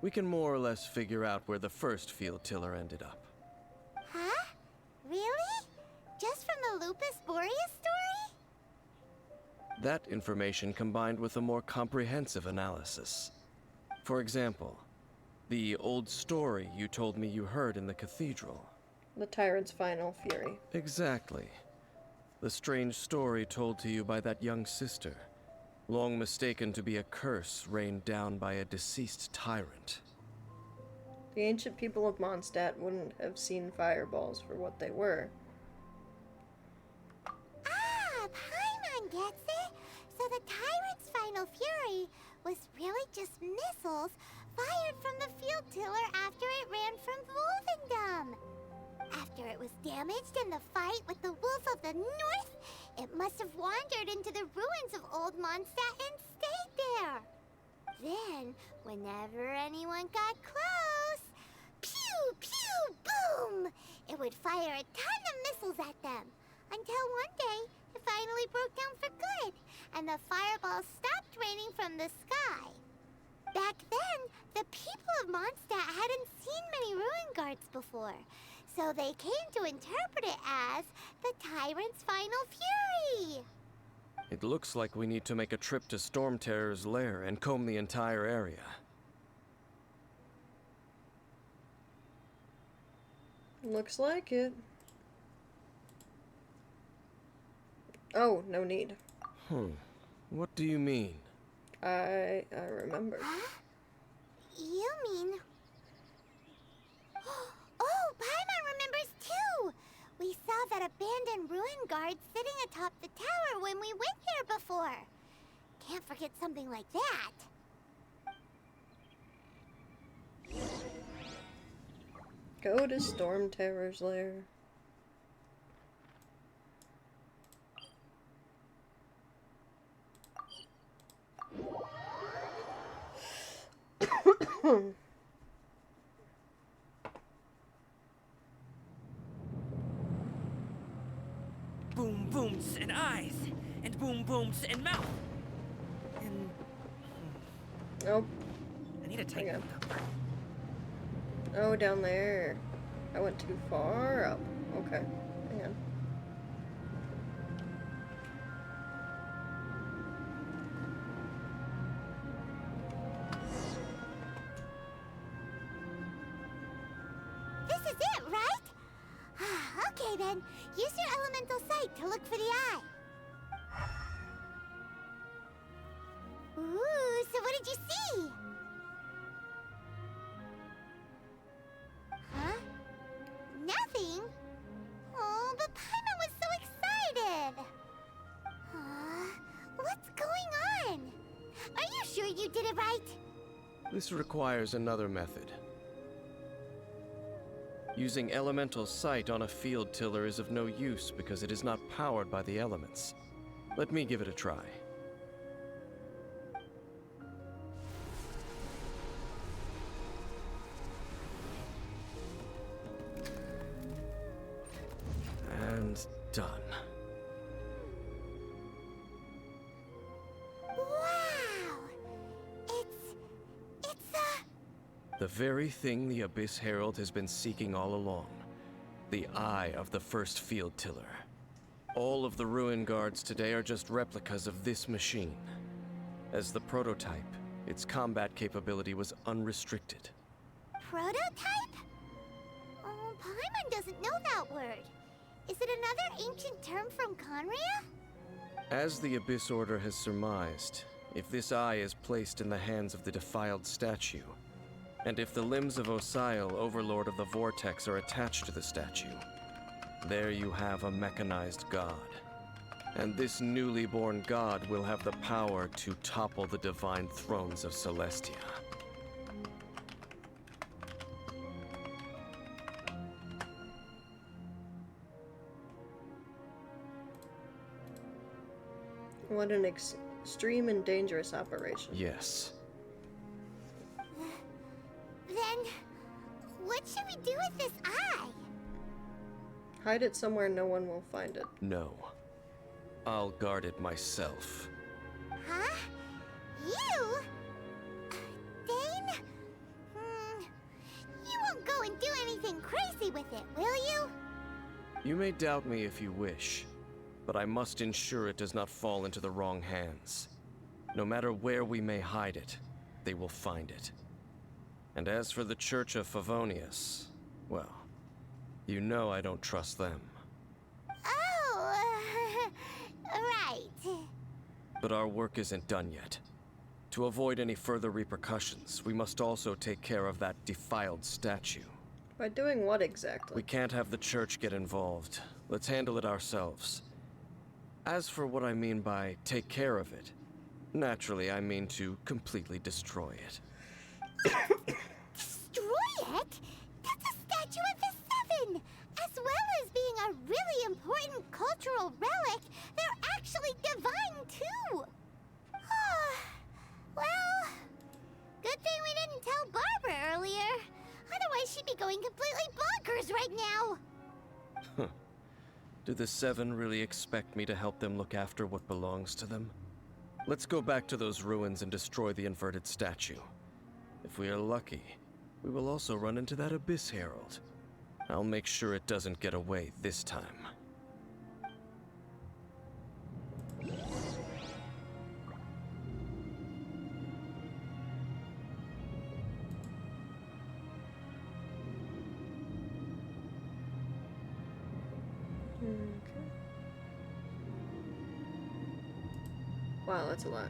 [SPEAKER 8] we can more or less figure out where the first field tiller ended up.
[SPEAKER 3] Huh? Really? Just from the Lupus Boreas story?
[SPEAKER 8] That information combined with a more comprehensive analysis. For example, the old story you told me you heard in the cathedral.
[SPEAKER 1] The Tyrant's final fury.
[SPEAKER 8] Exactly. The strange story told to you by that young sister, long mistaken to be a curse rained down by a deceased tyrant.
[SPEAKER 1] The ancient people of Mondstadt wouldn't have seen fireballs for what they were.
[SPEAKER 3] Ah, Paimon gets it. So the Tyrant's final fury was really just missiles fired from the field tiller after it ran from Wolvendom. After it was damaged in the fight with the Wolf of the North, it must have wandered into the ruins of Old Mondstadt and stayed there. Then, whenever anyone got close, pew, pew, boom! It would fire a ton of missiles at them. Until one day, it finally broke down for good, and the fireballs stopped raining from the sky. Back then, the people of Mondstadt hadn't seen many ruin guards before, so they came to interpret it as the Tyrant's final fury.
[SPEAKER 8] It looks like we need to make a trip to Storm Terror's lair and comb the entire area.
[SPEAKER 1] Looks like it. Oh, no need.
[SPEAKER 8] What do you mean?
[SPEAKER 1] I remember.
[SPEAKER 3] Huh? You mean... Oh, Paimon remembers too! We saw that abandoned ruin guard sitting atop the tower when we went here before. Can't forget something like that.
[SPEAKER 1] Go to Storm Terror's lair.
[SPEAKER 6] Boom booms and eyes, and boom booms and mouth. And
[SPEAKER 1] Nope.
[SPEAKER 6] I need a tank.
[SPEAKER 1] Hang on. Oh, down there. I went too far up. Okay. Hang on.
[SPEAKER 3] This is it, right? Okay then, use your elemental sight to look for the eye. Ooh, so what did you see? Huh? Nothing? Oh, but Paimon was so excited. What's going on? Are you sure you it right?
[SPEAKER 8] This requires another method. Using elemental sight on a field tiller is of no use because it is not powered by the elements. Let me give it a try. And done.
[SPEAKER 3] Wow! It's
[SPEAKER 8] The very thing the Abyss Herald has been seeking all along. The eye of the first field tiller. All of the ruin guards today are just replicas of this machine. As the prototype, its combat capability was unrestricted.
[SPEAKER 3] prototype? Oh, Paimon doesn't know that word. Is it another ancient term from Conria?
[SPEAKER 8] As the Abyss Order has surmised, if this eye is placed in the hands of the defiled statue, and if the limbs of Osiel, Overlord of the Vortex, are attached to the statue, there you have a mechanized god. And this newly born god will have the power to topple the divine thrones of Celestia.
[SPEAKER 1] What an extreme and dangerous operation.
[SPEAKER 8] Yes.
[SPEAKER 3] Then, what should we do with this eye?
[SPEAKER 1] Hide it somewhere no one will find it.
[SPEAKER 8] No. I'll guard it myself.
[SPEAKER 3] Huh? You? Dane? You won't go and do anything crazy with it, will you?
[SPEAKER 8] You may doubt me if you wish, but I must ensure it does not fall into the wrong hands. No matter where we may hide it, they will find it. And as for the Church of Favonius, well, you know I don't trust them.
[SPEAKER 3] Oh, right.
[SPEAKER 8] But our work isn't done yet. To avoid any further repercussions, we must also take care of that defiled statue.
[SPEAKER 1] By doing what exactly?
[SPEAKER 8] We can't have the church get involved. Let's handle it ourselves. As for what I mean by take care of it, naturally I mean to completely destroy it.
[SPEAKER 3] Destroy it? That's a statue of the Seven! As well as being a really important cultural relic, they're actually divine too! Well, good thing we didn't tell Barbara earlier. Otherwise she'd be going completely bonkers right now!
[SPEAKER 8] Do the Seven really expect me to help them look after what belongs to them? Let's go back to those ruins and destroy the inverted statue. If we are lucky, we will also run into that Abyss Herald. I'll make sure it doesn't get away this time.
[SPEAKER 1] Okay. Wow, that's a lot.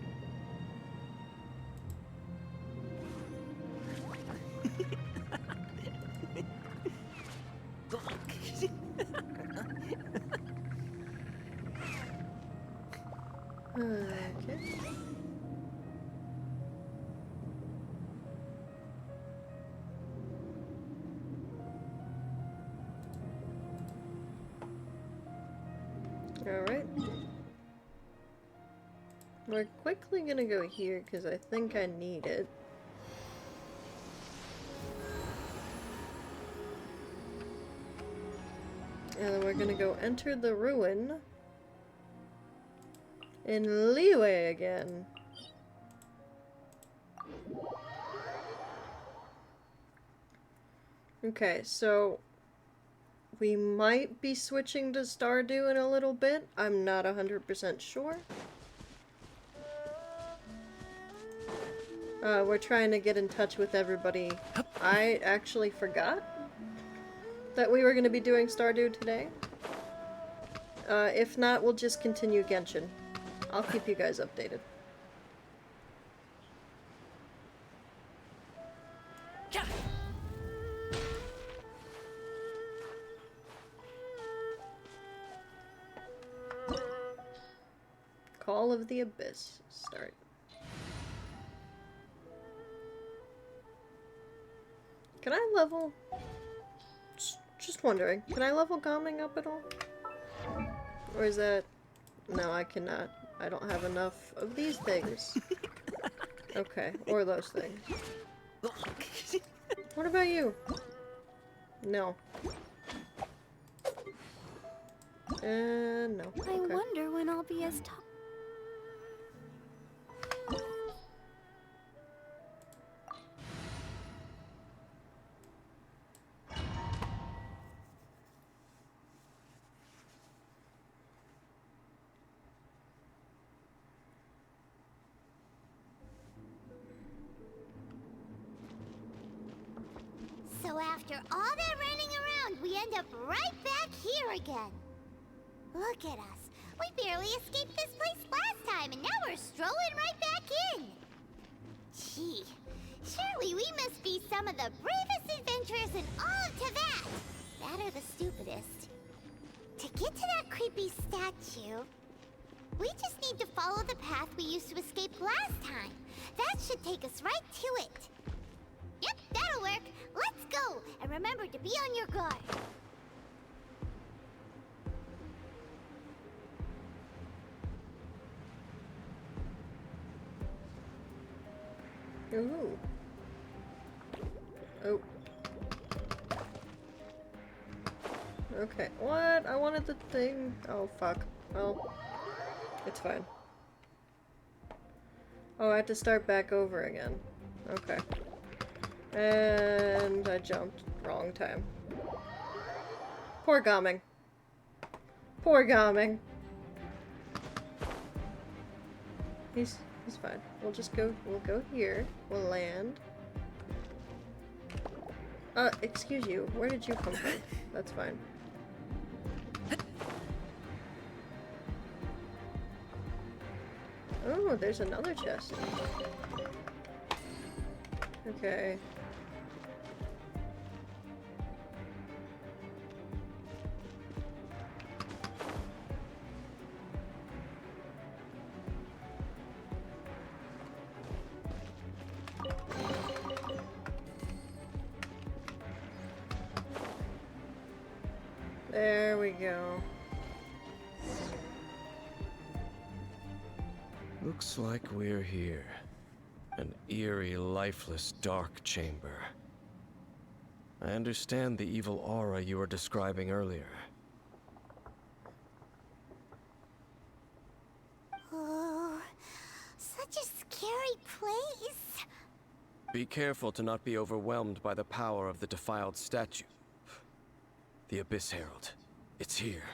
[SPEAKER 1] Okay. Alright. We're quickly gonna go here because I think I need it. And then we're gonna go enter the ruin in Leeway again. Okay, so we might be switching to Stardew in a little bit. I'm not 100% sure. We're trying to get in touch with everybody. I actually forgot that we were going to be doing Stardew today. If not, we'll just continue Genshin. I'll keep you guys updated. Call of the Abyss. Start. level... Just wondering, can I level Gaming up at all? Or is that... No, I cannot. I don't have enough of these things. Okay, or those things. What about you? No. No. Okay.
[SPEAKER 12] I wonder when I'll be as tall.
[SPEAKER 3] So after all that running around, we end up right back here again. Look at us. We barely escaped this place last time, and now we're strolling right back in. Gee, surely we must be some of the bravest adventurers in all of Teyvat. That or the stupidest. To get to that creepy statue, we just need to follow the path we used to escape last time. That should take us right to it. Yep, that'll work. Let's go, and remember to be on your guard.
[SPEAKER 1] Ooh. Oh. Okay. What? I wanted the thing. Oh, fuck. Well, it's fine. Oh, I have to start back over again. Okay. And I jumped. Wrong time. Poor Gaming. Poor Gaming. He's fine. We'll just go, we'll go here. We'll land. Excuse you. Where did you come from? That's fine. Oh, there's another chest. Okay. There we go.
[SPEAKER 8] Looks like we're here. An eerie, lifeless, dark chamber. I understand the evil aura you were describing earlier.
[SPEAKER 3] Oh, such a scary place.
[SPEAKER 8] Be careful to not be overwhelmed by the power of the defiled statue. The Abyss Herald. It's here.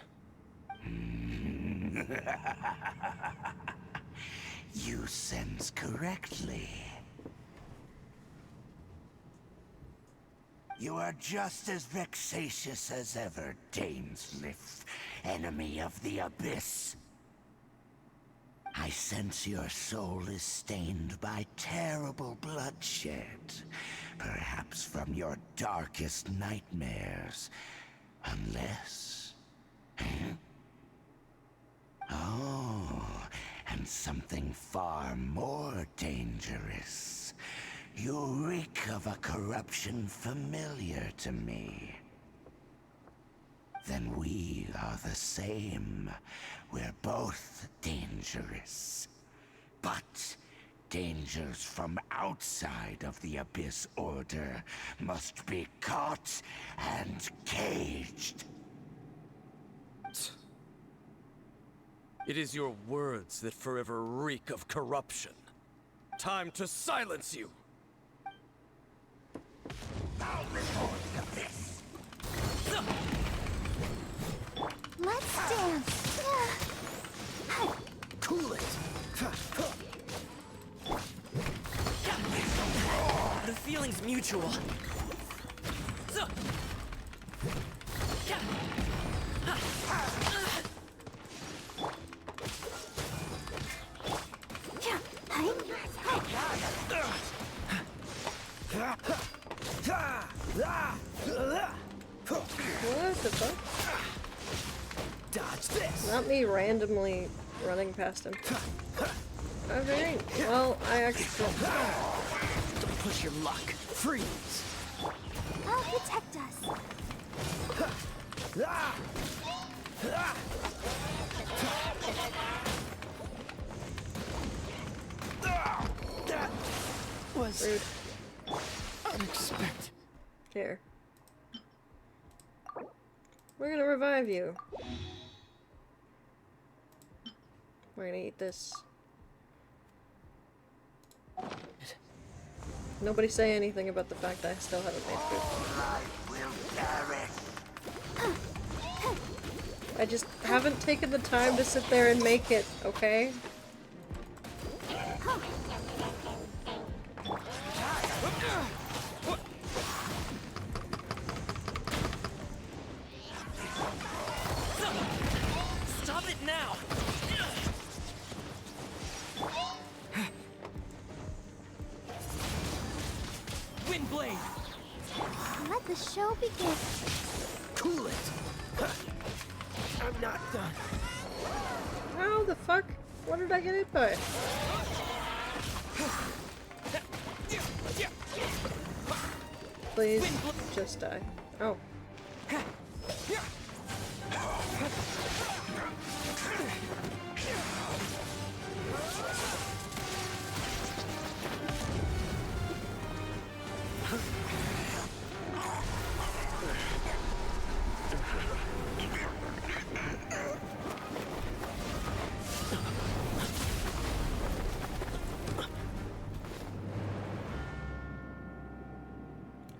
[SPEAKER 11] You sense correctly. You are just as vexatious as ever, Dainsliff, enemy of the Abyss. I sense your soul is stained by terrible bloodshed, perhaps from your darkest nightmares. Unless... Oh, and something far more dangerous. You reek of a corruption familiar to me. Then we are the same. We're both dangerous. But dangers from outside of the Abyss Order must be caught and caged.
[SPEAKER 8] It is your words that forever reek of corruption. Time to silence you!
[SPEAKER 11] I'll report the Abyss.
[SPEAKER 12] Let's dance.
[SPEAKER 14] Cool it.
[SPEAKER 6] The feeling's mutual.
[SPEAKER 1] What the fuck?
[SPEAKER 14] Dodge this.
[SPEAKER 1] Not me randomly running past him. Okay, well, I actually...
[SPEAKER 14] Don't push your luck. Freeze.
[SPEAKER 12] Oh, Protect us.
[SPEAKER 14] That was
[SPEAKER 1] Rude.
[SPEAKER 14] unexpected.
[SPEAKER 1] Here. We're gonna revive you. We're gonna eat this. Nobody say anything about the fact that I still haven't made food. I just haven't taken the time to sit there and make it, okay?
[SPEAKER 6] Stop it now! Windblade!
[SPEAKER 12] Let the show begin.
[SPEAKER 14] Cool it. I'm not done.
[SPEAKER 1] How the fuck? What did I get hit by? Please, just die. Oh.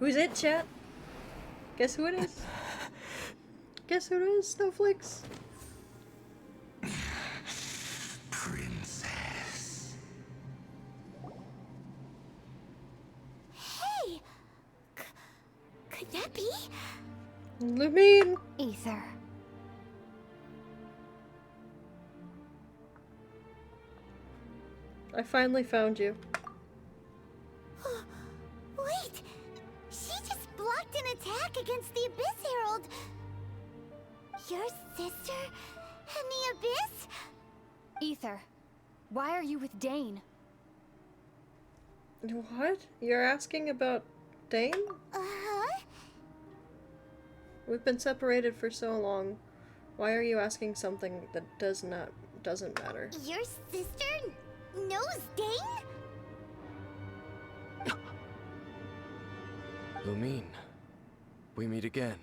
[SPEAKER 1] Who's it, chat? Guess who it is? Guess who it is, Snowflakes?
[SPEAKER 11] Princess.
[SPEAKER 3] Hey! Could that be?
[SPEAKER 1] Lumine!
[SPEAKER 12] Ether.
[SPEAKER 1] I finally found you.
[SPEAKER 3] Wait! She just blocked an attack against the Abyss Herald! Your sister and the Abyss?
[SPEAKER 12] Ether. Why are you with Dane?
[SPEAKER 1] What? You're asking about Dane?
[SPEAKER 3] Uh-huh.
[SPEAKER 1] We've been separated for so long. Why are you asking something that doesn't matter?
[SPEAKER 3] Your sister knows Dane?
[SPEAKER 8] Lumine, we meet again.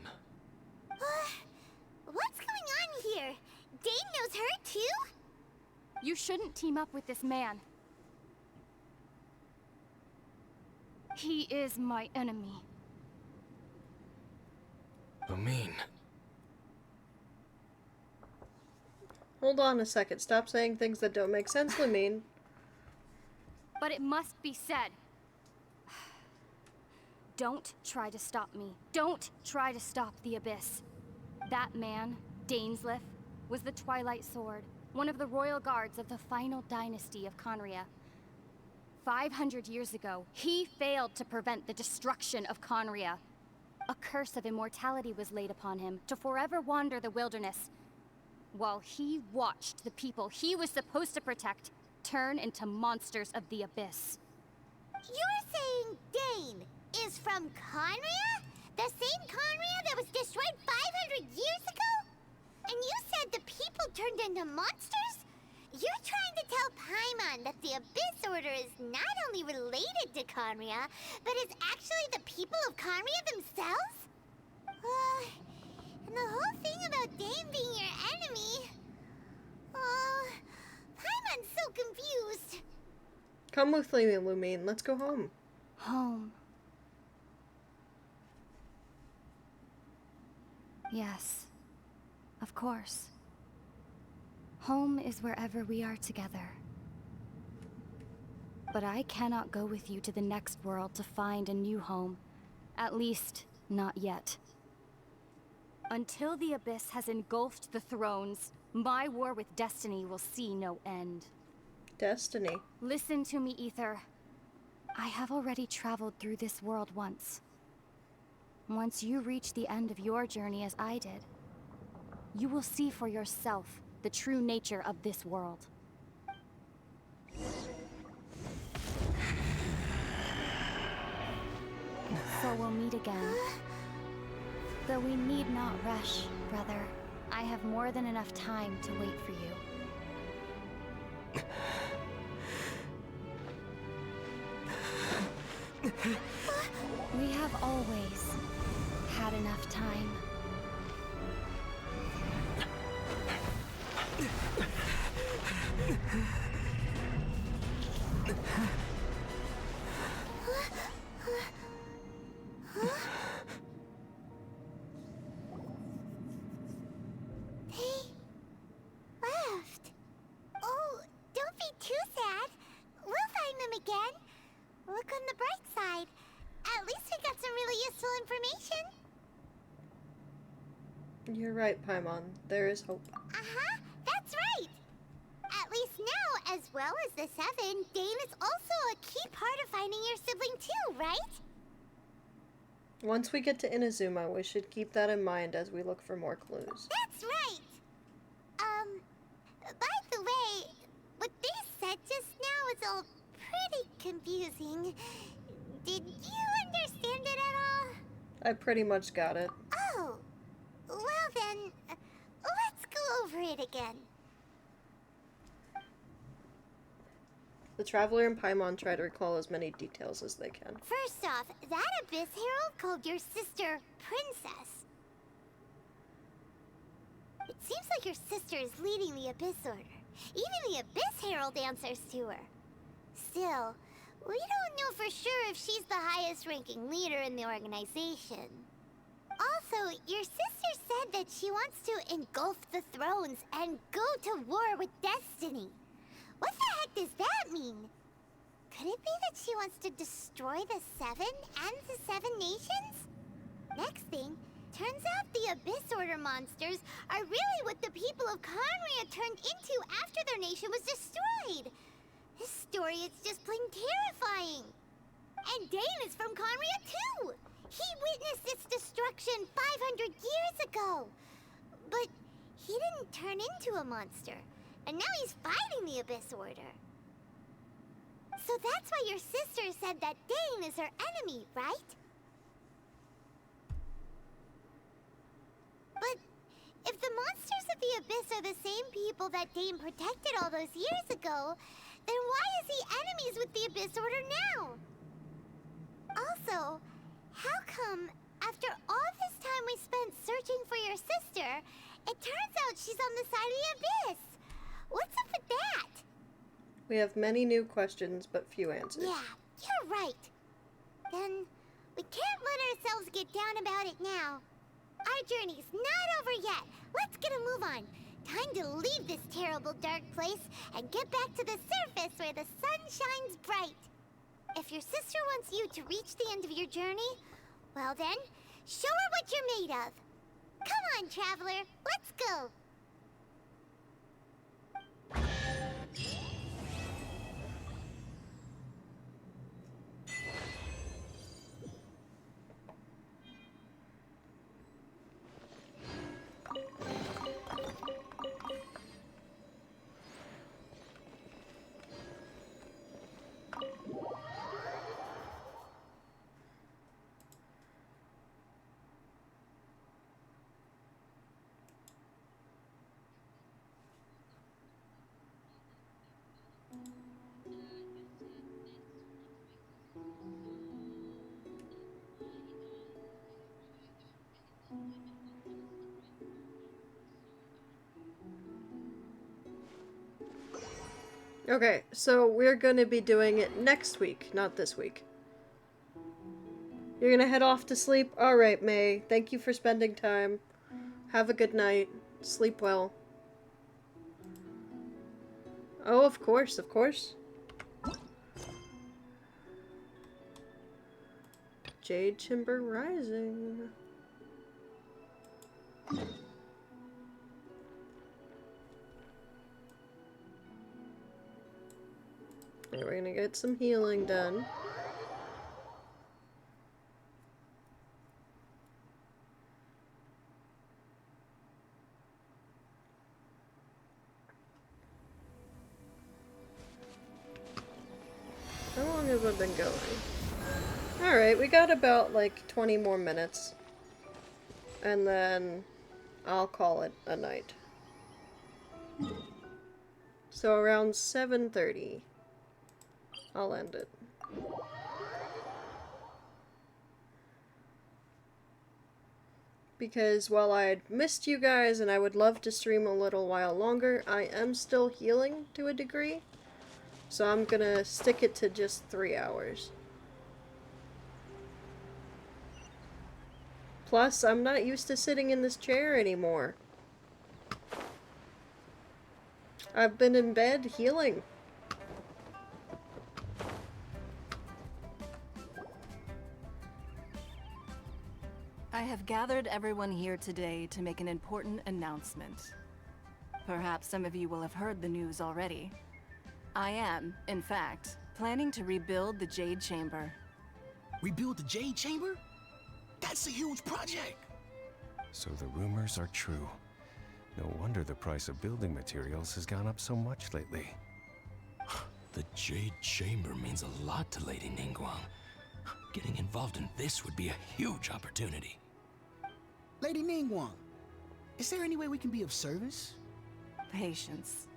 [SPEAKER 3] What's going on here? Dane knows her too?
[SPEAKER 12] You shouldn't team up with this man. He is my enemy.
[SPEAKER 8] Lumine.
[SPEAKER 1] Hold on a second. Stop saying things that don't make sense, Lumine.
[SPEAKER 12] But it must be said. Don't try to stop me. Don't try to stop the Abyss. That man, Dainsleif, was the Twilight Sword, one of the royal guards of the final dynasty of Conria. 500 years ago, he failed to prevent the destruction of Conria. A curse of immortality was laid upon him to forever wander the wilderness, while he watched the people he was supposed to protect turn into monsters of the Abyss.
[SPEAKER 3] You're saying Dane is from Conria? The same Conria that was destroyed 500 years ago? And you said the people turned into monsters? You're trying to tell Paimon that the Abyss Order is not only related to Conria, but is actually the people of Conria themselves? And the whole thing about Dane being your enemy... Paimon's so confused.
[SPEAKER 1] Come with me, Lumine. Let's go home.
[SPEAKER 12] Home. Yes, of course. Home is wherever we are together. But I cannot go with you to the next world to find a new home. At least, not yet. Until the Abyss has engulfed the thrones, my war with Destiny will see no end.
[SPEAKER 1] Destiny.
[SPEAKER 12] Listen to me, Ether. I have already traveled through this world once. Once you reach the end of your journey as I did, you will see for yourself the true nature of this world. So we'll meet again. Though we need not rush, brother. I have more than enough time to wait for you. We have always had enough time.
[SPEAKER 3] Left. Oh, don't be too sad. We'll find them again. Look on the bright side. At least we got some really useful information.
[SPEAKER 1] You're right, Paimon. There is hope.
[SPEAKER 3] Uh-huh, that's right. At least now, as well as the Seven, Dane is also a key part of finding your sibling too, right?
[SPEAKER 1] Once we get to Inazuma, we should keep that in mind as we look for more clues.
[SPEAKER 3] That's right. By the way, what they said just now is all pretty confusing. Did you understand it at all?
[SPEAKER 1] I pretty much got it.
[SPEAKER 3] Oh, well then, let's go over it again.
[SPEAKER 1] The Traveler and Paimon try to recall as many details as they can.
[SPEAKER 3] First off, that Abyss Herald called your sister Princess. It seems like your sister is leading the Abyss Order. Even the Abyss Herald answers to her. Still, we don't know for sure if she's the highest ranking leader in the organization. Also, your sister said that she wants to engulf the thrones and go to war with Destiny. What the heck does that mean? Could it be that she wants to destroy the Seven and the Seven Nations? Next thing, turns out the Abyss Order monsters are really what the people of Conria turned into after their nation was destroyed. This story is just plain terrifying. And Dane is from Conria too. He witnessed its destruction 500 years ago. But he didn't turn into a monster. And now he's fighting the Abyss Order. So that's why your sister said that Dane is her enemy, right? But if the monsters of the Abyss are the same people that Dane protected all those years ago, then why is he enemies with the Abyss Order now? Also, how come, after all this time we spent searching for your sister, it turns out she's on the side of the Abyss? What's up with that?
[SPEAKER 1] We have many new questions, but few answers.
[SPEAKER 3] Yeah, you're right. Then, we can't let ourselves get down about it now. Our journey's not over yet. Let's get a move on. Time to leave this terrible dark place and get back to the surface where the sun shines bright. If your sister wants you to reach the end of your journey, well then, show her what you're made of. Come on, traveler, let's go.
[SPEAKER 1] Okay, so we're gonna be doing it next week, not this week. You're gonna head off to sleep? Alright, May. Thank you for spending time. Have a good night. Sleep well. Oh, of course, of course. Jade Timber Rising. And we're gonna get some healing done. How long have I been going? Alright, we got about like 20 more minutes. and then I'll call it a night. So around 7:30, I'll end it. Because while I'd missed you guys and I would love to stream a little while longer, I am still healing to a degree. So I'm gonna stick it to just 3 hours. Plus, I'm not used to sitting in this chair anymore. I've been in bed healing.
[SPEAKER 15] I have gathered everyone here today to make an important announcement. Perhaps some of you will have heard the news already. I am, in fact, planning to rebuild the Jade Chamber.
[SPEAKER 16] Rebuild the Jade Chamber? That's a huge project!
[SPEAKER 5] So the rumors are true. No wonder the price of building materials has gone up so much lately.
[SPEAKER 16] The Jade Chamber means a lot to Lady Ningguang. Getting involved in this would be a huge opportunity.
[SPEAKER 17] Lady Ningguang, is there any way we can be of service?
[SPEAKER 15] Patience.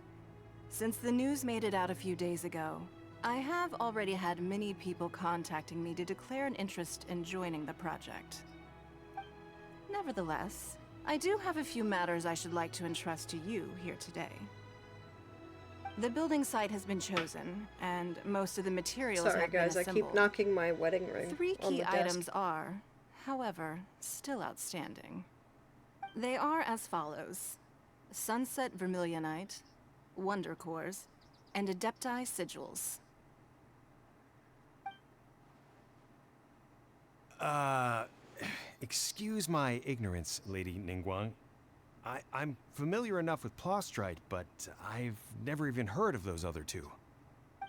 [SPEAKER 15] Since the news made it out a few days ago, I have already had many people contacting me to declare an interest in joining the project. Nevertheless, I do have a few matters I should like to entrust to you here today. The building site has been chosen, and most of the materials
[SPEAKER 1] Sorry
[SPEAKER 15] have
[SPEAKER 1] guys,
[SPEAKER 15] been
[SPEAKER 1] I
[SPEAKER 15] assembled.
[SPEAKER 1] keep knocking my wedding ring
[SPEAKER 15] 3
[SPEAKER 1] on
[SPEAKER 15] key
[SPEAKER 1] the desk.
[SPEAKER 15] items are, however, still outstanding. They are as follows: Sunset Vermilionite, Wonder Cores, and Adepti Sigils.
[SPEAKER 18] Excuse my ignorance, Lady Ningguang. I'm familiar enough with Plostrite, but I've never even heard of those other two.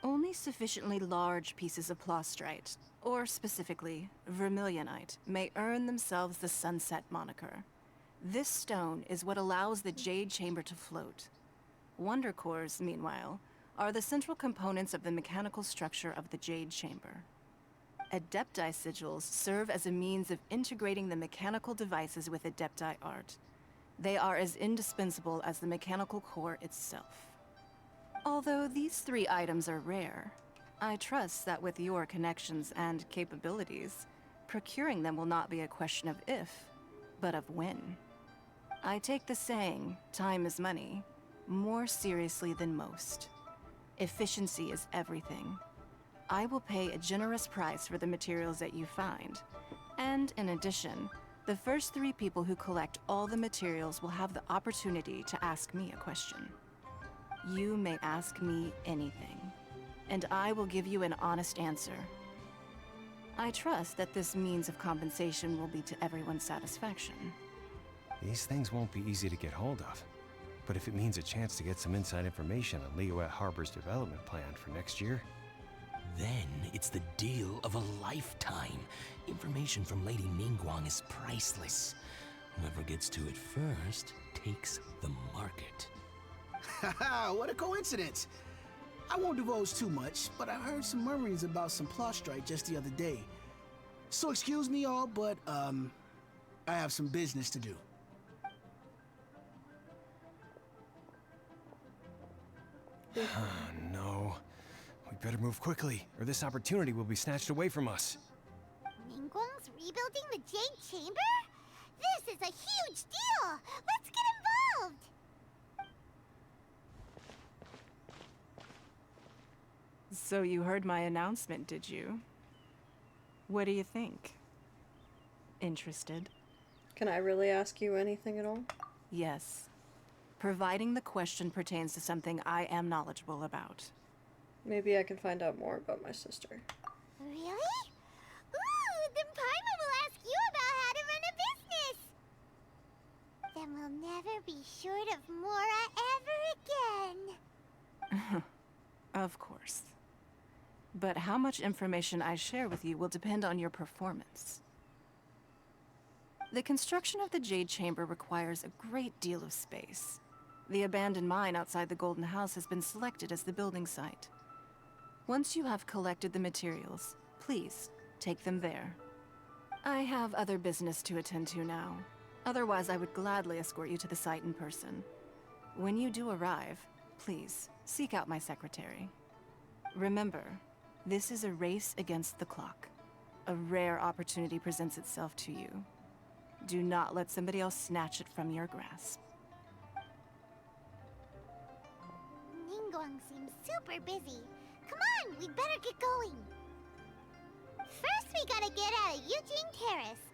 [SPEAKER 15] Only sufficiently large pieces of Plostrite, or specifically Vermilionite, may earn themselves the Sunset moniker. This stone is what allows the Jade Chamber to float. Wonder Cores, meanwhile, are the central components of the mechanical structure of the Jade Chamber. Adepti Sigils serve as a means of integrating the mechanical devices with Adepti art. They are as indispensable as the mechanical core itself. Although these 3 items are rare, I trust that with your connections and capabilities, procuring them will not be a question of if, but of when. I take the saying, time is money, more seriously than most. Efficiency is everything. I will pay a generous price for the materials that you find, and in addition, the first 3 people who collect all the materials will have the opportunity to ask me a question. You may ask me anything, and I will give you an honest answer. I trust that this means of compensation will be to everyone's satisfaction.
[SPEAKER 18] These things won't be easy to get hold of. But if it means a chance to get some inside information on Liyue Harbor's development plan for next year...
[SPEAKER 16] Then it's the deal of a lifetime. Information from Lady Ningguang is priceless. Whoever gets to it first takes the market.
[SPEAKER 17] Haha, what a coincidence! I won't divulge too much, but I heard some murmurings about some Plostrite just the other day. So excuse me all, but I have some business to do.
[SPEAKER 18] No. We better move quickly, or this opportunity will be snatched away from us.
[SPEAKER 3] Ningguang's rebuilding the Jade Chamber? This is a huge deal! Let's get involved!
[SPEAKER 15] So you heard my announcement, did you? What do you think? Interested?
[SPEAKER 1] Can I really ask you anything at all?
[SPEAKER 15] Yes. Providing the question pertains to something I am knowledgeable about.
[SPEAKER 1] Maybe I can find out more about my sister.
[SPEAKER 3] Really? Ooh, then Paimon will ask you about how to run a business! Then we'll never be short of Mora ever again.
[SPEAKER 15] Of course. But how much information I share with you will depend on your performance. The construction of the Jade Chamber requires a great deal of space. The abandoned mine outside the Golden House has been selected as the building site. Once you have collected the materials, please take them there. I have other business to attend to now. Otherwise, I would gladly escort you to the site in person. When you do arrive, please seek out my secretary. Remember, this is a race against the clock. A rare opportunity presents itself to you. Do not let somebody else snatch it from your grasp.
[SPEAKER 3] Ningguang seems super busy. Come on, we better get going. First, we gotta get out of Eugene Terrace.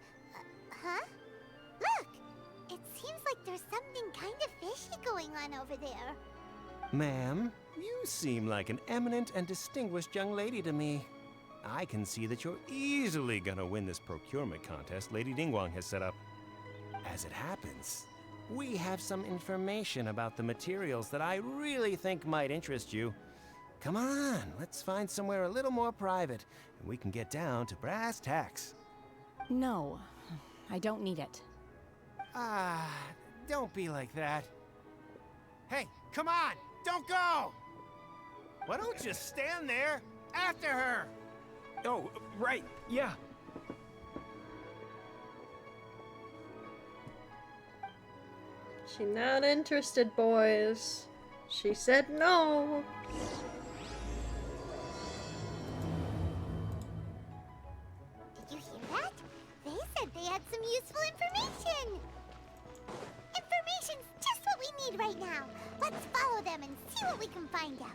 [SPEAKER 3] Huh? Look! It seems like there's something kind of fishy going on over there.
[SPEAKER 18] Ma'am, you seem like an eminent and distinguished young lady to me. I can see that you're easily gonna win this procurement contest Lady Ningguang has set up. As it happens, we have some information about the materials that I really think might interest you. Come on, let's find somewhere a little more private, and we can get down to brass tacks.
[SPEAKER 19] No, I don't need it.
[SPEAKER 18] Ah, don't be like that. Hey, come on, don't go! Why don't you stand there after her?
[SPEAKER 20] Oh, right, yeah.
[SPEAKER 1] She not interested, boys. She said no.
[SPEAKER 3] Did you hear that? They said they had some useful information. Information's just what we need right now. Let's follow them and see what we can find out.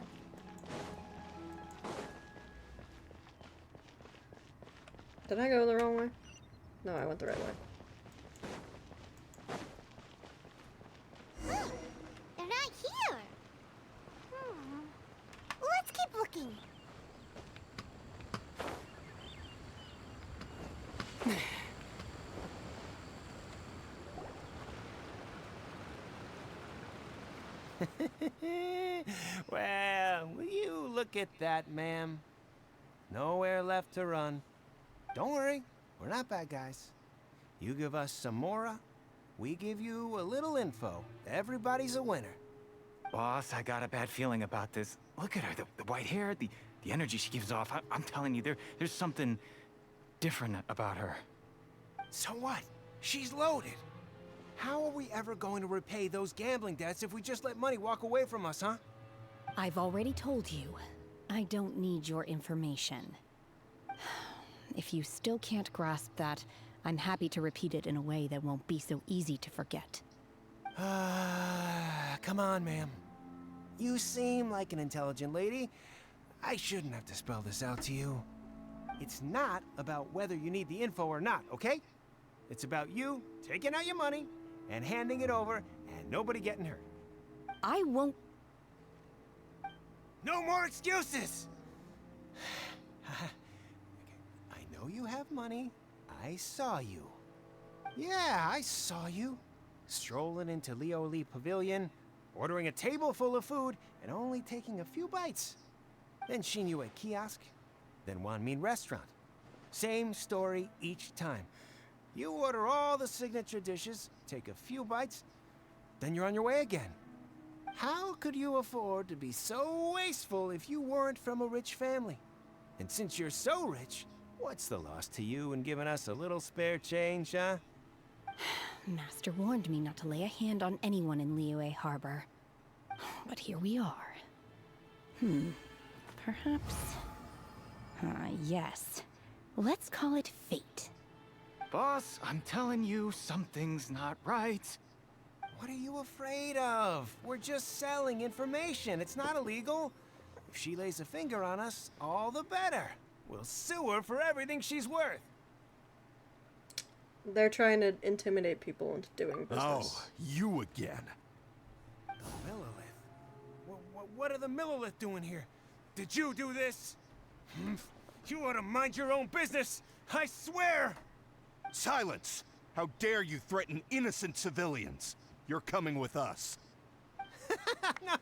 [SPEAKER 1] Did I go the wrong way? No, I went the right way.
[SPEAKER 3] Huh, they're not here. Let's keep looking.
[SPEAKER 18] Well, will you look at that, ma'am? Nowhere left to run. Don't worry, we're not bad guys. You give us some mora, we give you a little info. Everybody's a winner.
[SPEAKER 20] Boss, I got a bad feeling about this. Look at her, the white hair, the energy she gives off. I'm telling you, there's something different about her.
[SPEAKER 18] So what? She's loaded. How are we ever going to repay those gambling debts if we just let money walk away from us, huh?
[SPEAKER 19] I've already told you, I don't need your information. If you still can't grasp that, I'm happy to repeat it in a way that won't be so easy to forget.
[SPEAKER 18] Come on, ma'am. You seem like an intelligent lady. I shouldn't have to spell this out to you. It's not about whether you need the info or not, okay? It's about you taking out your money and handing it over and nobody getting hurt.
[SPEAKER 19] I won't...
[SPEAKER 18] No more excuses! I know you have money. I saw you. Yeah, I saw you. Strolling into Leo Lee Pavilion, ordering a table full of food, and only taking a few bites. Then Shinyu kiosk, then Wanmin restaurant. Same story each time. You order all the signature dishes, take a few bites, then you're on your way again. How could you afford to be so wasteful if you weren't from a rich family? And since you're so rich, what's the loss to you in giving us a little spare change, huh?
[SPEAKER 19] Master warned me not to lay a hand on anyone in Liyue Harbor. But here we are. Perhaps... yes. Let's call it fate.
[SPEAKER 20] Boss, I'm telling you, something's not right.
[SPEAKER 18] What are you afraid of? We're just selling information. It's not illegal. If she lays a finger on us, all the better. We'll sue her for everything she's worth.
[SPEAKER 1] They're trying to intimidate people into doing business.
[SPEAKER 21] Oh, you again.
[SPEAKER 18] The Millilith? What are the Millilith doing here? Did you do this? You ought to mind your own business, I swear!
[SPEAKER 21] Silence! How dare you threaten innocent civilians? You're coming with us.
[SPEAKER 18] No,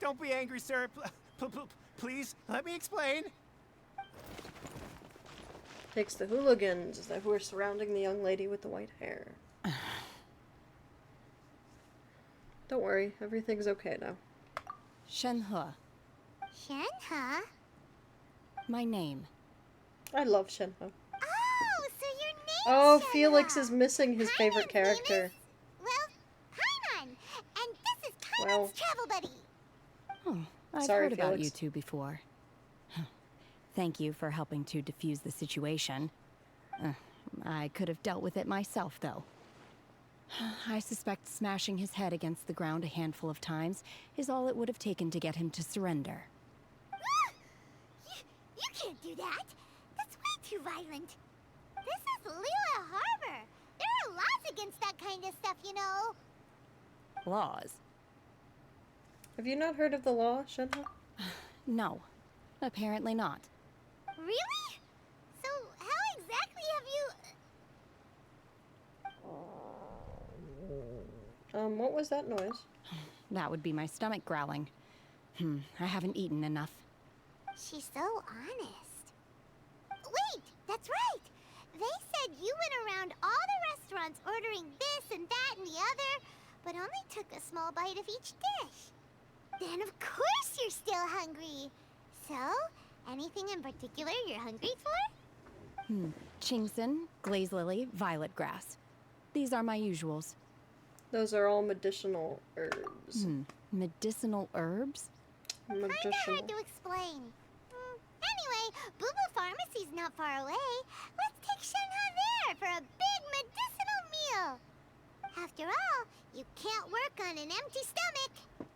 [SPEAKER 18] don't be angry, sir. Please, let me explain.
[SPEAKER 1] Takes the hooligans who are surrounding the young lady with the white hair. Don't worry, everything's okay now.
[SPEAKER 19] Shenhe.
[SPEAKER 3] Shenhe?
[SPEAKER 19] My name.
[SPEAKER 1] I love Shenhe.
[SPEAKER 3] Oh, so your
[SPEAKER 1] Oh, Felix is missing his favorite character.
[SPEAKER 3] Well, Paimon, and this is Paimon's
[SPEAKER 1] Well.
[SPEAKER 3] travel buddy.
[SPEAKER 19] Oh, I've
[SPEAKER 1] Sorry,
[SPEAKER 19] heard about
[SPEAKER 1] Felix.
[SPEAKER 19] you two before. Thank you for helping to defuse the situation. I could have dealt with it myself, though. I suspect smashing his head against the ground a handful of times is all it would have taken to get him to surrender.
[SPEAKER 3] You can't do that. That's way too violent. This is Liyue Harbor. There are laws against that kind of stuff, you know.
[SPEAKER 19] Laws?
[SPEAKER 1] Have you not heard of the law, Shenhe?
[SPEAKER 19] No, apparently not.
[SPEAKER 3] Really? So how exactly have you...
[SPEAKER 1] What was that noise?
[SPEAKER 19] That would be my stomach growling. I haven't eaten enough.
[SPEAKER 3] She's so honest. Wait, that's right. They said you went around all the restaurants ordering this and that and the other, but only took a small bite of each dish. Then of course you're still hungry. So, anything in particular you're hungry for?
[SPEAKER 19] Chingson, glaze lily, violet grass. These are my usuals.
[SPEAKER 1] Those are all medicinal herbs.
[SPEAKER 19] Medicinal herbs?
[SPEAKER 3] Kinda hard to explain. Anyway, Boo Boo Pharmacy's not far away. Let's take Shenhe there for a big medicinal meal. After all, you can't work on an empty stomach.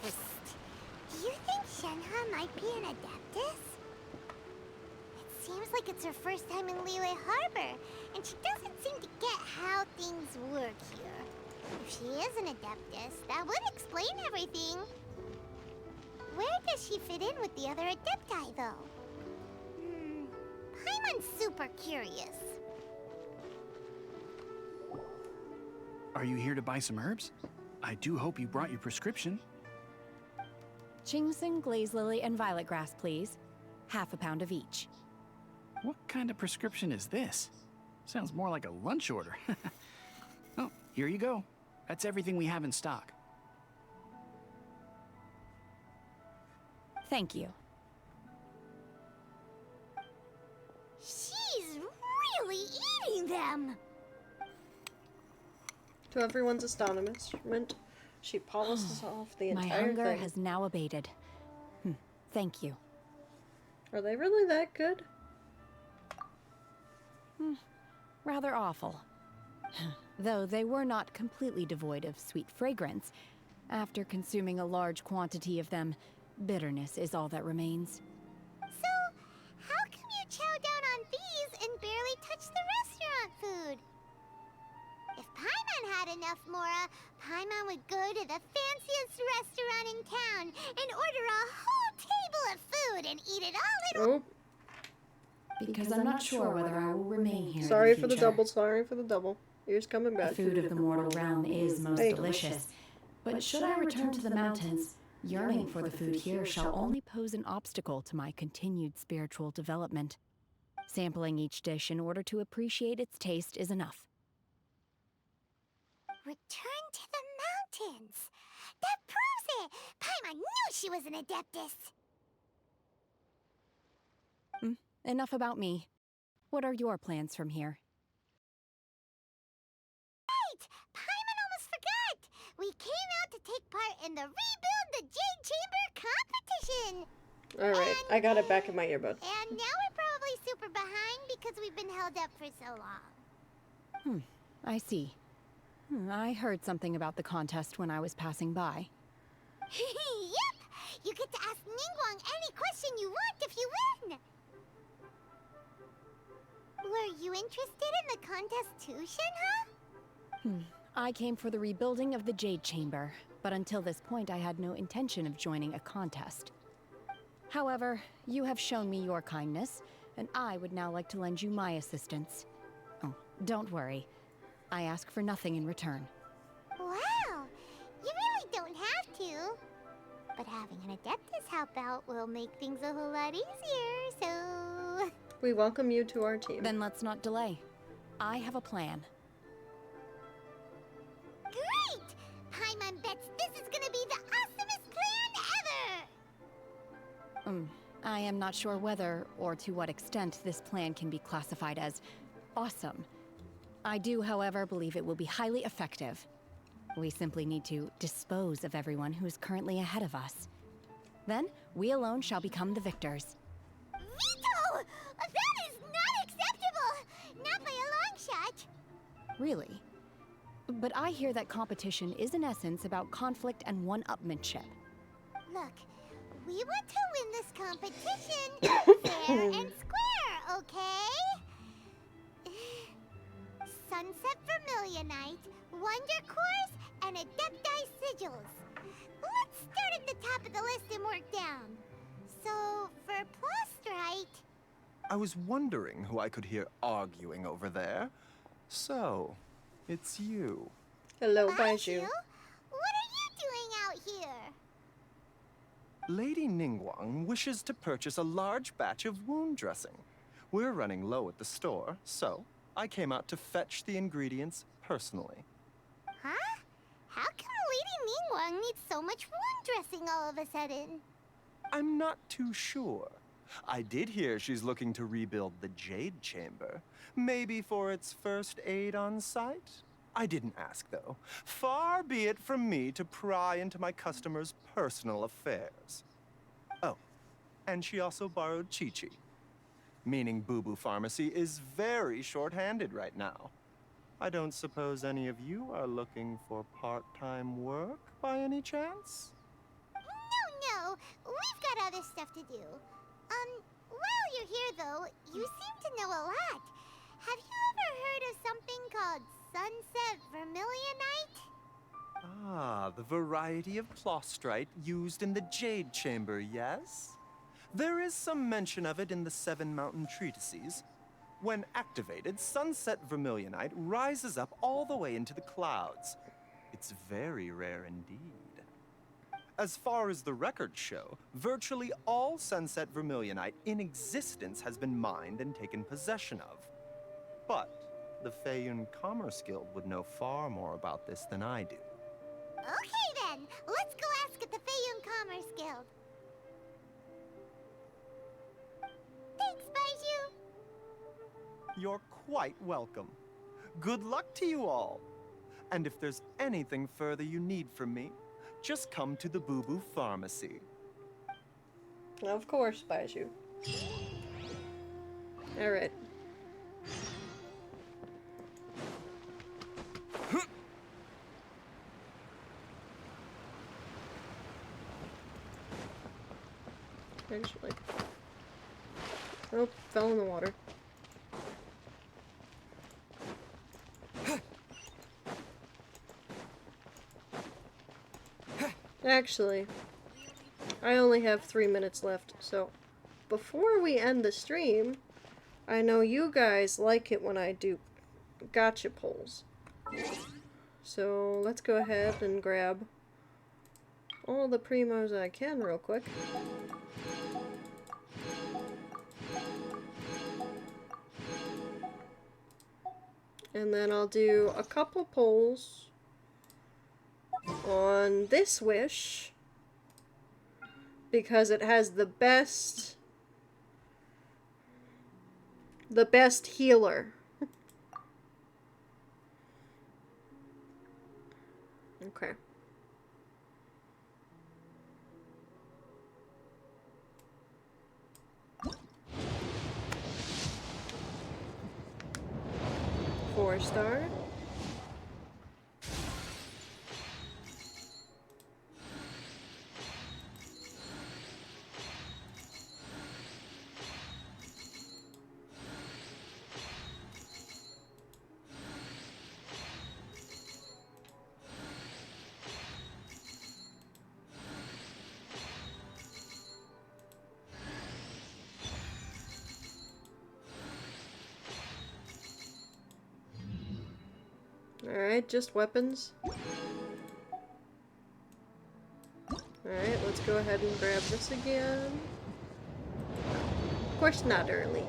[SPEAKER 3] Do you think Shenhe might be an Adeptus? It seems like it's her first time in Liyue Harbor, and she doesn't seem to get how things work here. If she is an Adeptus, that would explain everything. Where does she fit in with the other Adepti, though? Paimon's super curious.
[SPEAKER 4] Are you here to buy some herbs? I do hope you brought your prescription.
[SPEAKER 19] Chingson, glaze lily, and violet grass, please. Half a pound of each.
[SPEAKER 4] What kind of prescription is this? Sounds more like a lunch order. Oh, here you go. That's everything we have in stock.
[SPEAKER 19] Thank you.
[SPEAKER 3] She's really eating them!
[SPEAKER 1] To everyone's astonishment, she polishes off the
[SPEAKER 19] My
[SPEAKER 1] entire
[SPEAKER 19] hunger
[SPEAKER 1] thing.
[SPEAKER 19] has now abated. Thank you.
[SPEAKER 1] Are they really that good?
[SPEAKER 19] Rather awful. Though they were not completely devoid of sweet fragrance. After consuming a large quantity of them, bitterness is all that remains.
[SPEAKER 3] So, how come you chow down on these and barely touch the restaurant food? If Paimon had enough Mora, Paimon would go to the fanciest restaurant in town and order a whole table of food and eat it all in...
[SPEAKER 1] Oh.
[SPEAKER 19] Because I'm not sure whether I will remain here.
[SPEAKER 1] Sorry
[SPEAKER 19] in the
[SPEAKER 1] for the
[SPEAKER 19] future.
[SPEAKER 1] double, sorry for the double. Here's coming back.
[SPEAKER 19] The food of the mortal realm is most
[SPEAKER 1] Hey.
[SPEAKER 19] delicious. But should I return to the mountains, yearning for the food here shall only pose an obstacle to my continued spiritual development. Sampling each dish in order to appreciate its taste is enough.
[SPEAKER 3] Return to the mountains! That proves it! Paimon knew she was an Adeptus!
[SPEAKER 19] Enough about me. What are your plans from here?
[SPEAKER 3] Right! Paimon almost forgot! We came out to take part in the Rebuild the Jade Chamber competition!
[SPEAKER 1] Alright, I got it back in my earbud.
[SPEAKER 3] And now we're probably super behind because we've been held up for so long.
[SPEAKER 19] I see. I heard something about the contest when I was passing by.
[SPEAKER 3] Yep! You get to ask Ningguang any question you want if you win! Were you interested in the contest too, Shenhe?
[SPEAKER 19] I came for the rebuilding of the Jade Chamber, but until this point I had no intention of joining a contest. However, you have shown me your kindness, and I would now like to lend you my assistance. Oh, don't worry. I ask for nothing in return.
[SPEAKER 3] Wow! You really don't have to. But having an Adeptus help out will make things a whole lot easier, so...
[SPEAKER 1] We welcome you to our team.
[SPEAKER 19] Then let's not delay. I have a plan.
[SPEAKER 3] Great! Paimon bets this is gonna be the awesomest plan ever!
[SPEAKER 19] I am not sure whether, or to what extent, this plan can be classified as awesome. I do, however, believe it will be highly effective. We simply need to dispose of everyone who is currently ahead of us. Then, we alone shall become the victors.
[SPEAKER 3] Vito! That is not acceptable! Not by a long shot!
[SPEAKER 19] Really? But I hear that competition is in essence about conflict and one-upmanship.
[SPEAKER 3] Look, we want to win this competition fair and square, okay? Sunset Vermilionite, Wonder Cores, and Adepti Sigils. Let's start at the top of the list and work down. So, for Plostrite...
[SPEAKER 7] I was wondering who I could hear arguing over there. So, it's you.
[SPEAKER 1] Hello, Baiju.
[SPEAKER 3] What are you doing out here?
[SPEAKER 7] Lady Ningguang wishes to purchase a large batch of wound dressing. We're running low at the store, so I came out to fetch the ingredients personally.
[SPEAKER 3] Huh? How come Lady Ningguang needs so much wound dressing all of a sudden?
[SPEAKER 7] I'm not too sure. I did hear she's looking to rebuild the Jade Chamber. Maybe for its first aid on site? I didn't ask, though. Far be it from me to pry into my customers' personal affairs. Oh, and she also borrowed Chi-Chi. Meaning Boo Boo Pharmacy is very short-handed right now. I don't suppose any of you are looking for part-time work by any chance?
[SPEAKER 3] No, we've got other stuff to do. While you're here though, you seem to know a lot. Have you ever heard of something called Sunset Vermilionite?
[SPEAKER 7] Ah, the variety of Plostrite used in the Jade Chamber, yes? There is some mention of it in the Seven Mountain Treatises. When activated, Sunset Vermilionite rises up all the way into the clouds. It's very rare indeed. As far as the records show, virtually all Sunset Vermilionite in existence has been mined and taken possession of. But the Feiyun Commerce Guild would know far more about this than I do.
[SPEAKER 3] Okay then, let's go ask at the Feiyun Commerce Guild. Thanks, Baiju.
[SPEAKER 7] You're quite welcome. Good luck to you all. And if there's anything further you need from me, just come to the Boo Boo Pharmacy.
[SPEAKER 1] Of course, Baiju. Alright. Actually. Oh, fell in the water. Actually, I only have 3 minutes left, so before we end the stream, I know you guys like it when I do gotcha polls. So let's go ahead and grab all the primos I can real quick. And then I'll do a couple polls on this wish because it has the best healer. Okay. Four-star. Alright, just weapons. Alright, let's go ahead and grab this again. Of course not early.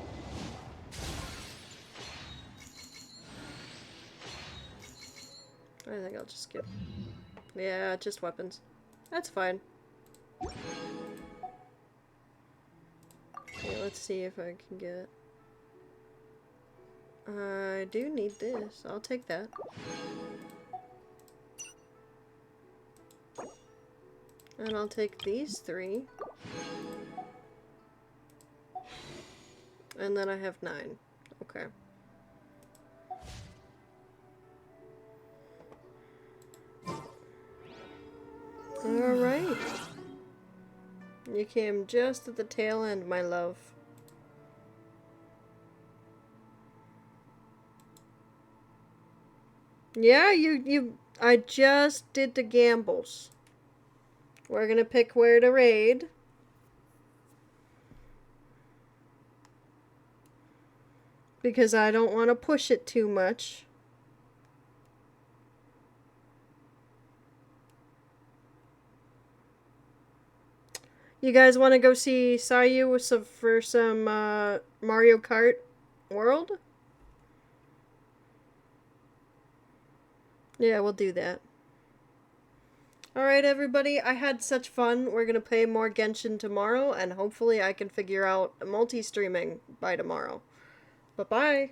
[SPEAKER 1] I think I'll just skip. Yeah, just weapons. That's fine. Okay, let's see if I can get... I do need this. I'll take that. And I'll take these 3. And then I have 9. Okay. Alright. You came just at the tail end, my love. Yeah, I just did the gambles. We're gonna pick where to raid. Because I don't want to push it too much. You guys want to go see Sayu for some Mario Kart World? Yeah, we'll do that. Alright, everybody, I had such fun. We're going to play more Genshin tomorrow, and hopefully I can figure out multi-streaming by tomorrow. Bye-bye.